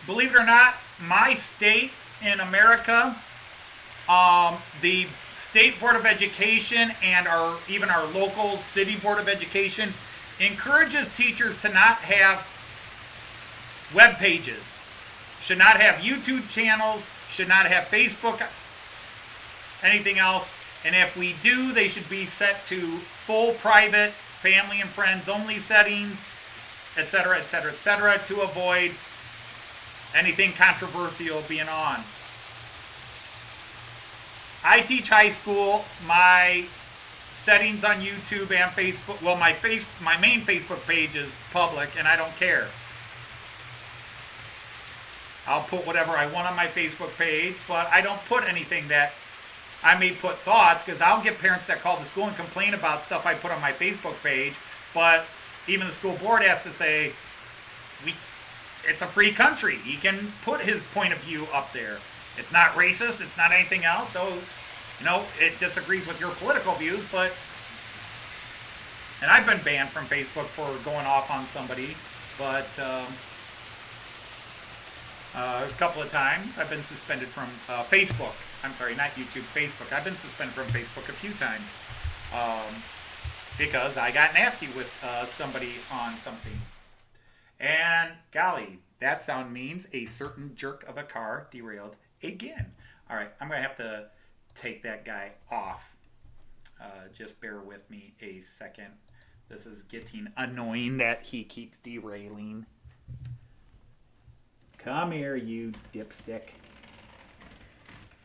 believe it or not, my state in America, the State Board of Education and even our local city Board of Education encourages teachers to not have web pages, should not have YouTube channels, should not have Facebook, anything else. And if we do, they should be set to full private, family and friends only settings, etc., etc., etc., to avoid anything controversial being on. I teach high school. My settings on YouTube and Facebook, well, my main Facebook page is public, and I don't care. I'll put whatever I want on my Facebook page, but I don't put anything that I may put thoughts, because I'll get parents that call the school and complain about stuff I put on my Facebook page, but even the school board has to say, it's a free country. He can put his point of view up there. It's not racist. It's not anything else. So, it disagrees with your political views, but... And I've been banned from Facebook for going off on somebody, but a couple of times I've been suspended from Facebook. I'm sorry, not YouTube, Facebook. I've been suspended from Facebook a few times because I got nasty with somebody on something. And golly, that sound means a certain jerk of a car derailed again. All right, I'm going to have to take that guy off. Just bear with me a second. This is getting annoying that he keeps derailing. Come here, you dipstick.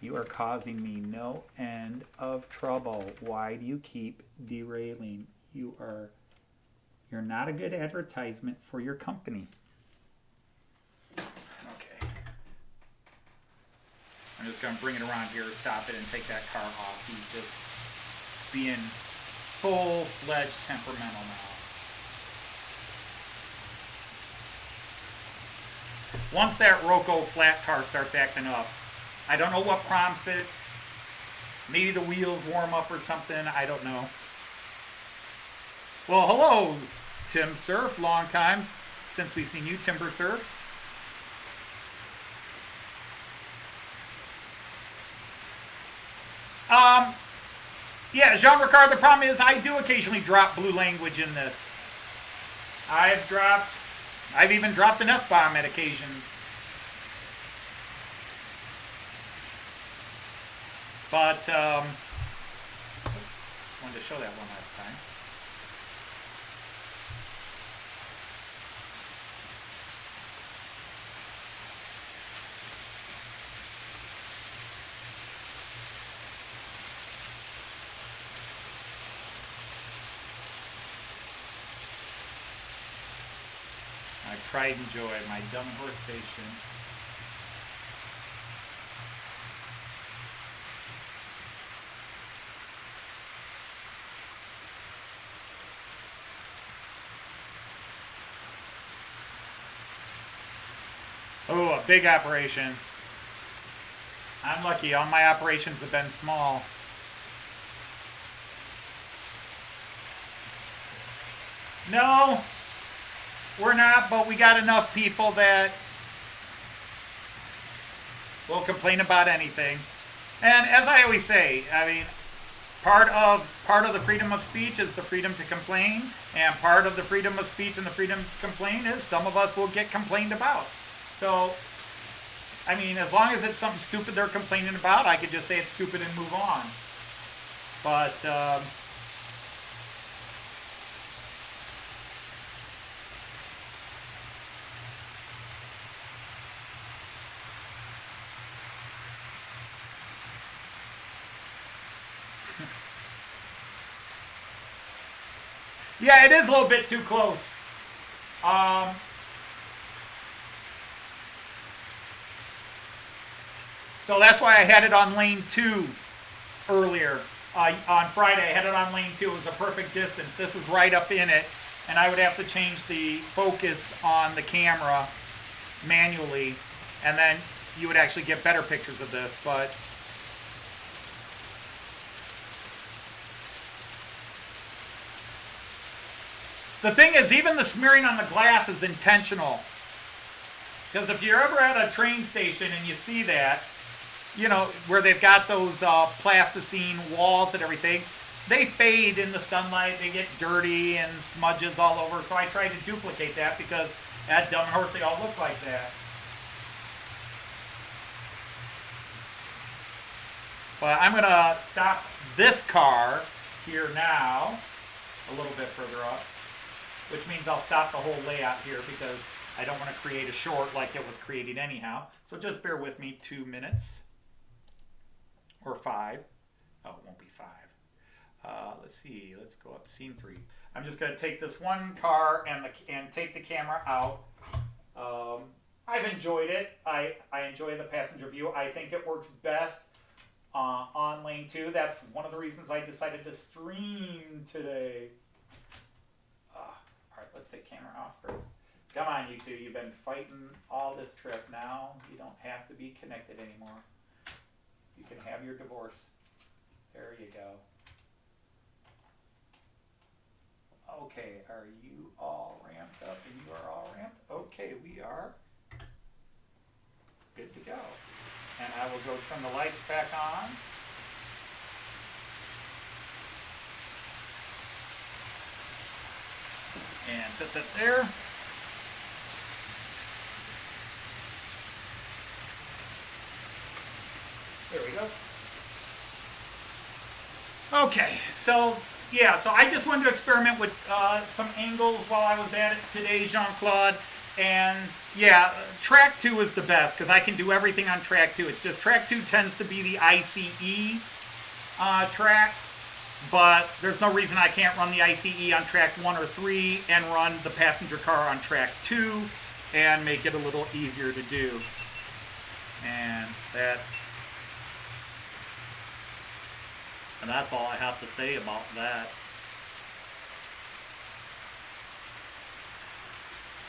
You are causing me no end of trouble. Why do you keep derailing? You're not a good advertisement for your company. Okay. I'm just going to bring it around here, stop it, and take that car off. He's just being full-fledged temperamental now. once that Roco flat car starts acting up. I don't know what prompts it. Maybe the wheels warm up or something. I don't know. Well, hello, Tim Surf. Long time since we've seen you, Timber Surf. Yeah, Jean Ricard, the problem is I do occasionally drop blue language in this. I've even dropped an F-bomb at occasion. But, oops, wanted to show that one last time. My pride and joy, my dumb horse station. Oh, a big operation. I'm lucky, all my operations have been small. No, we're not, but we got enough people that will complain about anything. And as I always say, I mean, part of the freedom of speech is the freedom to complain, and part of the freedom of speech and the freedom to complain is some of us will get complained about. So, I mean, as long as it's something stupid they're complaining about, I could just say it's stupid and move on. But, yeah, it is a little bit too close. So that's why I had it on lane 2 earlier. On Friday, I had it on lane 2. It was a perfect distance. This is right up in it. And I would have to change the focus on the camera manually. And then you would actually get better pictures of this. But the thing is, even the smearing on the glass is intentional. Because if you're ever at a train station and you see that, you know, where they've got those plasticine walls and everything, they fade in the sunlight, they get dirty and smudges all over. So I tried to duplicate that because at Dumb and Horse they all look like that. But I'm going to stop this car here now, a little bit further up, which means I'll stop the whole layout here because I don't want to create a short like it was created anyhow. So just bear with me 2 minutes. Or 5. Oh, it won't be 5. Let's see. Let's go up scene 3. I'm just going to take this one car and take the camera out. I've enjoyed it. I enjoy the passenger view. I think it works best on lane 2. That's one of the reasons I decided to stream today. All right, let's take camera off first. Come on, you two. You've been fighting all this trip. Now you don't have to be connected anymore. You can have your divorce. There you go. Okay, are you all ramped up and you are all ramped? Okay, we are good to go. And I will go turn the lights back on. And set that there. There we go. Okay, so yeah, so I just wanted to experiment with some angles while I was at it today, Jean-Claude. And yeah, track 2 is the best because I can do everything on track 2. It's just track 2 tends to be the ICE track, but there's no reason I can't run the ICE on track 1 or 3 and run the passenger car on track 2 and make it a little easier to do. And that's all I have to say about that.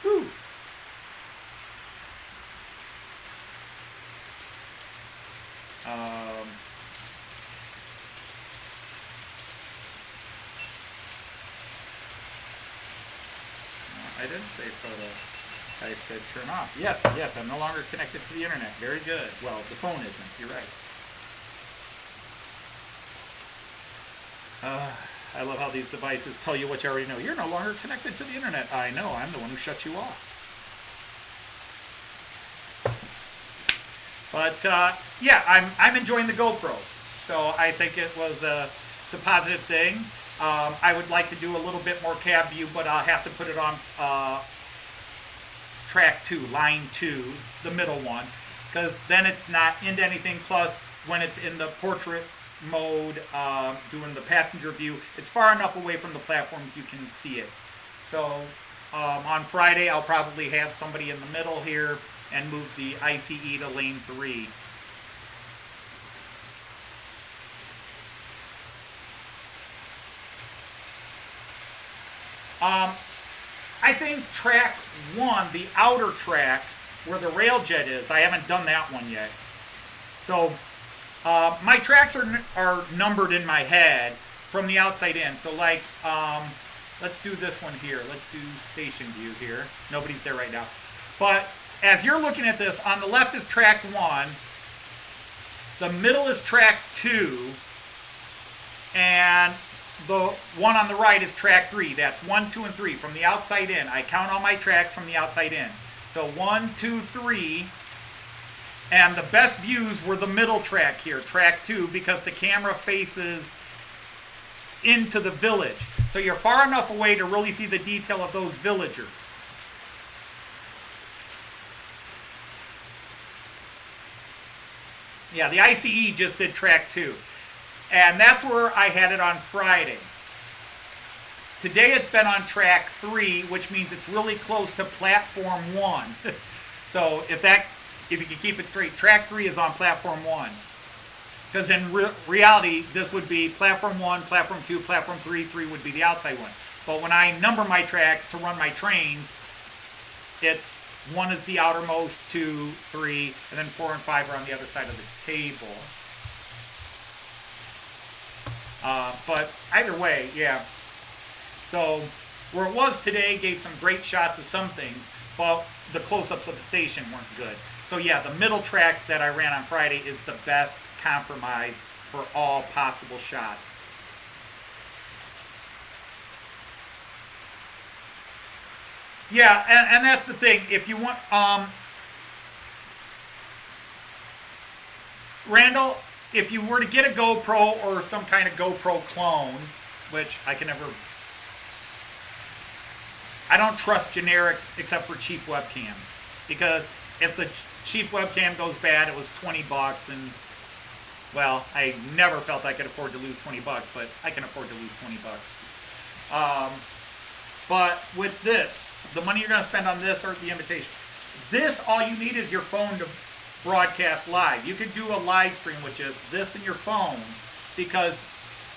Whew. I didn't say photo. I said turn off. Yes, yes, I'm no longer connected to the internet. Very good. Well, the phone isn't. You're right. I love how these devices tell you what you already know. You're no longer connected to the internet. I know. I'm the one who shut you off. But yeah, I'm enjoying the GoPro. So I think it's a positive thing. I would like to do a little bit more cab view, but I'll have to put it on track 2, line 2, the middle one, because then it's not into anything. Plus, when it's in the portrait mode, doing the passenger view, it's far enough away from the platforms you can see it. So on Friday, I'll probably have somebody in the middle here and move the ICE to lane 3. I think track 1, the outer track, where the railjet is, I haven't done that one yet. So my tracks are numbered in my head from the outside in. So like, let's do this one here. Let's do station view here. Nobody's there right now. But as you're looking at this, on the left is track 1. The middle is track 2. And the one on the right is track 3. That's 1, 2, and 3 from the outside in. I count all my tracks from the outside in. So 1, 2, 3. And the best views were the middle track here, track 2, because the camera faces into the village. So you're far enough away to really see the detail of those villagers. Yeah, the ICE just did track 2. And that's where I had it on Friday. Today it's been on track 3, which means it's really close to platform 1. So if you can keep it straight, track 3 is on platform 1. Because in reality, this would be platform 1, platform 2, platform 3, 3 would be the outside one. But when I number my tracks to run my trains, it's 1 is the outermost, 2, 3, and then 4 and 5 are on the other side of the table. But either way, yeah. So where it was today gave some great shots of some things, but the close-ups of the station weren't good. So yeah, the middle track that I ran on Friday is the best compromise for all possible shots. Yeah, and that's the thing. If you want, Randall, if you were to get a GoPro or some kind of GoPro clone, which I don't trust generics except for cheap webcams, because if the cheap webcam goes bad, it was $20, and well, I never felt I could afford to lose $20, but I can afford to lose $20. But with this, the money you're going to spend on this or the invitation, this, all you need is your phone to broadcast live. You could do a live stream with just this in your phone, because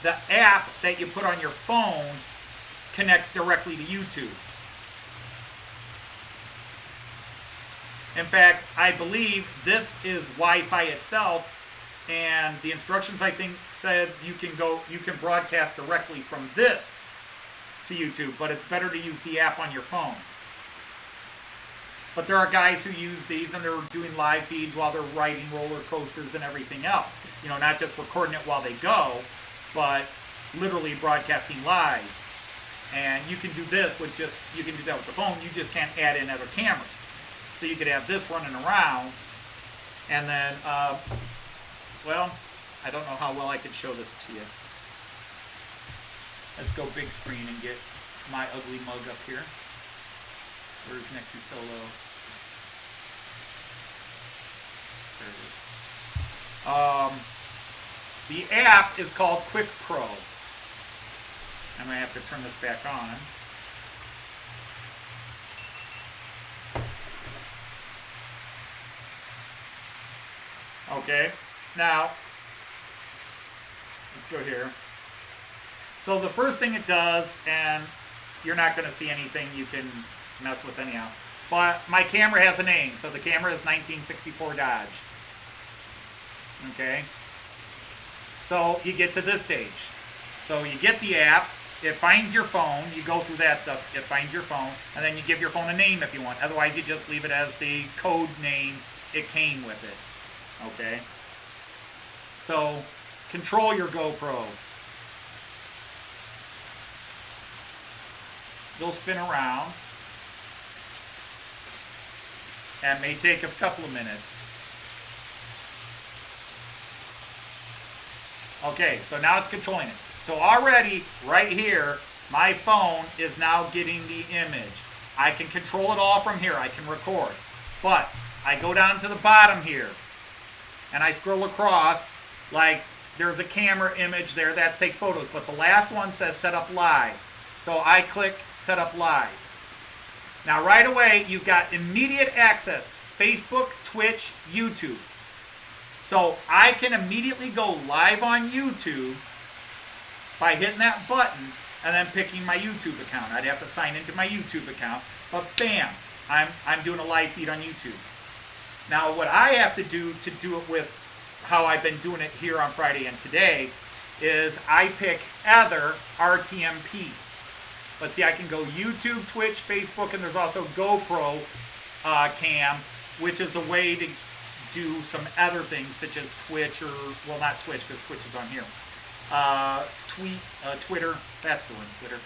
the app that you put on your phone connects directly to YouTube. In fact, I believe this is Wi-Fi itself, and the instructions, I think, said you can broadcast directly from this to YouTube, but it's better to use the app on your phone. But there are guys who use these and they're doing live feeds while they're riding roller coasters and everything else. You know, not just recording it while they go, but literally broadcasting live. And you can do this with you can do that with the phone, you just can't add in other cameras. So you could have this running around, and then, well, I don't know how well I could show this to you. Let's go big screen and get my ugly mug up here. Where's Nexi Solo? There it is. The app is called Quick Pro. I'm going to have to turn this back on. Okay, now, let's go here. So the first thing it does, and you're not going to see anything you can mess with anyhow, but my camera has a name, so the camera is 1964 Dodge. Okay, so you get to this stage. So you get the app, it finds your phone. You go through that stuff. It finds your phone, and then you give your phone a name if you want. Otherwise, you just leave it as the code name it came with it. Okay? So, control your GoPro. It'll spin around. And may take a couple of minutes. Okay, so now it's controlling it. So already, right here, my phone is now getting the image. I can control it all from here. I can record. But I go down to the bottom here, and I scroll across, like there's a camera image there. That's take photos. But the last one says set up live. So I click set up live. Now right away, you've got immediate access. Facebook, Twitch, YouTube. So I can immediately go live on YouTube by hitting that button and then picking my YouTube account. I'd have to sign into my YouTube account, but bam, I'm doing a live feed on YouTube. Now what I have to do it with how I've been doing it here on Friday and today is I pick other RTMP. Let's see, I can go YouTube, Twitch, Facebook, and there's also GoPro cam, which is a way to do some other things such as Twitch, or, well, not Twitch because Twitch is on here. Twitter, that's the one, Twitter.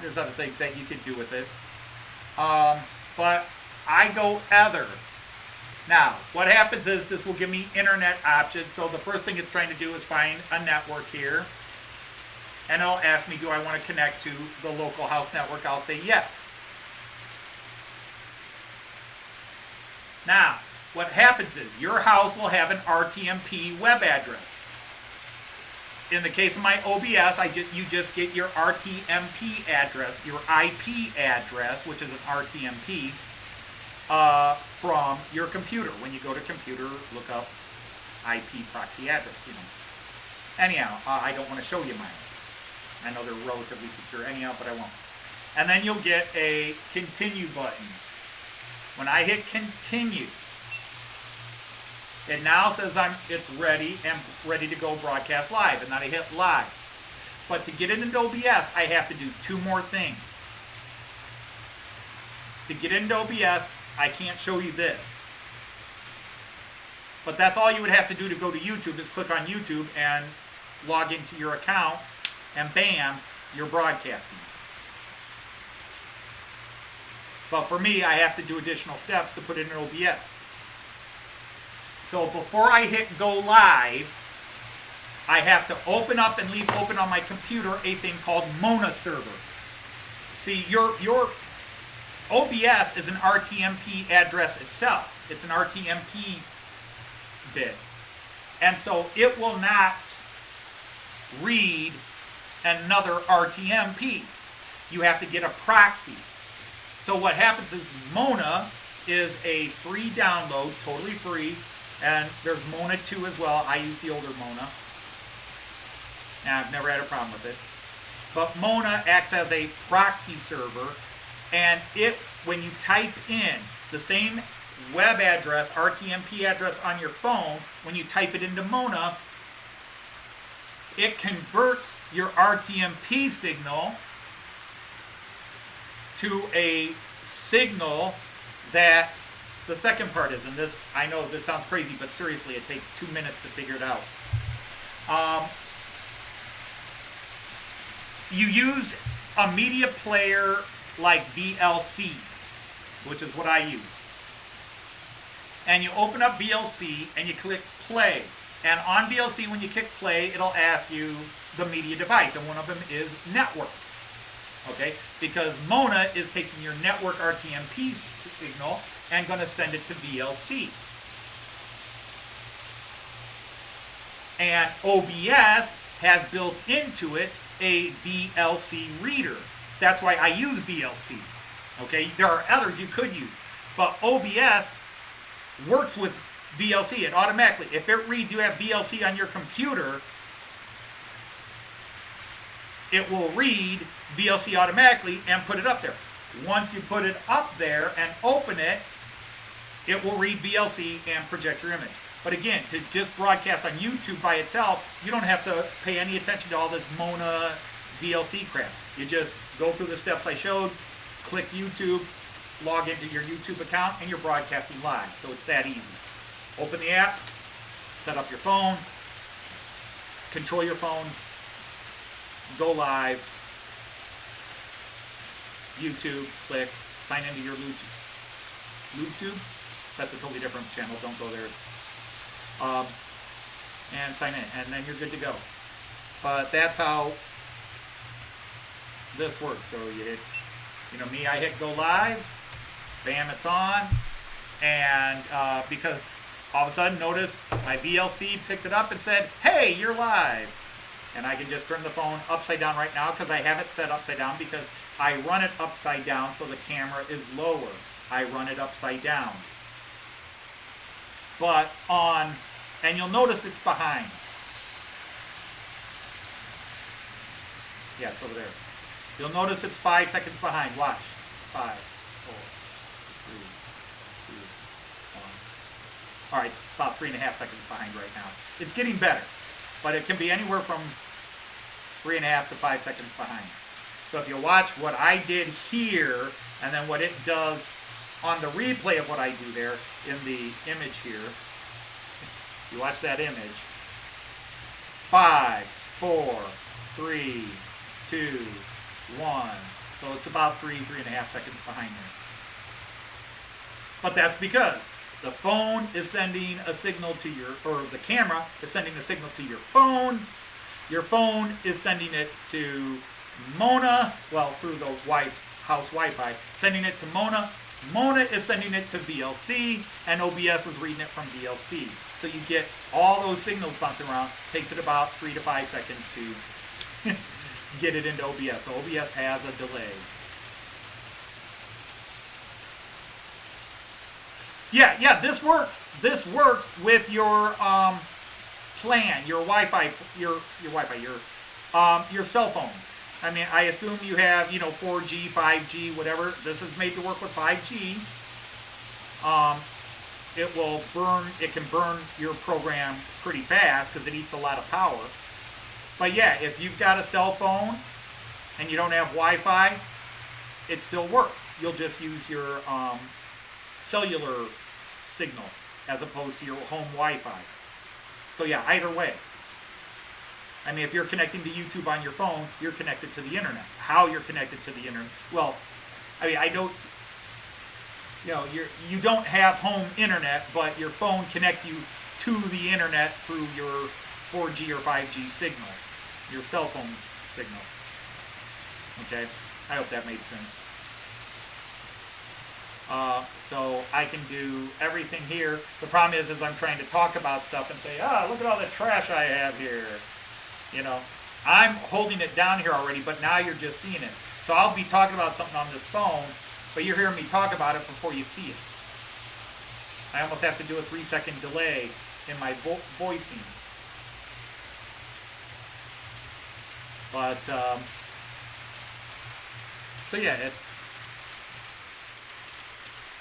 There's other things that you could do with it. But I go other. Now, what happens is this will give me internet options. So the first thing it's trying to do is find a network here. And it'll ask me, do I want to connect to the local house network? I'll say yes. Now, what happens is your house will have an RTMP web address. In the case of my OBS, you just get your RTMP address, your IP address, which is an RTMP, from your computer. When you go to computer, look up IP proxy address. Anyhow, I don't want to show you mine. I know they're relatively secure anyhow, but I won't. And then you'll get a continue button. When I hit continue, it now says it's ready and ready to go broadcast live, and then I hit live. But to get it into OBS, I have to do two more things. To get into OBS, I can't show you this. But that's all you would have to do to go to YouTube is click on YouTube and log into your account, and bam, you're broadcasting. But for me, I have to do additional steps to put it in OBS. So before I hit go live, I have to open up and leave open on my computer a thing called Mona server. See, your OBS is an RTMP address itself. It's an RTMP bit. And so it will not read another RTMP. You have to get a proxy. So what happens is Mona is a free download, totally free, and there's Mona 2 as well. I use the older Mona. And I've never had a problem with it. But Mona acts as a proxy server, and when you type in the same web address, RTMP address on your phone, when you type it into Mona, it converts your RTMP signal to a signal that the second part is, and this, I know this sounds crazy, but seriously, it takes 2 minutes to figure it out. You use a media player like VLC, which is what I use. And you open up VLC and you click play. And on VLC, when you click play, it'll ask you the media device, and one of them is network. Okay? Because Mona is taking your network RTMP signal and going to send it to VLC. And OBS has built into it a VLC reader. That's why I use VLC. Okay? There are others you could use. But OBS works with VLC. It automatically, if it reads you have VLC on your computer, it will read VLC automatically and put it up there. Once you put it up there and open it, it will read VLC and project your image. But again, to just broadcast on YouTube by itself, you don't have to pay any attention to all this Mona, VLC crap. You just go through the steps I showed, click YouTube, log into your YouTube account, and you're broadcasting live. So it's that easy. Open the app, set up your phone, control your phone, go live, YouTube, click, sign into your YouTube. That's a totally different channel. Don't go there. And sign in, and then you're good to go. But that's how this works. So you hit, me, I hit go live, bam, it's on, and because all of a sudden, notice my VLC picked it up and said, hey, you're live. And I can just turn the phone upside down right now because I have it set upside down because I run it upside down so the camera is lower. I run it upside down. But and you'll notice it's behind. Yeah, it's over there. You'll notice it's 5 seconds behind. Watch. 5, 4, 3, 2, 1. All right, it's about 3.5 seconds behind right now. It's getting better, but it can be anywhere from 3.5 to 5 seconds behind. So if you watch what I did here, and then what it does on the replay of what I do there in the image here, you watch that image. 5, 4, 3, 2, 1. So it's about 3.5 seconds behind there. But that's because the phone is sending a signal to the camera is sending a signal to your phone. Your phone is sending it to Mona, through the house Wi-Fi, sending it to Mona. Mona is sending it to VLC, and OBS is reading it from VLC. So you get all those signals bouncing around. Takes it about 3 to 5 seconds to get it into OBS. So OBS has a delay. Yeah, this works. This works with your plan, your Wi-Fi, your cell phone. I mean, I assume you have, 4G, 5G, whatever. This is made to work with 5G. It can burn your program pretty fast because it eats a lot of power. But yeah, if you've got a cell phone and you don't have Wi-Fi, it still works. You'll just use your cellular signal as opposed to your home Wi-Fi. So yeah, either way. I mean, if you're connecting to YouTube on your phone, you're connected to the internet. How you're connected to the internet? Well, I mean, I don't, you don't have home internet, but your phone connects you to the internet through your 4G or 5G signal, your cell phone's signal. Okay, I hope that made sense. So I can do everything here. The problem is I'm trying to talk about stuff and say, look at all the trash I have here. I'm holding it down here already, but now you're just seeing it. So I'll be talking about something on this phone, but you're hearing me talk about it before you see it. I almost have to do a 3-second delay in my voicing. But, so yeah, it's,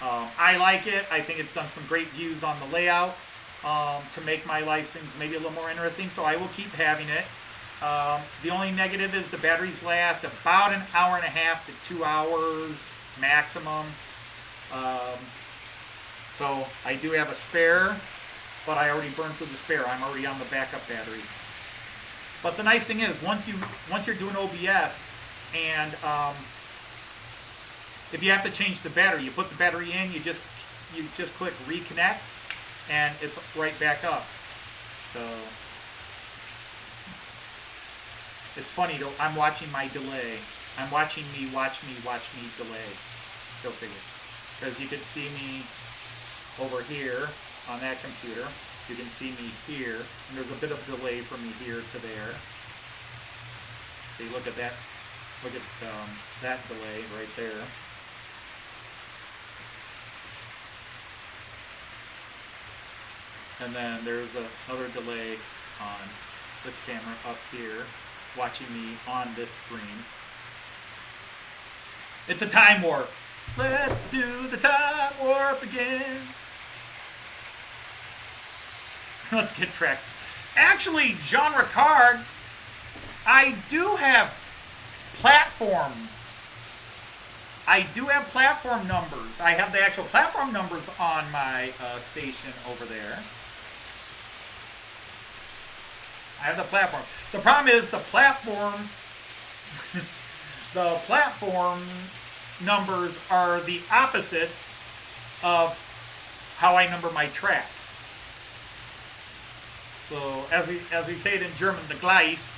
I like it. I think it's done some great views on the layout to make my live streams maybe a little more interesting, so I will keep having it. The only negative is the batteries last about an hour and a half to 2 hours maximum. So I do have a spare, but I already burned through the spare. I'm already on the backup battery. But the nice thing is, once you're doing OBS, and if you have to change the battery, you put the battery in, you just click reconnect, and it's right back up. So it's funny though. I'm watching my delay. I'm watching me watch me delay. Go figure. Because you can see me over here on that computer. You can see me here, and there's a bit of delay from me here to there. See, look at that. Look at that delay right there. And then there's another delay on this camera up here, watching me on this screen. It's a time warp. Let's do the time warp again. Let's get tracked. Actually, genre card, I do have platforms. I do have platform numbers. I have the actual platform numbers on my station over there. I have the platform. The problem is the platform numbers are the opposites of how I number my track. So as we say it in German, the Gleis,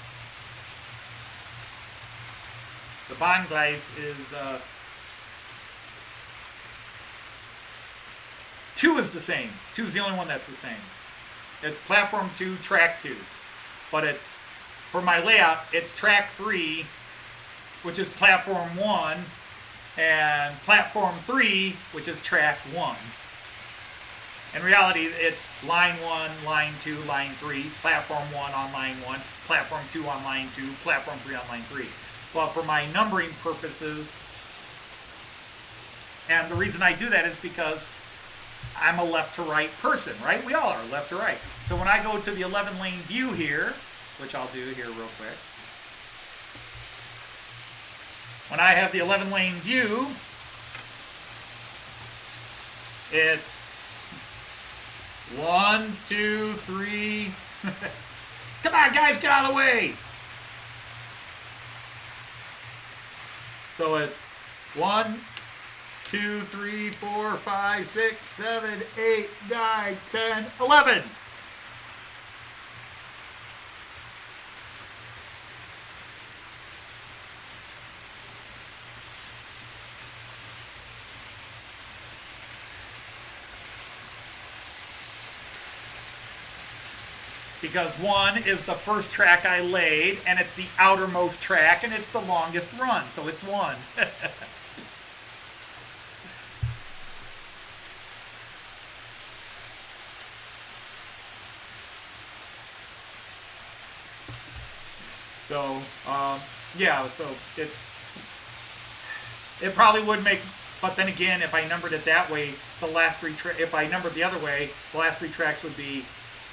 the Bahngleis is 2 is the same. 2 is the only one that's the same. It's platform 2, track 2. But it's, for my layout, it's track 3, which is platform 1, and platform 3, which is track 1. In reality, it's line 1, line 2, line 3, platform 1 on line 1, platform 2 on line 2, platform 3 on line 3. But for my numbering purposes, and the reason I do that is because I'm a left to right person, right? We all are left to right. So when I go to the 11 lane view here, which I'll do here real quick. When I have the 11 lane view, it's 1, 2, 3. Come on, guys, get out of the way. So it's 1, 2, 3, 4, 5, 6, 7, 8, 9, 10, 11. Because 1 is the first track I laid, and it's the outermost track, and it's the longest run, so it's 1. So, yeah, so it probably would make, but then again, if I numbered it that way, the last 3 if I numbered the other way, the last 3 tracks would be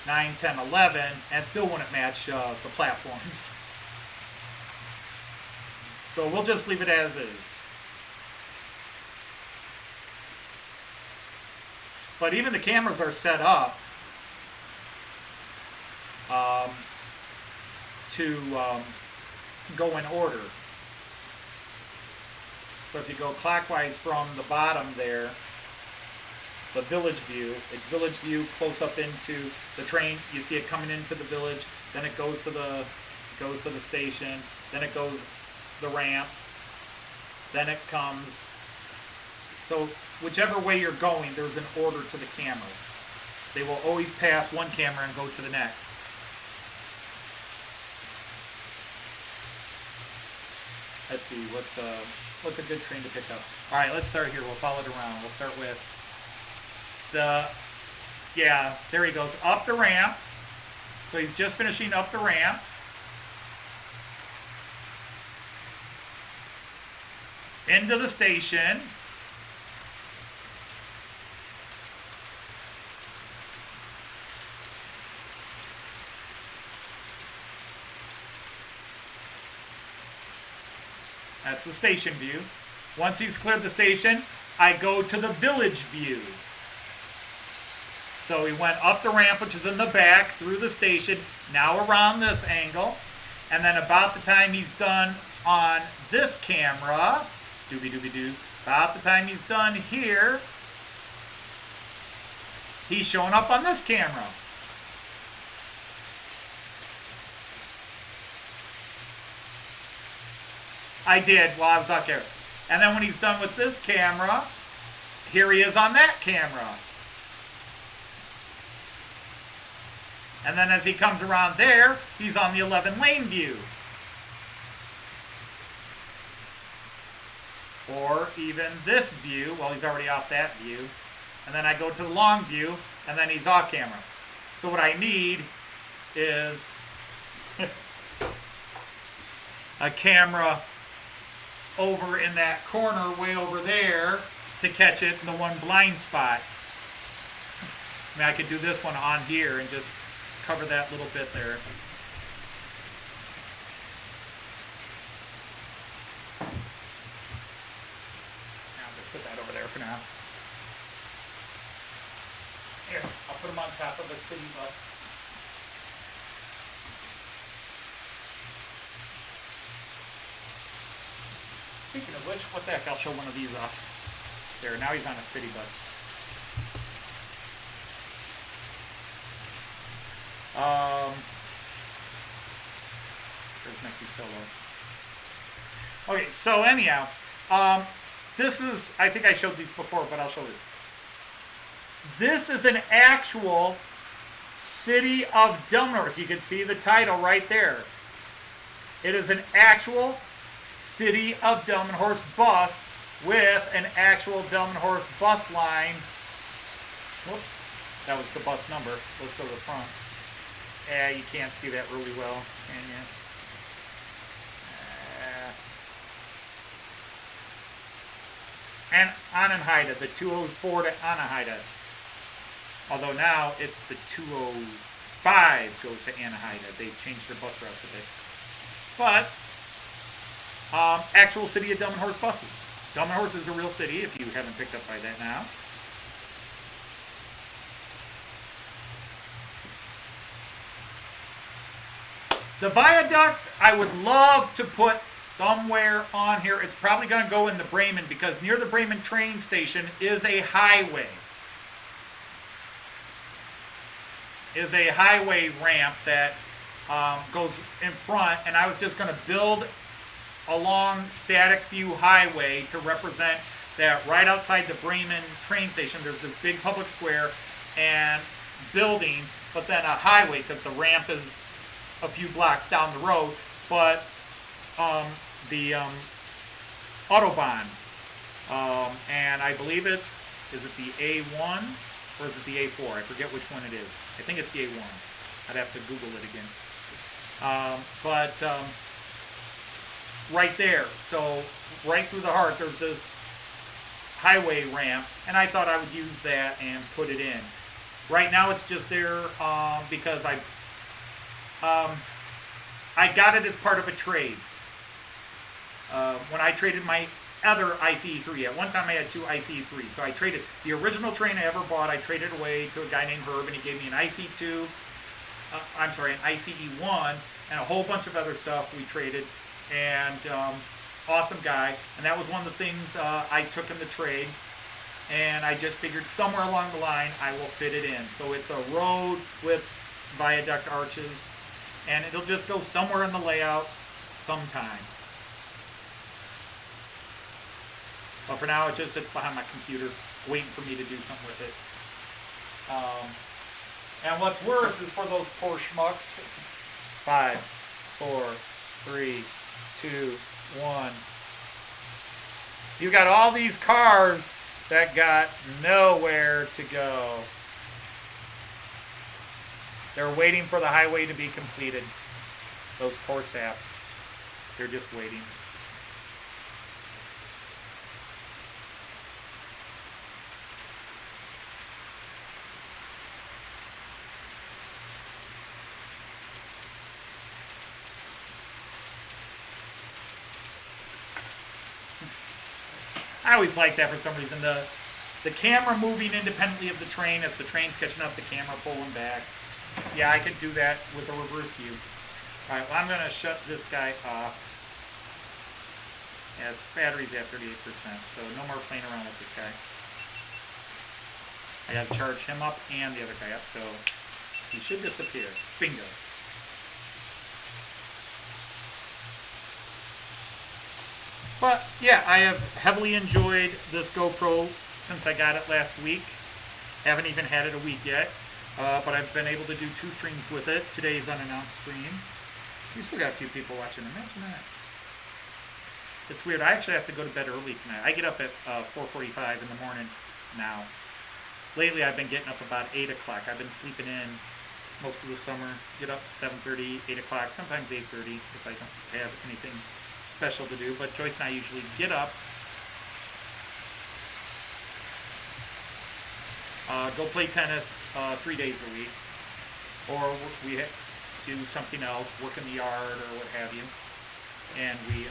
9, 10, 11, and still wouldn't match the platforms. So we'll just leave it as is. But even the cameras are set up to go in order. So if you go clockwise from the bottom there, the village view, it's village view close up into the train. You see it coming into the village, then it goes to the station, then it goes the ramp, then it comes. So whichever way you're going, there's an order to the cameras. They will always pass one camera and go to the next. Let's see, what's a good train to pick up? All right, let's start here. We'll follow it around. We'll start with yeah, there he goes, up the ramp. So he's just finishing up the ramp. Into the station. That's the station view. Once he's cleared the station, I go to the village view. So he went up the ramp, which is in the back, through the station, now around this angle. And then about the time he's done on this camera, doobie-doobie-doo, about the time he's done here, he's showing up on this camera. I did while I was out there. And then when he's done with this camera, here he is on that camera. And then as he comes around there, he's on the 11 lane view. Or even this view, well, he's already off that view. And then I go to the long view, and then he's off camera. So what I need is a camera over in that corner way over there to catch it in the one blind spot. I mean, I could do this one on here and just cover that little bit there. now. Here, I'll put them on top of a city bus. Speaking of which, what the heck, I'll show one of these off. There, now he's on a city bus. There's Messi Solo. Okay, so anyhow, this is, I think I showed these before, but I'll show this. This is an actual City of Delmenhorst. You can see the title right there. It is an actual City of Delmenhorst bus with an actual Delmenhorst bus line. Whoops, that was the bus number. Let's go to the front. Yeah, you can't see that really well, can you? And Unannounced, the 204 to Unannounced. Although now it's the 205 goes to Unannounced. They changed their bus routes a bit. But actual City of Delmenhorst buses. Delmenhorst is a real city, if you haven't picked up by that now. The viaduct, I would love to put somewhere on here. It's probably going to go in the Bremen, because near the Bremen train station is a highway. Is a highway ramp that goes in front, and I was just going to build along Static View Highway to represent that right outside the Bremen train station there's this big public square and buildings, but then a highway because the ramp is a few blocks down the road, but the Autobahn, and I believe is it the A1 or is it the A4? I forget which one it is. I think it's the A1. I'd have to Google it again. But right there, so right through the heart, there's this highway ramp, and I thought I would use that and put it in. Right now it's just there because I got it as part of a trade. When I traded my other ICE3, at one time I had two ICE3, so I traded the original train I ever bought. I traded away to a guy named Herb, and he gave me an IC2, an ICE1, and a whole bunch of other stuff we traded, and awesome guy. And that was one of the things I took in the trade, and I just figured somewhere along the line I will fit it in. So it's a road with viaduct arches, and it'll just go somewhere in the layout sometime. But for now, it just sits behind my computer, waiting for me to do something with it. And what's worse is for those poor schmucks. 5, 4, 3, 2, 1. You got all these cars that got nowhere to go. They're waiting for the highway to be completed. Those poor saps. They're just waiting. I always like that for some reason. The camera moving independently of the train as the train's catching up, the camera pulling back. Yeah, I could do that with a reverse view. Alright, well I'm going to shut this guy off. Yeah, his battery's at 38%, so no more playing around with this guy. I got to charge him up and the other guy up, so he should disappear. Bingo. But yeah, I have heavily enjoyed this GoPro since I got it last week. Haven't even had it a week yet, but I've been able to do 2 streams with it. Today's unannounced stream. We still got a few people watching. Imagine that. It's weird. I actually have to go to bed early tonight. I get up at 4:45 in the morning now. Lately, I've been getting up about 8 o'clock. I've been sleeping in most of the summer. Get up 7:30, 8 o'clock, sometimes 8:30 if I don't have anything special to do. But Joyce and I usually get up, go play tennis 3 days a week, or we do something else, work in the yard or what have you, and we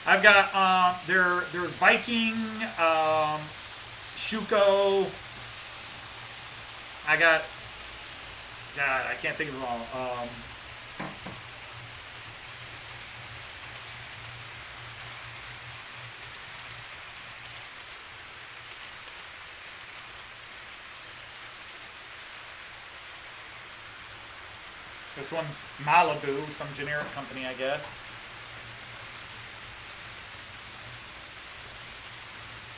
I've got there's Viking, Shuko. I got God, I can't think of them all. This one's Malibu, some generic company, I guess.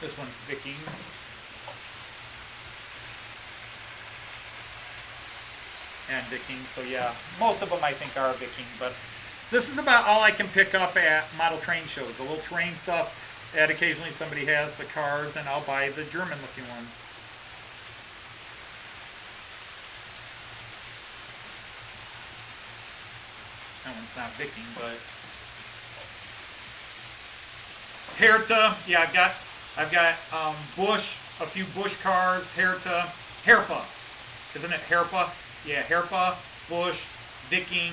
This one's Viking. And Viking, so yeah, most of them I think are Viking, but this is about all I can pick up at model train shows. A little terrain stuff, and occasionally somebody has the cars, and I'll buy the German looking ones. That one's not Viking, but Herta, yeah, I've got Bush, a few Bush cars, Herpa, isn't it Herpa? Yeah, Herpa, Bush, Viking.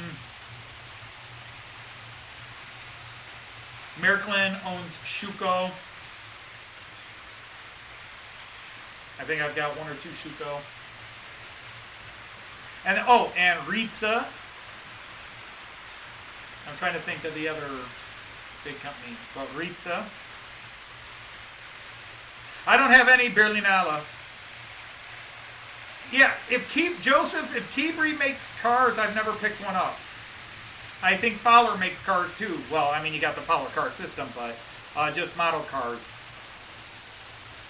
Märklin owns Shuko. I think I've got one or two Shuko. And and Ritza. I'm trying to think of the other big company, but Ritza. I don't have any Berlinale. Yeah, if Keebri makes cars, I've never picked one up. I think Fowler makes cars too. Well, I mean, you got the Fowler car system, but just model cars.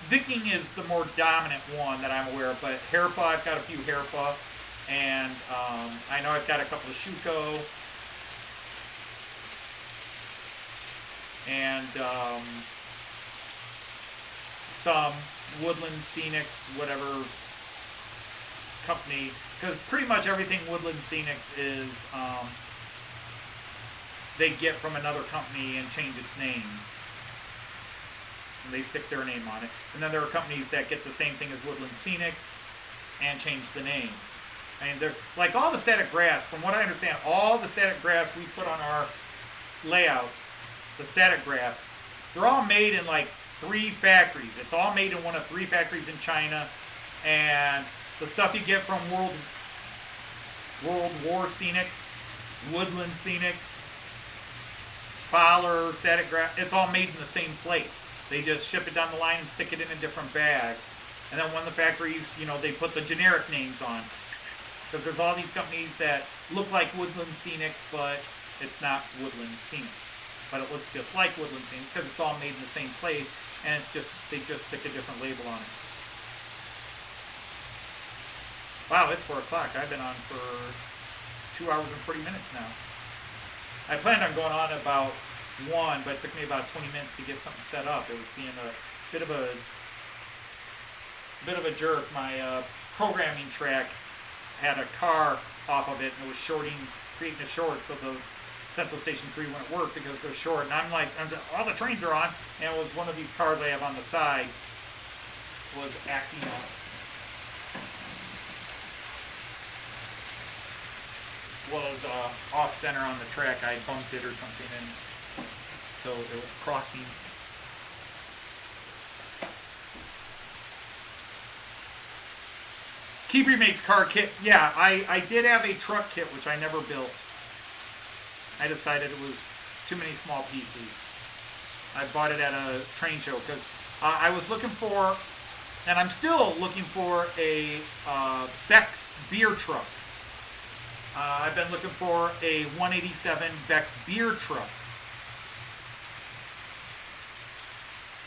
Viking is the more dominant one that I'm aware of, but Herpa, I've got a few Herpa, and I know I've got a couple of Shuko, and some Woodland Scenics, whatever company, because pretty much everything Woodland Scenics is they get from another company and change its name. And they stick their name on it. And then there are companies that get the same thing as Woodland Scenics and change the name. And it's like all the static grass, from what I understand, all the static grass we put on our layouts, the static grass, they're all made in like 3 factories. It's all made in one of 3 factories in China. And the stuff you get from World War Scenics, Woodland Scenics, Fowler, static grass, it's all made in the same place. They just ship it down the line and stick it in a different bag. And then one of the factories, they put the generic names on. Because there's all these companies that look like Woodland Scenics, but it's not Woodland Scenics. But it looks just like Woodland Scenics because it's all made in the same place, and they just stick a different label on it. Wow, it's 4 o'clock. I've been on for 2 hours and 40 minutes now. I planned on going on about 1, but it took me about 20 minutes to get something set up. It was being a bit of a jerk. My programming track had a car off of it, and it was creating a short, so the Central Station 3 wouldn't work because they're short. And I'm like, all the trains are on, and it was one of these cars I have on the side was acting up. Was off center on the track. I bumped it or something, and so it was crossing. Keebri makes car kits. Yeah, I did have a truck kit which I never built. I decided it was too many small pieces. I bought it at a train show because I was looking for, and I'm still looking for, a Beck's beer truck. I've been looking for a 187 Beck's beer truck.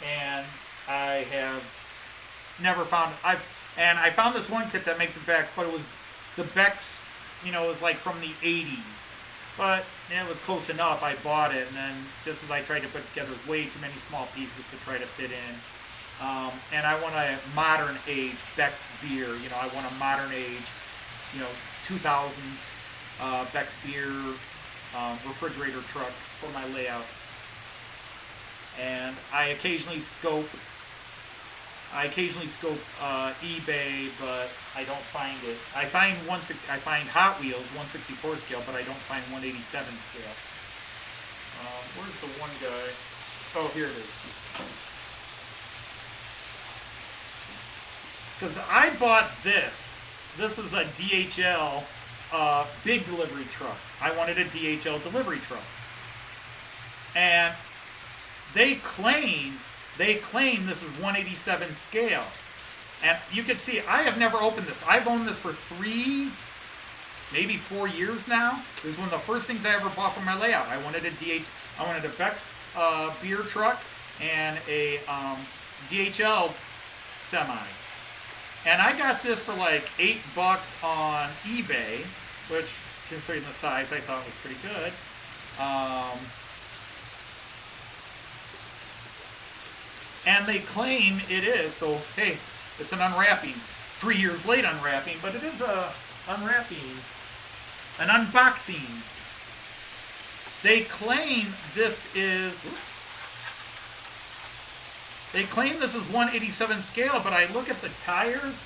And I have never found, I found this one kit that makes a Beck's, but it was the Beck's, it was like from the 80s. But it was close enough, I bought it, and then just as I tried to put together, it was way too many small pieces to try to fit in. And I want a modern age Beck's beer, I want a modern age, 2000s Beck's beer refrigerator truck for my layout. And I occasionally scope I occasionally scope eBay, but I don't find it. I find 160. I find Hot Wheels 164 scale, but I don't find 187 scale. Where's the one guy? Oh, here it is. Because I bought this. This is a DHL big delivery truck. I wanted a DHL delivery truck, and they claim this is 187 scale. And you can see I have never opened this. I've owned this for 3, maybe 4 years now. This is one of the first things I ever bought for my layout. I wanted a Beck's beer truck and a DHL semi. And I got this for like $8 on eBay, which, considering the size, I thought was pretty good. And they claim it is, so hey, it's an unwrapping. 3 years late unwrapping, but it is a unwrapping, an unboxing. They claim this is, they claim this is 187 scale, but I look at the tires,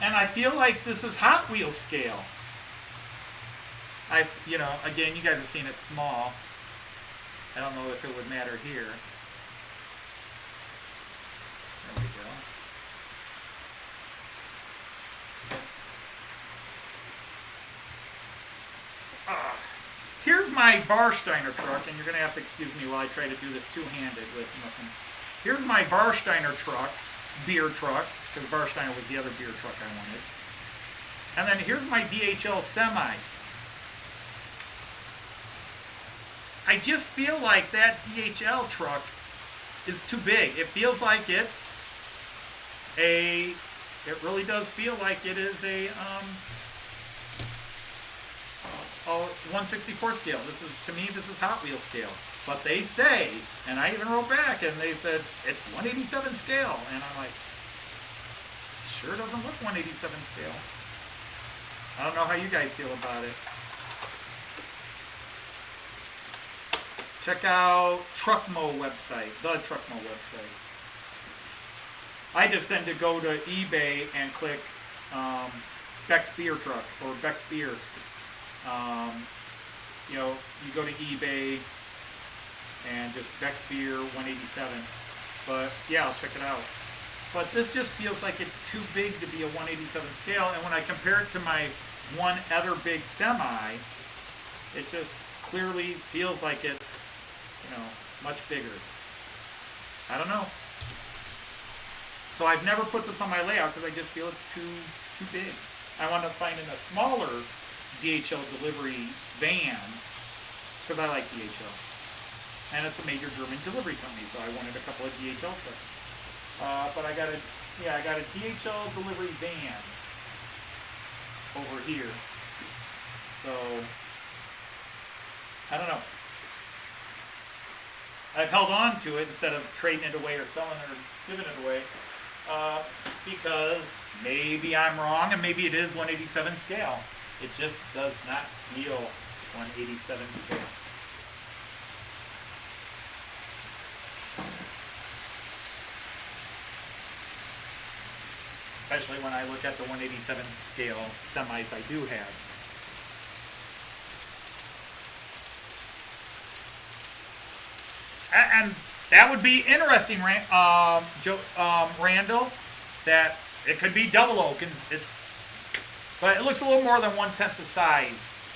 and I feel like this is Hot Wheels scale. Again, you guys have seen it small. I don't know if it would matter here. There we go. Here's my Warsteiner truck, and you're going to have to excuse me while I try to do this two-handed with nothing. Here's my Warsteiner truck, beer truck, because Warsteiner was the other beer truck I wanted. And then here's my DHL semi. I just feel like that DHL truck is too big. It feels like it really does feel like it is a 164 scale. To me, this is Hot Wheels scale. But they say, and I even wrote back and they said, it's 187 scale. And I'm like, sure doesn't look 187 scale. I don't know how you guys feel about it. Check out Truckmo website, the Truckmo website. I just tend to go to eBay and click Beck's Beer Truck or Beck's Beer. You go to eBay and just Beck's Beer 187. But yeah, I'll check it out. But this just feels like it's too big to be a 187 scale. And when I compare it to my one other big semi, it just clearly feels like it's, much bigger. I don't know. So I've never put this on my layout because I just feel it's too big. I want to find in a smaller DHL delivery van because I like DHL. And it's a major German delivery company, so I wanted a couple of DHL trucks. But I got a DHL delivery van over here. So I don't know. I've held on to it instead of trading it away or selling it or giving it away because maybe I'm wrong and maybe it is 187 scale. It just does not feel 187 scale. Especially when I look at the 187 scale semis I do have. And that would be interesting, Randall, that it could be 00, but it looks a little more than 1/10 the size.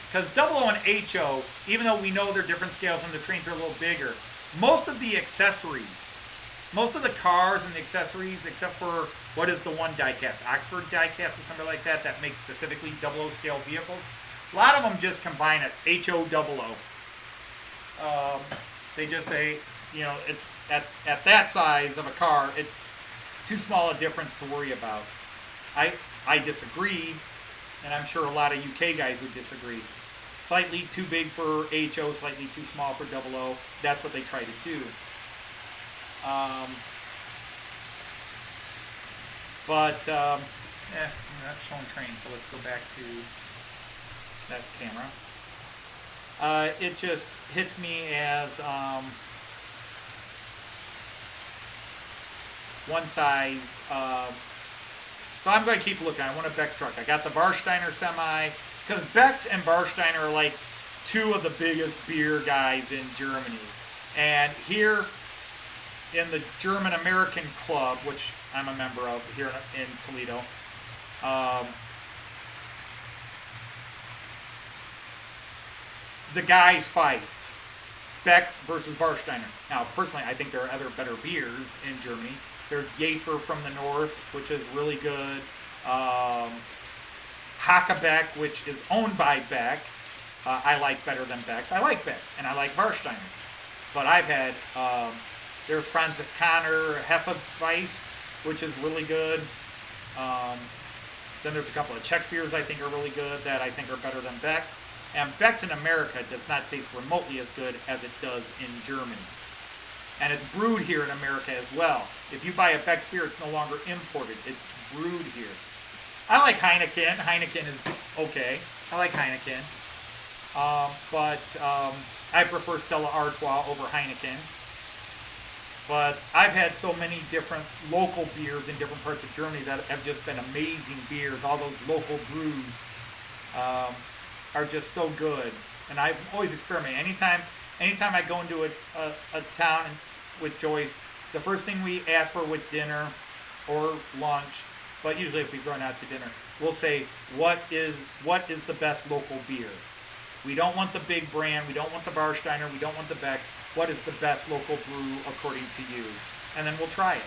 Because 00 and HO, even though we know they're different scales and the trains are a little bigger, most of the accessories, most of the cars and the accessories, except for what is the one diecast, Oxford diecast or something like that, that makes specifically 00 scale vehicles, a lot of them just combine it, HO 00. They just say, it's at that size of a car, it's too small a difference to worry about. I disagree, and I'm sure a lot of UK guys would disagree. Slightly too big for HO, slightly too small for 00. That's what they try to do. I'm not showing trains, so let's go back to that camera. It just hits me as one size. So I'm going to keep looking. I want a Beck's truck. I got the Warsteiner semi, because Beck's and Warsteiner are like two of the biggest beer guys in Germany. And here in the German American Club, which I'm a member of here in Toledo, the guys fight. Beck's versus Warsteiner. Now, personally, I think there are other better beers in Germany. There's Jäfer from the north, which is really good. Hackebeck, which is owned by Beck, I like better than Beck's. I like Beck's, and I like Warsteiner. But I've had, there's Franz Connor Hefeweiss, which is really good. Then there's a couple of Czech beers I think are really good that I think are better than Beck's. And Beck's in America does not taste remotely as good as it does in Germany. And it's brewed here in America as well. If you buy a Beck's beer, it's no longer imported. It's brewed here. I like Heineken. Heineken is okay. I like Heineken. But I prefer Stella Artois over Heineken. But I've had so many different local beers in different parts of Germany that have just been amazing beers. All those local brews are just so good. And I've always experimented. Anytime I go into a town with Joyce, the first thing we ask for with dinner or lunch, but usually if we've gone out to dinner, we'll say, what is the best local beer? We don't want the big brand, we don't want the Warsteiner, we don't want the Beck's. What is the best local brew according to you? And then we'll try it.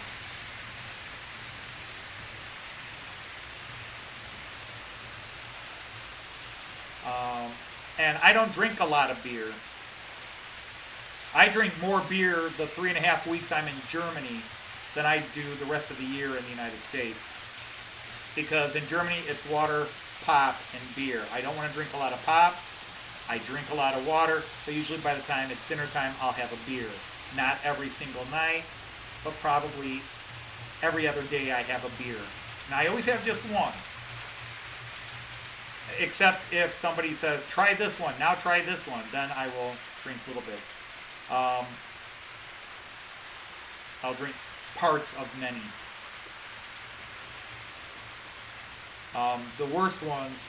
And I don't drink a lot of beer. I drink more beer the 3.5 weeks I'm in Germany than I do the rest of the year in the United States. Because in Germany, it's water, pop, and beer. I don't want to drink a lot of pop. I drink a lot of water. So usually by the time it's dinner time, I'll have a beer. Not every single night, but probably every other day I have a beer. And I always have just one. Except if somebody says, try this one, now try this one, then I will drink little bits. I'll drink parts of many. The worst ones,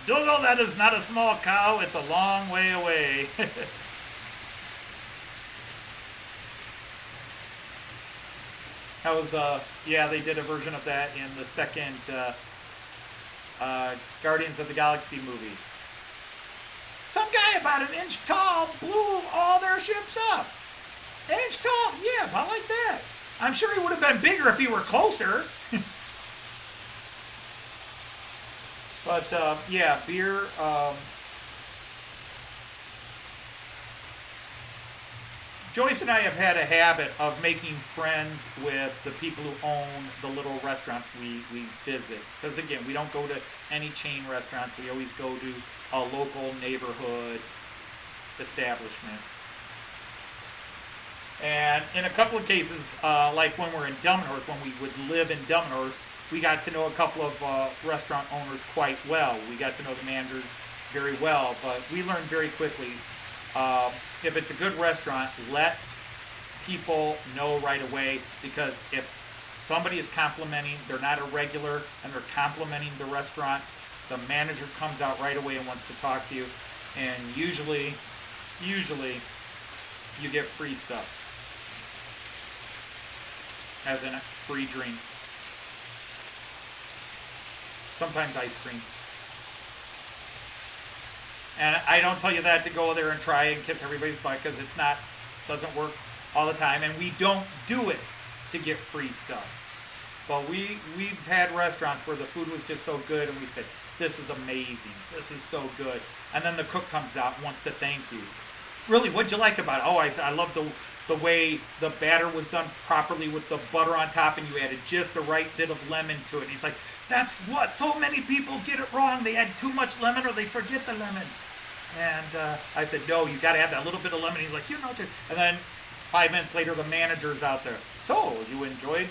Dougal, that is not a small cow, it's a long way away. That was, yeah, they did a version of that in the second Guardians of the Galaxy movie. Some guy about an inch tall blew all their ships up. An inch tall? Yeah, about like that. I'm sure he would have been bigger if he were closer. But, yeah, beer... Joyce and I have had a habit of making friends with the people who own the little restaurants we visit. Because again, we don't go to any chain restaurants. We always go to a local neighborhood establishment. And in a couple of cases, like when we're in Delmenhorst, when we would live in Delmenhorst, we got to know a couple of restaurant owners quite well. We got to know the managers very well, but we learned very quickly if it's a good restaurant, let people know right away, because if somebody is complimenting, they're not a regular, and they're complimenting the restaurant, the manager comes out right away and wants to talk to you, and usually you get free stuff, as in free drinks, sometimes ice cream. And I don't tell you that to go there and try and kiss everybody's butt, because doesn't work all the time. And we don't do it to get free stuff. But we've had restaurants where the food was just so good, and we said, this is amazing, this is so good. And then the cook comes out and wants to thank you. Really, what'd you like about it? Oh, I said, I love the way the batter was done properly with the butter on top, and you added just the right bit of lemon to it. And he's like, that's what so many people get it wrong. They add too much lemon or they forget the lemon. And I said, no, you got to have that little bit of lemon. He's like, you know. And then 5 minutes later, the manager's out there. So, you enjoyed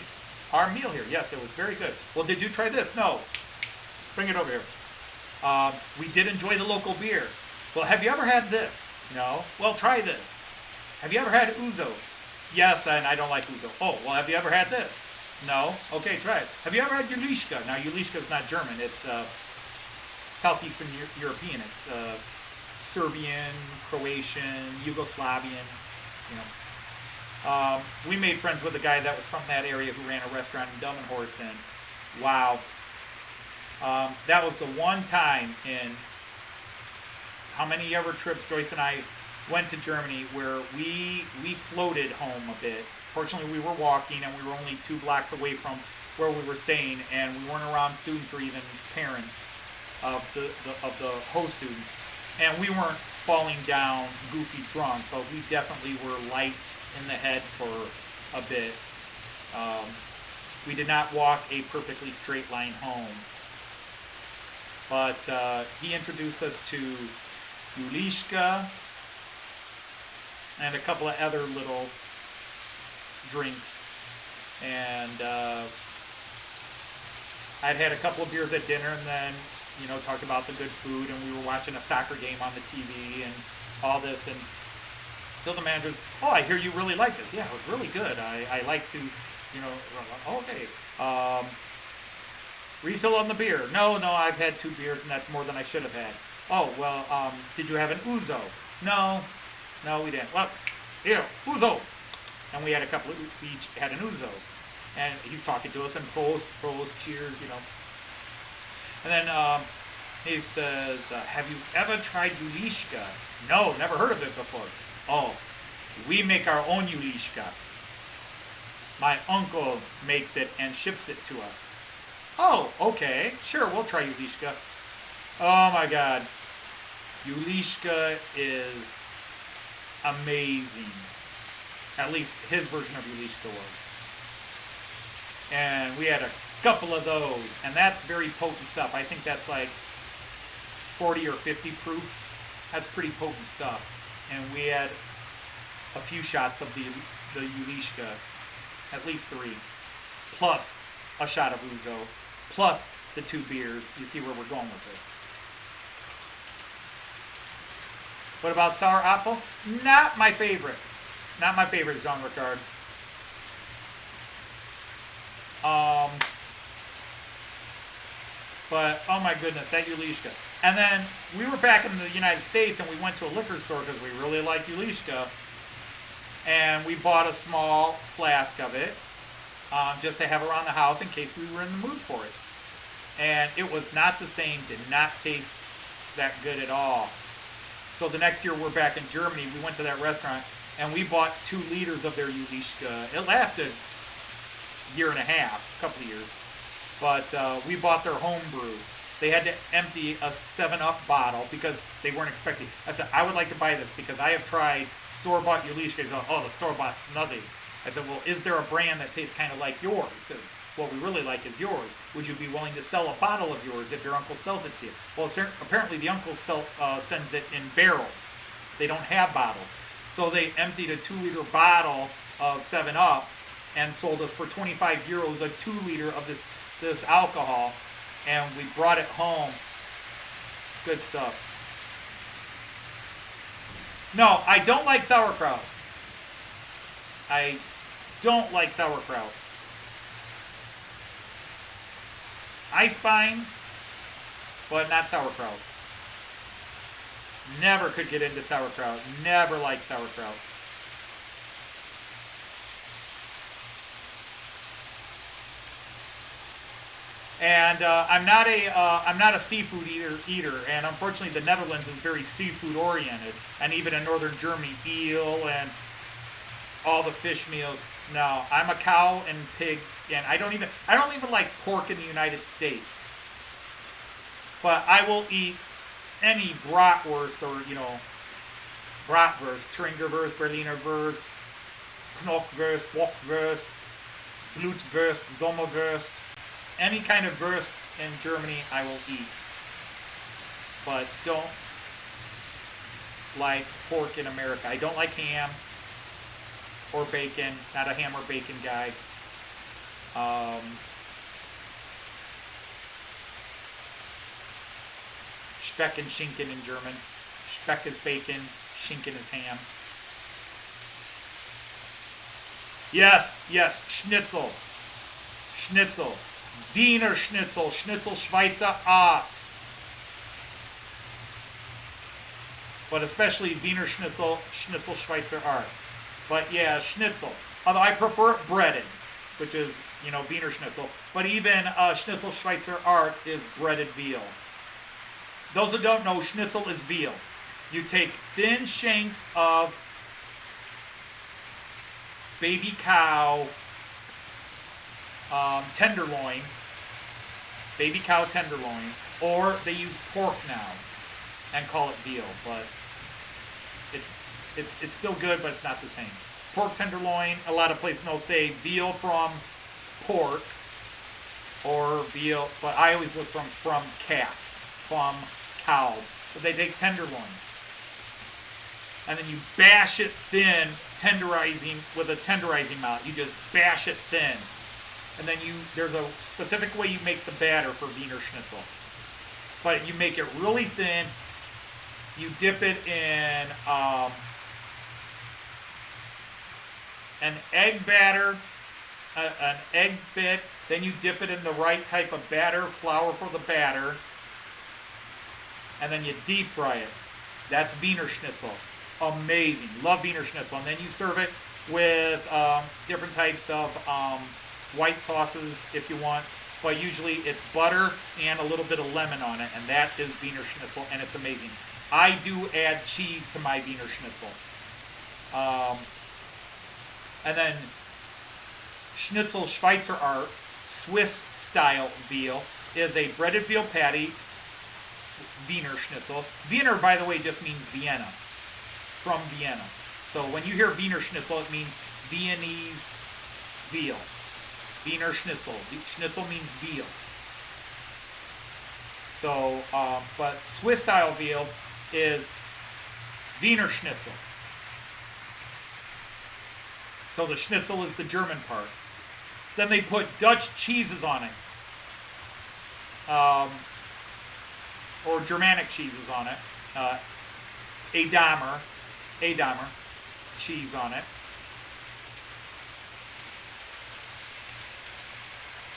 our meal here? Yes, it was very good. Well, did you try this? No. Bring it over here. We did enjoy the local beer. Well, have you ever had this? No. Well, try this. Have you ever had ouzo? Yes, and I don't like ouzo. Oh, well, have you ever had this? No? Okay, try it. Have you ever had Ulishka? Now, Ulishka is not German. It's Southeastern European. It's Serbian, Croatian, Yugoslavian, you know. We made friends with a guy that was from that area who ran a restaurant in Delmenhorst, and wow. That was the one time in how many ever trips Joyce and I went to Germany where we floated home a bit. Fortunately, we were walking, and we were only 2 blocks away from where we were staying, and we weren't around students or even parents of the host students. And we weren't falling down goofy drunk, but we definitely were light in the head for a bit. We did not walk a perfectly straight line home. But he introduced us to Ulishka and a couple of other little drinks. And I'd had a couple of beers at dinner, and then, you know, talked about the good food, and we were watching a soccer game on the TV and all this. And so the manager's, oh, I hear you really like this. Yeah, it was really good. I like to, you know, okay. Refill on the beer. No, I've had 2 beers, and that's more than I should have had. Oh, well, did you have an ouzo? No, we didn't. Well, here, ouzo. And we had a couple of, we each had an ouzo. And he's talking to us, and Prost, cheers, you know. And then he says, have you ever tried Ulishka? No, never heard of it before. Oh, we make our own Ulishka. My uncle makes it and ships it to us. Oh, okay, sure, we'll try Ulishka. Oh my God, Ulishka is amazing. At least his version of Ulishka was. And we had a couple of those, and that's very potent stuff. I think that's like 40 or 50 proof. That's pretty potent stuff. And we had a few shots of the Ulishka, at least 3, plus a shot of ouzo, plus the 2 beers. You see where we're going with this. What about sour apple? Not my favorite. Not my favorite, Jean-Ricard. But, oh my goodness, that Ulishka. And then we were back in the United States, and we went to a liquor store because we really liked Ulishka. And we bought a small flask of it just to have around the house in case we were in the mood for it. And it was not the same, did not taste that good at all. So the next year we're back in Germany, we went to that restaurant, and we bought 2 liters of their Ulishka. It lasted a year and a half, a couple of years. But we bought their home brew. They had to empty a 7-Up bottle because they weren't expecting. I said, I would like to buy this because I have tried store-bought Ulishka. He said, oh, the store-bought's nothing. I said, well, is there a brand that tastes kind of like yours? Because what we really like is yours. Would you be willing to sell a bottle of yours if your uncle sells it to you? Well, apparently the uncle sends it in barrels. They don't have bottles. So they emptied a 2-liter bottle of 7-Up and sold us for 25 euros a 2-liter of this alcohol. And we brought it home. Good stuff. No, I don't like sauerkraut. I don't like sauerkraut. Eisbein, but not sauerkraut. Never could get into sauerkraut. Never liked sauerkraut. And I'm not a seafood eater, and unfortunately the Netherlands is very seafood oriented, and even in northern Germany, eel and all the fish meals. No, I'm a cow and pig, and I don't even like pork in the United States. But I will eat any bratwurst or bratwurst, Thuringerwurst, Berliner Wurst, Knockwurst, Bockwurst, Blutwurst, Sommerwurst. Any kind of wurst in Germany I will eat, but don't like pork in America. I don't like ham or bacon, not a ham or bacon guy. Speck and Schinken in German. Speck is bacon, Schinken is ham. Yes, yes, Schnitzel. Schnitzel. Wiener Schnitzel. Schnitzel Schweizer Art. But especially Wiener Schnitzel, Schnitzel Schweizer Art. But yeah, Schnitzel. Although I prefer it breaded, which is, Wiener Schnitzel. But even Schnitzel Schweizer Art is breaded veal. Those who don't know, Schnitzel is veal. You take thin shanks of baby cow tenderloin, baby cow tenderloin, or they use pork now and call it veal, but it's still good, but it's not the same. Pork tenderloin, a lot of places will say veal from pork or veal, but I always look from calf, from cow. But they take tenderloin, and then you bash it thin, tenderizing with a tenderizing mallet. You just bash it thin, and then there's a specific way you make the batter for Wiener Schnitzel. But you make it really thin. You dip it in an egg batter, an egg bit. Then you dip it in the right type of batter, flour for the batter, and then you deep fry it. That's Wiener Schnitzel. Amazing. Love Wiener Schnitzel. And then you serve it with different types of white sauces if you want. But usually it's butter and a little bit of lemon on it. And that is Wiener Schnitzel. And it's amazing. I do add cheese to my Wiener Schnitzel. And then Schnitzel Schweizer Art, Swiss style veal, is a breaded veal patty, Wiener Schnitzel. Wiener, by the way, just means Vienna, from Vienna. So when you hear Wiener Schnitzel, it means Viennese veal. Wiener Schnitzel. Schnitzel means veal. So, but Swiss style veal is Wiener Schnitzel. So the schnitzel is the German part. Then they put Dutch cheeses on it. Or Germanic cheeses on it. Edammer cheese on it.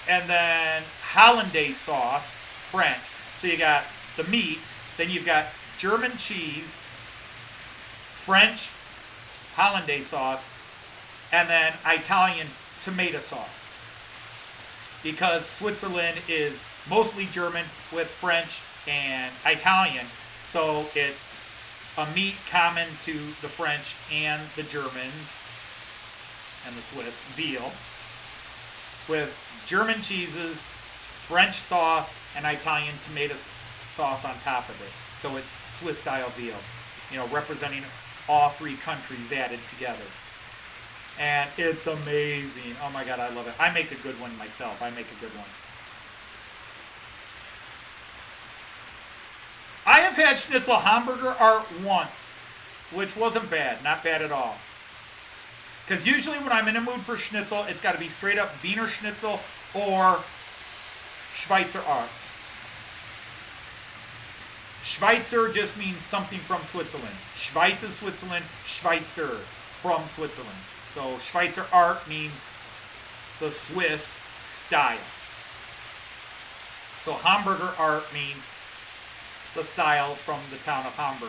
And then Hollandaise sauce, French. So you got the meat, then you've got German cheese, French Hollandaise sauce, and then Italian tomato sauce. Because Switzerland is mostly German with French and Italian, so it's a meat common to the French and the Germans and the Swiss, veal, with German cheeses, French sauce, and Italian tomato sauce on top of it. So it's Swiss style veal, representing all three countries added together. And it's amazing. Oh my God, I love it. I make a good one myself. I have had Schnitzel Hamburger Art once, which wasn't bad. Not bad at all. Because usually when I'm in a mood for Schnitzel, it's got to be straight up Wiener Schnitzel or Schweizer Art. Schweizer just means something from Switzerland. Schweiz is Switzerland. Schweizer, from Switzerland. So Schweizer Art means the Swiss style. So Hamburger Art means the style from the town of Hamburg.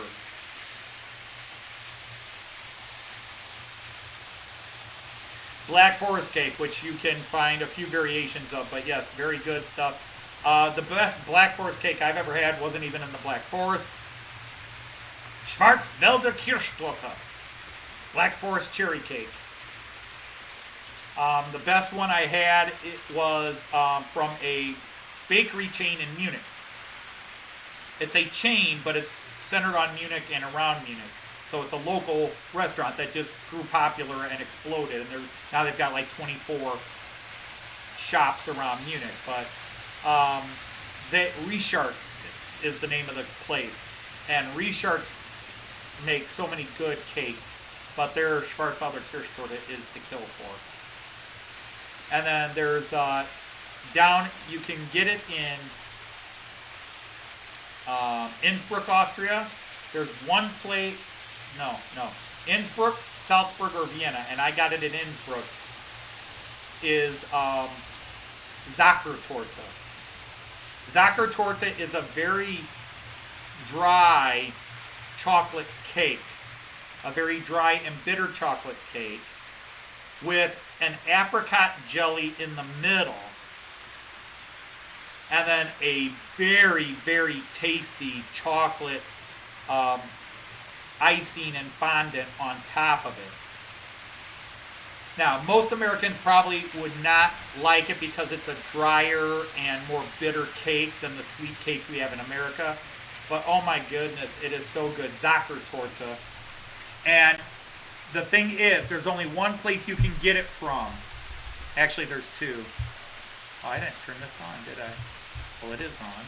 Black Forest cake, which you can find a few variations of, but yes, very good stuff. The best Black Forest cake I've ever had wasn't even in the Black Forest. Schwarzwälder Kirschtorte. Black Forest cherry cake. The best one I had, it was from a bakery chain in Munich. It's a chain, but it's centered on Munich and around Munich. So it's a local restaurant that just grew popular and exploded. And now they've got like 24 shops around Munich. But Richard's is the name of the place. And Richard's makes so many good cakes. But their Schwarzwälder Kirschtorte is to kill for. And then there's you can get it in Innsbruck, Austria. There's one place, Innsbruck, Salzburg, or Vienna, and I got it in Innsbruck. is Zuckertorte. Zuckertorte is a very dry chocolate cake, a very dry and bitter chocolate cake with an apricot jelly in the middle, and then a very, very tasty chocolate icing and fondant on top of it. Now, most Americans probably would not like it because it's a drier and more bitter cake than the sweet cakes we have in America. But oh my goodness, it is so good. Zuckertorte. And the thing is, there's only one place you can get it from. Actually, there's two. Oh, I didn't turn this on, did I? Well, it is on.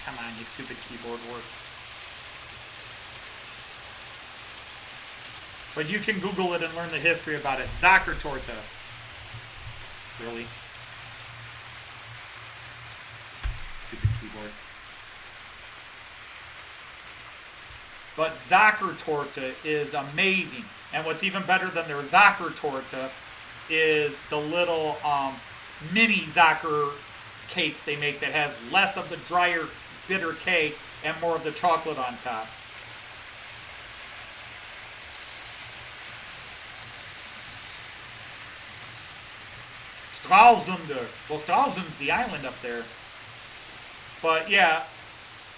Come on, you stupid keyboard work. But you can Google it and learn the history about it. Zuckertorte. Really? Stupid keyboard. But Zuckertorte is amazing. And what's even better than their Zuckertorte is the little mini Zucker cakes they make that has less of the drier, bitter cake and more of the chocolate on top. Stralsunder. Well, Stralsund's the island up there. But yeah,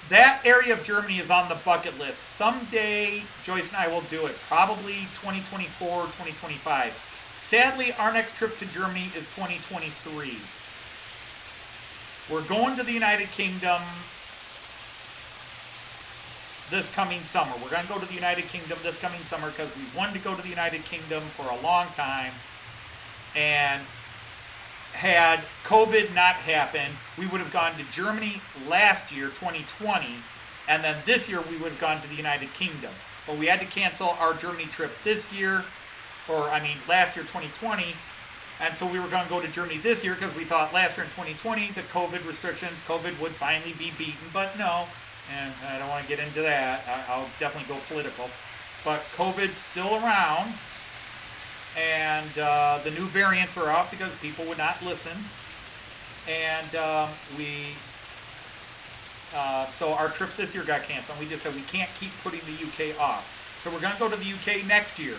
that area of Germany is on the bucket list. Someday, Joyce and I will do it. Probably 2024 or 2025. Sadly, our next trip to Germany is 2023. We're going to the United Kingdom this coming summer. We're going to go to the United Kingdom this coming summer because we wanted to go to the United Kingdom for a long time. And had COVID not happened, we would have gone to Germany last year, 2020, and then this year we would have gone to the United Kingdom. But we had to cancel our Germany trip this year, last year, 2020, and so we were going to go to Germany this year because we thought last year in 2020, the COVID restrictions, COVID would finally be beaten, but no, and I don't want to get into that. I'll definitely go political. But COVID's still around. And the new variants are out because people would not listen. And so our trip this year got canceled. We just said we can't keep putting the UK off. So we're going to go to the UK next year.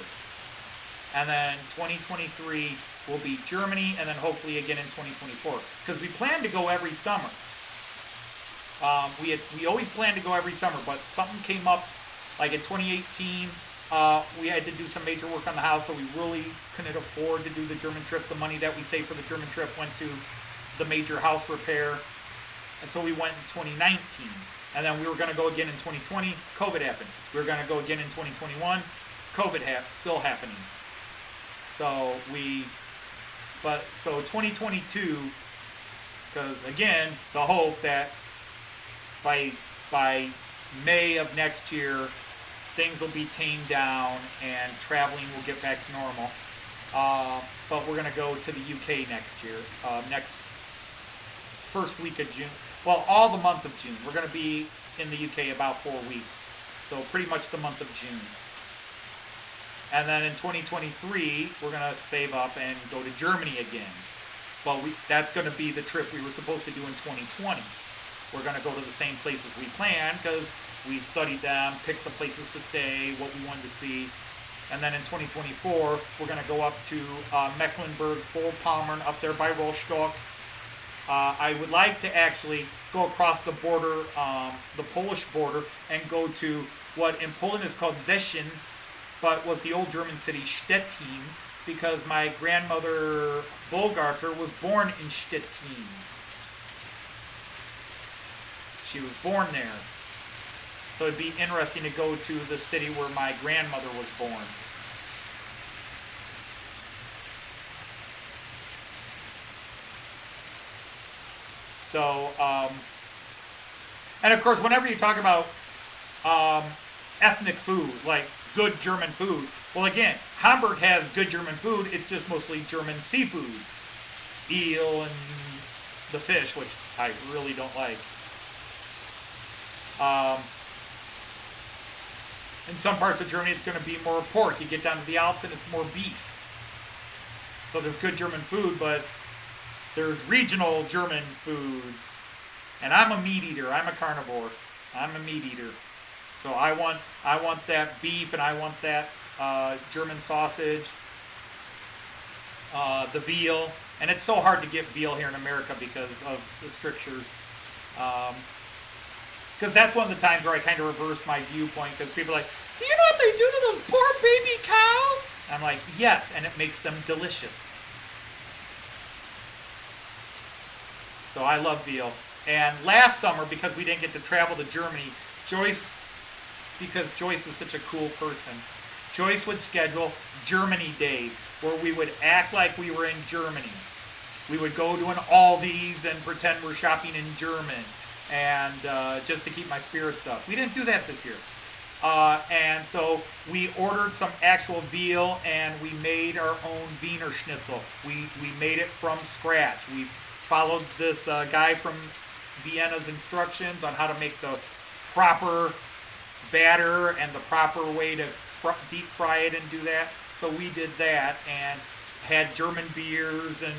And then 2023 will be Germany, and then hopefully again in 2024. Because we plan to go every summer. We always planned to go every summer, but something came up, like in 2018. We had to do some major work on the house, so we really couldn't afford to do the German trip. The money that we saved for the German trip went to the major house repair. And so we went in 2019. And then we were going to go again in 2020. COVID happened. We were going to go again in 2021. COVID still happening. So 2022, because again, the hope that by May of next year, things will be tamed down and traveling will get back to normal. But we're going to go to the UK next year, next first week of June. Well, all the month of June. We're going to be in the UK about 4 weeks. So pretty much the month of June. And then in 2023, we're going to save up and go to Germany again. Well, that's going to be the trip we were supposed to do in 2020. We're going to go to the same places we planned because we studied them, picked the places to stay, what we wanted to see. And then in 2024, we're going to go up to Mecklenburg-Vorpommern, up there by Rostock. I would like to actually go across the border, the Polish border, and go to what in Poland is called Szczecin, but was the old German city Stettin, because my grandmother Bogarter was born in Stettin. She was born there. So it'd be interesting to go to the city where my grandmother was born. So, and of course, whenever you talk about ethnic food, like good German food, well, again, Hamburg has good German food. It's just mostly German seafood, eel and the fish, which I really don't like. In some parts of Germany, it's going to be more pork. You get down to the Alps, and it's more beef. So there's good German food, but there's regional German foods. And I'm a meat eater. I'm a carnivore. I'm a meat eater. So I want that beef, and I want that German sausage, the veal. And it's so hard to get veal here in America because of the strictures. Because that's one of the times where I kind of reversed my viewpoint, because people are like, do you know what they do to those poor baby cows? I'm like, yes, and it makes them delicious. So I love veal. And last summer, because we didn't get to travel to Germany, because Joyce is such a cool person, Joyce would schedule Germany Day, where we would act like we were in Germany. We would go to an Aldi's and pretend we're shopping in German, and just to keep my spirits up. We didn't do that this year. And so we ordered some actual veal, and we made our own Wiener Schnitzel. We made it from scratch. We followed this guy from Vienna's instructions on how to make the proper batter and the proper way to deep fry it and do that. So we did that and had German beers and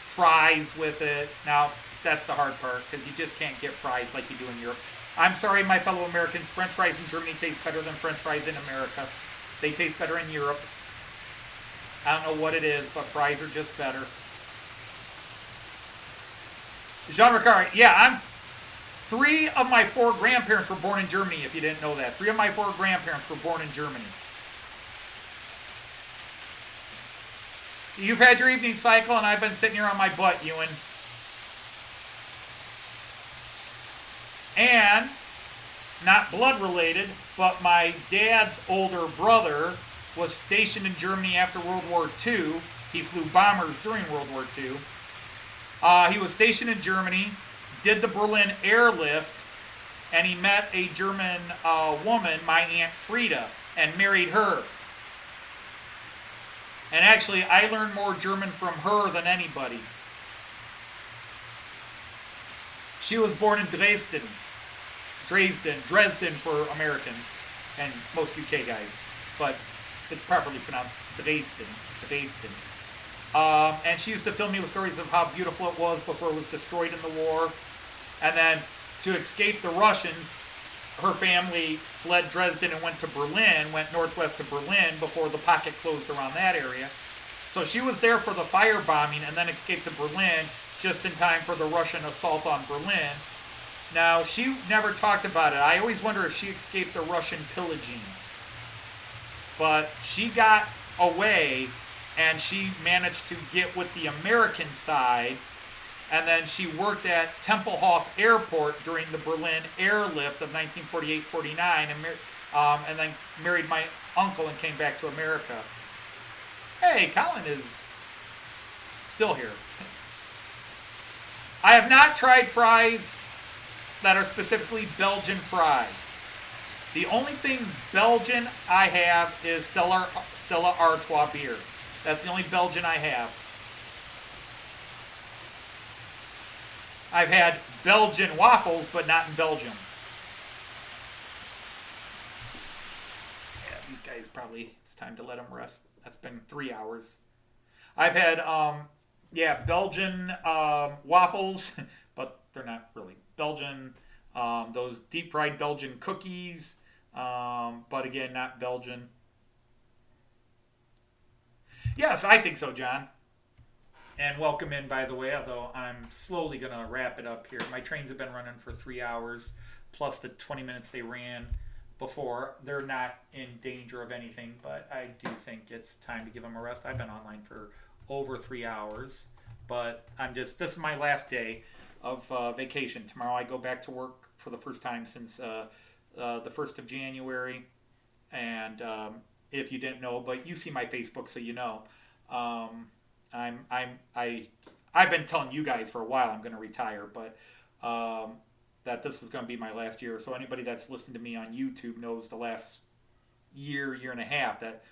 fries with it. Now, that's the hard part, because you just can't get fries like you do in Europe. I'm sorry, my fellow Americans, French fries in Germany taste better than French fries in America. They taste better in Europe. I don't know what it is, but fries are just better. Jean Ricard, yeah, 3 of my 4 grandparents were born in Germany, if you didn't know that. 3 of my 4 grandparents were born in Germany. You've had your evening cycle, and I've been sitting here on my butt, Ewan. And, not blood related, but my dad's older brother was stationed in Germany after World War II. He flew bombers during World War II. He was stationed in Germany, did the Berlin airlift, and he met a German woman, my Aunt Frida, and married her. And actually, I learned more German from her than anybody. She was born in Dresden for Americans, and most UK guys, but it's properly pronounced Dresden. And she used to fill me with stories of how beautiful it was before it was destroyed in the war. And then to escape the Russians, her family fled Dresden and went to Berlin, went northwest to Berlin before the pocket closed around that area. So she was there for the firebombing and then escaped to Berlin just in time for the Russian assault on Berlin. Now, she never talked about it. I always wonder if she escaped the Russian pillaging. But she got away, and she managed to get with the American side, and then she worked at Tempelhof Airport during the Berlin airlift of 1948-49, and then married my uncle and came back to America. Hey, Colin is still here. I have not tried fries that are specifically Belgian fries. The only thing Belgian I have is Stella Artois beer. That's the only Belgian I have. I've had Belgian waffles, but not in Belgium. Yeah, these guys probably, it's time to let them rest. That's been 3 hours. I've had, Belgian waffles, but they're not really Belgian. Those deep fried Belgian cookies, but again, not Belgian. Yes, I think so, John. And welcome in, by the way, although I'm slowly going to wrap it up here. My trains have been running for 3 hours, plus the 20 minutes they ran before. They're not in danger of anything, but I do think it's time to give them a rest. I've been online for over 3 hours, but this is my last day of vacation. Tomorrow I go back to work for the first time since the 1st of January. And if you didn't know, but you see my Facebook, so you know. I've been telling you guys for a while I'm going to retire, but that this was going to be my last year. So anybody that's listened to me on YouTube knows the last year and a half that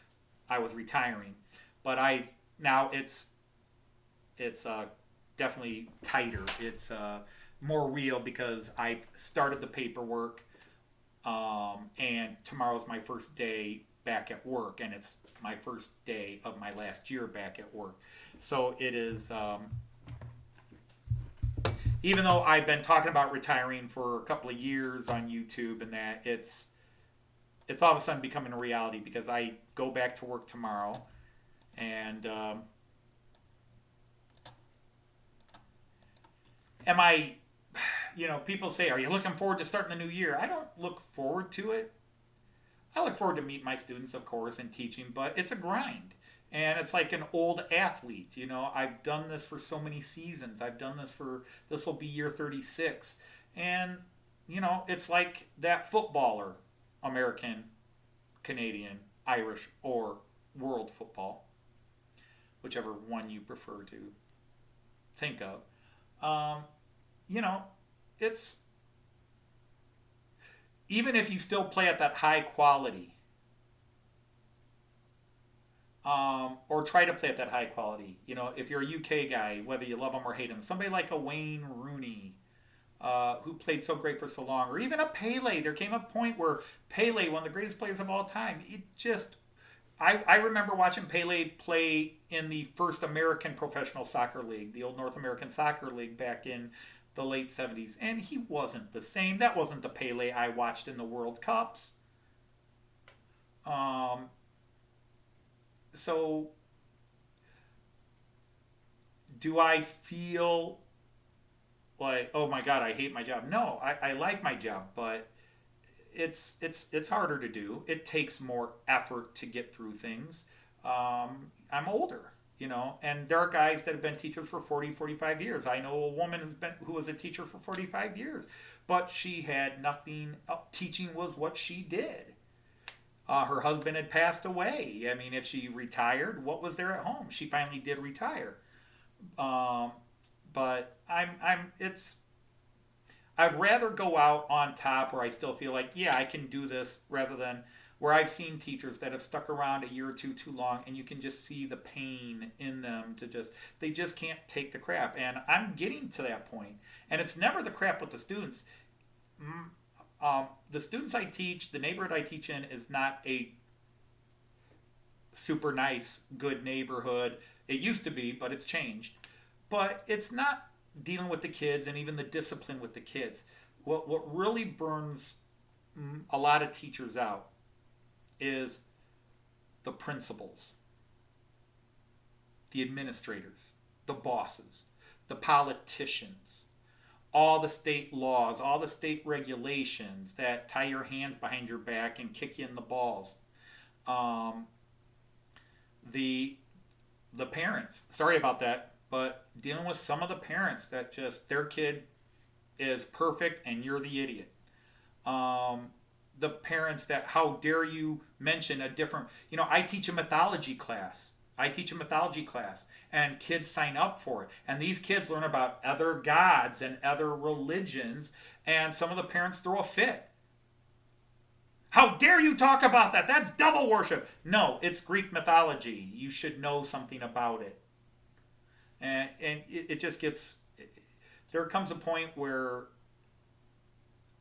I was retiring. But now it's definitely tighter. It's more real because I've started the paperwork. And tomorrow's my first day back at work, and it's my first day of my last year back at work. So it is, even though I've been talking about retiring for a couple of years on YouTube and that, it's all of a sudden becoming a reality because I go back to work tomorrow, and am I, people say, are you looking forward to starting the new year? I don't look forward to it. I look forward to meeting my students, of course, and teaching, but it's a grind. And it's like an old athlete. I've done this for so many seasons. This will be year 36. And, it's like that footballer, American, Canadian, Irish, or world football, whichever one you prefer to think of. It's, even if you still play at that high quality, or try to play at that high quality, if you're a UK guy, whether you love him or hate him, somebody like a Wayne Rooney, who played so great for so long, or even a Pele. There came a point where Pele, one of the greatest players of all time, I remember watching Pele play in the first American professional soccer league, the old North American Soccer League back in the late 70s, and he wasn't the same. That wasn't the Pele I watched in the World Cups. So, do I feel like, oh my God, I hate my job? No, I like my job, but it's harder to do. It takes more effort to get through things. I'm older, and there are guys that have been teachers for 40, 45 years. I know a woman who was a teacher for 45 years, but she had nothing. Teaching was what she did. Her husband had passed away. I mean, if she retired, what was there at home? She finally did retire. But I'd rather go out on top where I still feel like, yeah, I can do this, rather than where I've seen teachers that have stuck around a year or two too long, and you can just see the pain in them they just can't take the crap. And I'm getting to that point. And it's never the crap with the students. The students I teach, the neighborhood I teach in, is not a super nice, good neighborhood. It used to be, but it's changed. But it's not dealing with the kids and even the discipline with the kids. What really burns a lot of teachers out is the principals, the administrators, the bosses, the politicians, all the state laws, all the state regulations that tie your hands behind your back and kick you in the balls. The parents, sorry about that, but dealing with some of the parents that just, their kid is perfect and you're the idiot. The parents that, how dare you mention a different, I teach a mythology class. And kids sign up for it. And these kids learn about other gods and other religions, and some of the parents throw a fit. How dare you talk about that? That's devil worship. No, it's Greek mythology. You should know something about it. And it just gets, there comes a point where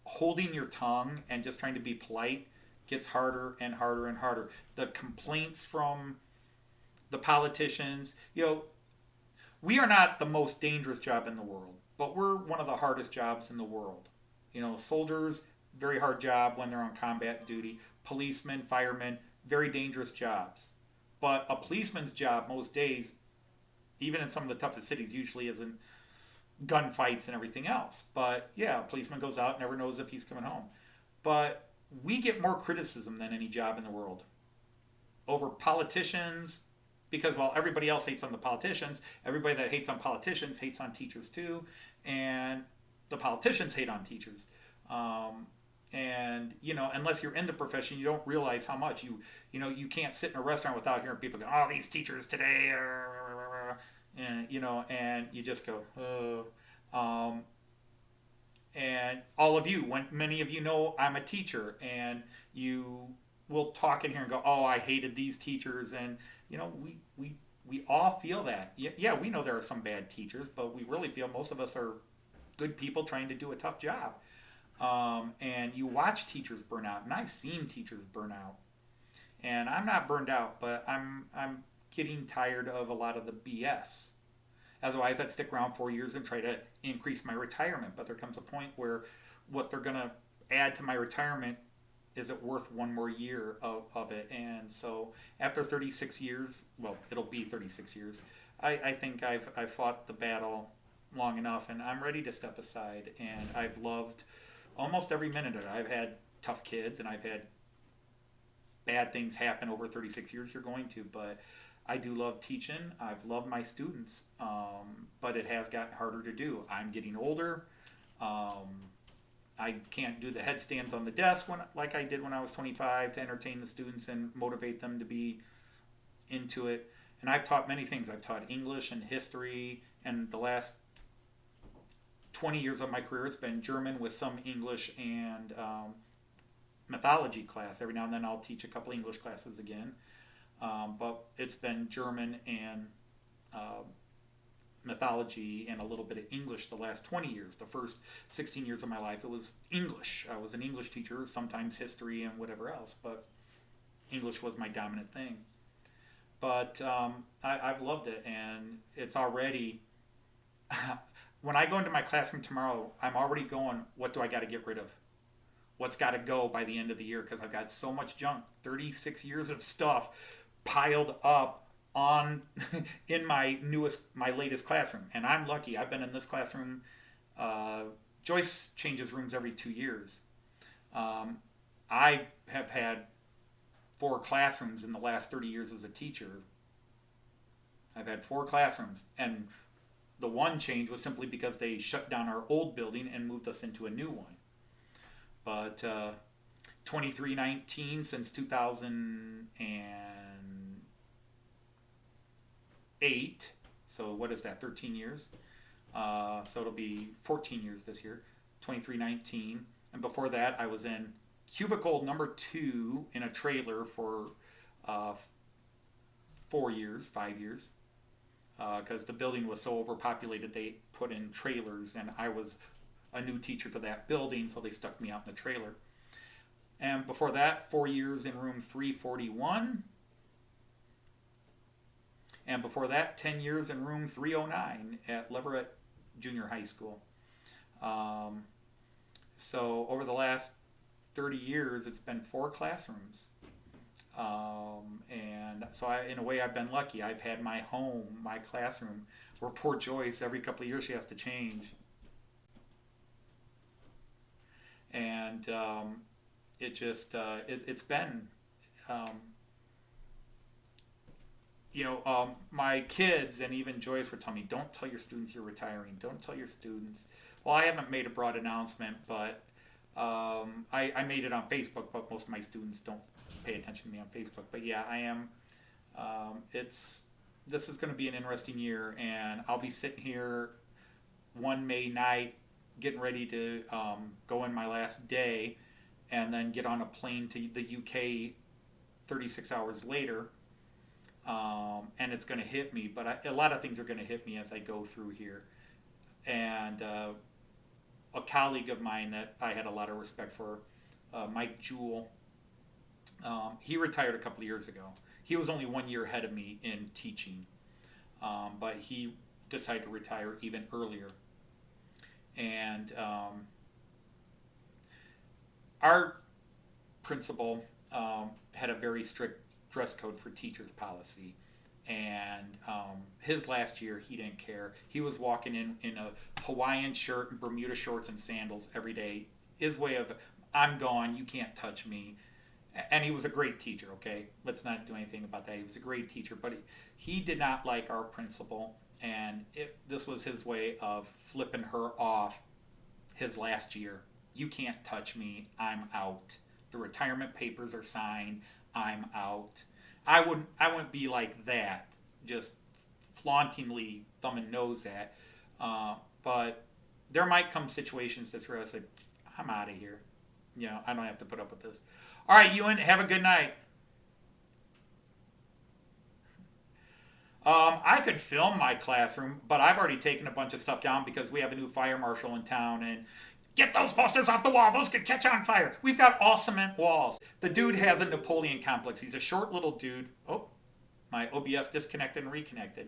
holding your tongue and just trying to be polite gets harder and harder and harder. The complaints from the politicians, we are not the most dangerous job in the world, but we're one of the hardest jobs in the world. Soldiers, very hard job when they're on combat duty. Policemen, firemen, very dangerous jobs. But a policeman's job most days, even in some of the toughest cities, usually isn't gunfights and everything else. But yeah, a policeman goes out, never knows if he's coming home. But we get more criticism than any job in the world over politicians, because while everybody else hates on the politicians, everybody that hates on politicians hates on teachers too, and the politicians hate on teachers. And unless you're in the profession, you don't realize how much you can't sit in a restaurant without hearing people go, "Oh, these teachers today," and and you just go, "Oh." And all of you, when many of you know I'm a teacher, and you will talk in here and go, "Oh, I hated these teachers," and we all feel that. Yeah, we know there are some bad teachers, but we really feel most of us are good people trying to do a tough job. And you watch teachers burn out, and I've seen teachers burn out. And I'm not burned out, but I'm getting tired of a lot of the BS. Otherwise, I'd stick around 4 years and try to increase my retirement. But there comes a point where what they're going to add to my retirement, is it worth one more year of it? And so after 36 years, well, it'll be 36 years, I think I've fought the battle long enough, and I'm ready to step aside. And I've loved almost every minute of it. I've had tough kids, and I've had bad things happen over 36 years. You're going to, but I do love teaching. I've loved my students, but it has gotten harder to do. I'm getting older. I can't do the headstands on the desk like I did when I was 25 to entertain the students and motivate them to be into it. And I've taught many things. I've taught English and history, and the last 20 years of my career, it's been German with some English and mythology class. Every now and then I'll teach a couple English classes again. But it's been German and mythology and a little bit of English the last 20 years. The first 16 years of my life, it was English. I was an English teacher, sometimes history and whatever else, but English was my dominant thing. But I've loved it, and it's already... when I go into my classroom tomorrow, I'm already going, what do I got to get rid of? What's got to go by the end of the year? Because I've got so much junk, 36 years of stuff piled up on in my latest classroom. And I'm lucky. I've been in this classroom. Joyce changes rooms every 2 years. I have had 4 classrooms in the last 30 years as a teacher. I've had 4 classrooms, and the one change was simply because they shut down our old building and moved us into a new one. But 2319 since 2008. So what is that? 13 years. So it'll be 14 years this year. 2319, and before that I was in cubicle number 2 in a trailer for 5 years, because the building was so overpopulated they put in trailers, and I was a new teacher to that building, so they stuck me out in the trailer. And before that, 4 years in room 341. And before that, 10 years in room 309 at Leverett Junior High School. So over the last 30 years, it's been 4 classrooms. And so in a way, I've been lucky. I've had my home, my classroom, where poor Joyce, every couple of years, she has to change. And it's been, my kids and even Joyce were telling me, don't tell your students you're retiring. Don't tell your students. Well, I haven't made a broad announcement, but I made it on Facebook, but most of my students don't pay attention to me on Facebook. But yeah, I am. This is going to be an interesting year, and I'll be sitting here one May night getting ready to go in my last day and then get on a plane to the UK 36 hours later. And it's going to hit me, but a lot of things are going to hit me as I go through here. And a colleague of mine that I had a lot of respect for, Mike Jewell, he retired a couple of years ago. He was only 1 year ahead of me in teaching, but he decided to retire even earlier. And our principal had a very strict dress code for teachers policy, and his last year he didn't care. He was walking in a Hawaiian shirt and Bermuda shorts and sandals every day. His way of, I'm gone, you can't touch me. And he was a great teacher, okay? Let's not do anything about that. He was a great teacher, but he did not like our principal, and this was his way of flipping her off his last year. You can't touch me, I'm out. The retirement papers are signed, I'm out. I wouldn't be like that, just flauntingly thumbing nose at. But there might come situations where I say, I'm out of here. I don't have to put up with this. All right, Ewan, have a good night. I could film my classroom, but I've already taken a bunch of stuff down because we have a new fire marshal in town, and Get those posters off the wall. Those could catch on fire. We've got all cement walls. The dude has a Napoleon complex. He's a short little dude. Oh, my OBS disconnected and reconnected.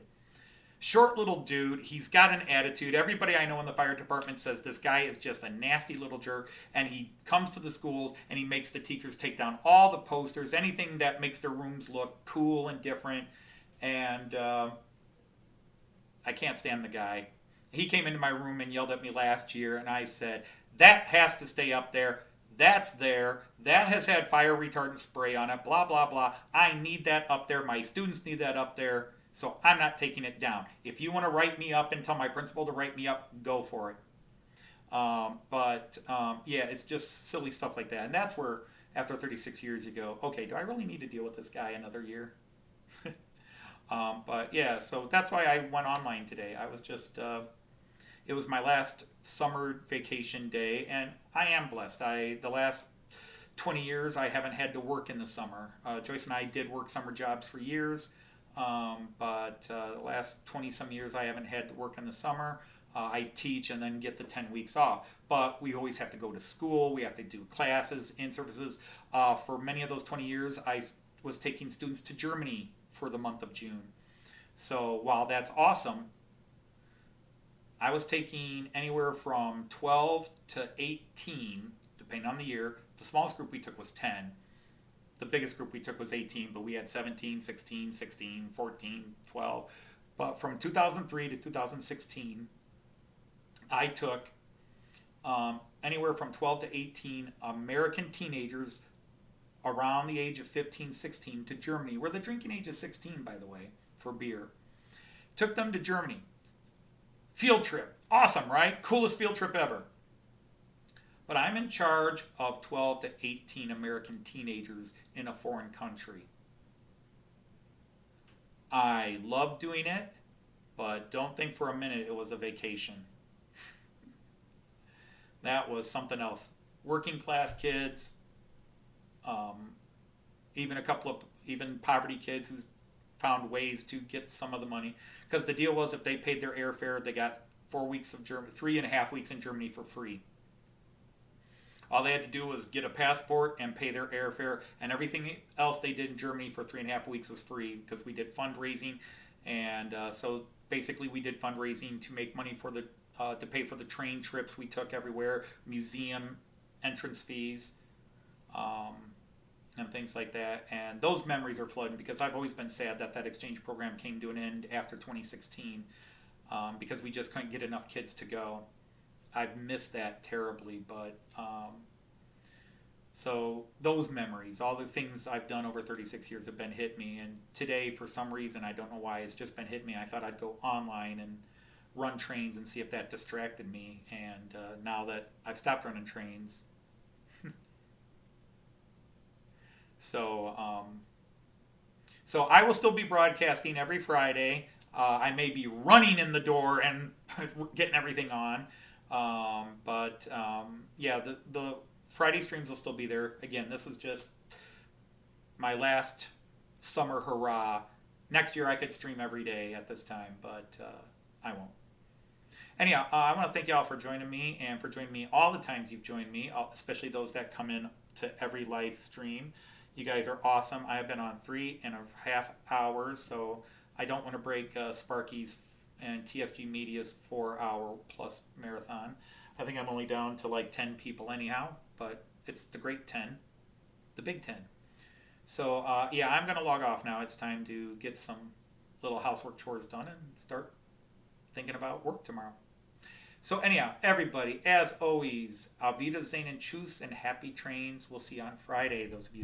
Short little dude. He's got an attitude. Everybody I know in the fire department says this guy is just a nasty little jerk. And he comes to the schools and he makes the teachers take down all the posters, anything that makes their rooms look cool and different. And I can't stand the guy. He came into my room and yelled at me last year, and I said, that has to stay up there. That's there. That has had fire retardant spray on it, blah, blah, blah. I need that up there. My students need that up there, so I'm not taking it down. If you want to write me up and tell my principal to write me up, go for it. Yeah, it's just silly stuff like that. And that's where, after 36 years, you go, okay, do I really need to deal with this guy another year? But yeah, so that's why I went online today. I was just, it was my last summer vacation day, and I am blessed. The last 20 years, I haven't had to work in the summer. Joyce and I did work summer jobs for years, but the last 20-some years, I haven't had to work in the summer. I teach and then get the 10 weeks off. But we always have to go to school. We have to do classes, in-services. For many of those 20 years, I was taking students to Germany for the month of June. So while that's awesome, I was taking anywhere from 12 to 18, depending on the year. The smallest group we took was 10. The biggest group we took was 18, but we had 17, 16, 16, 14, 12. But from 2003 to 2016, I took anywhere from 12 to 18 American teenagers around the age of 15, 16 to Germany, where the drinking age is 16, by the way, for beer. Took them to Germany. Field trip. Awesome, right? Coolest field trip ever. But I'm in charge of 12 to 18 American teenagers in a foreign country. I love doing it, but don't think for a minute it was a vacation. That was something else. Working class kids, even a couple of poverty kids who found ways to get some of the money. Because the deal was if they paid their airfare, they got 4 weeks of Germany, 3.5 weeks in Germany for free. All they had to do was get a passport and pay their airfare, and everything else they did in Germany for 3.5 weeks was free because we did fundraising, and so basically we did fundraising to make money for the to pay for the train trips we took everywhere, museum entrance fees, and things like that. And those memories are flooding because I've always been sad that that exchange program came to an end after 2016 because we just couldn't get enough kids to go. I've missed that terribly, but so those memories, all the things I've done over 36 years have been hit me. And today, for some reason, I don't know why, it's just been hit me. I thought I'd go online and run trains and see if that distracted me. And now that I've stopped running trains, so I will still be broadcasting every Friday. I may be running in the door and getting everything on. Yeah, the Friday streams will still be there. Again, this was just my last summer hurrah. Next year I could stream every day at this time, but I won't. Anyhow, I want to thank y'all for joining me and for joining me all the times you've joined me, especially those that come in to every live stream. You guys are awesome. I have been on 3.5 hours, so I don't want to break Sparky's and TSG Media's 4-hour plus marathon. I think I'm only down to like 10 people anyhow, but it's the great 10, the big 10. So yeah, I'm going to log off now. It's time to get some little housework chores done and start thinking about work tomorrow. So anyhow, everybody, as always, Auf Wiedersehen and Tschüss and happy trains. We'll see you on Friday, those of you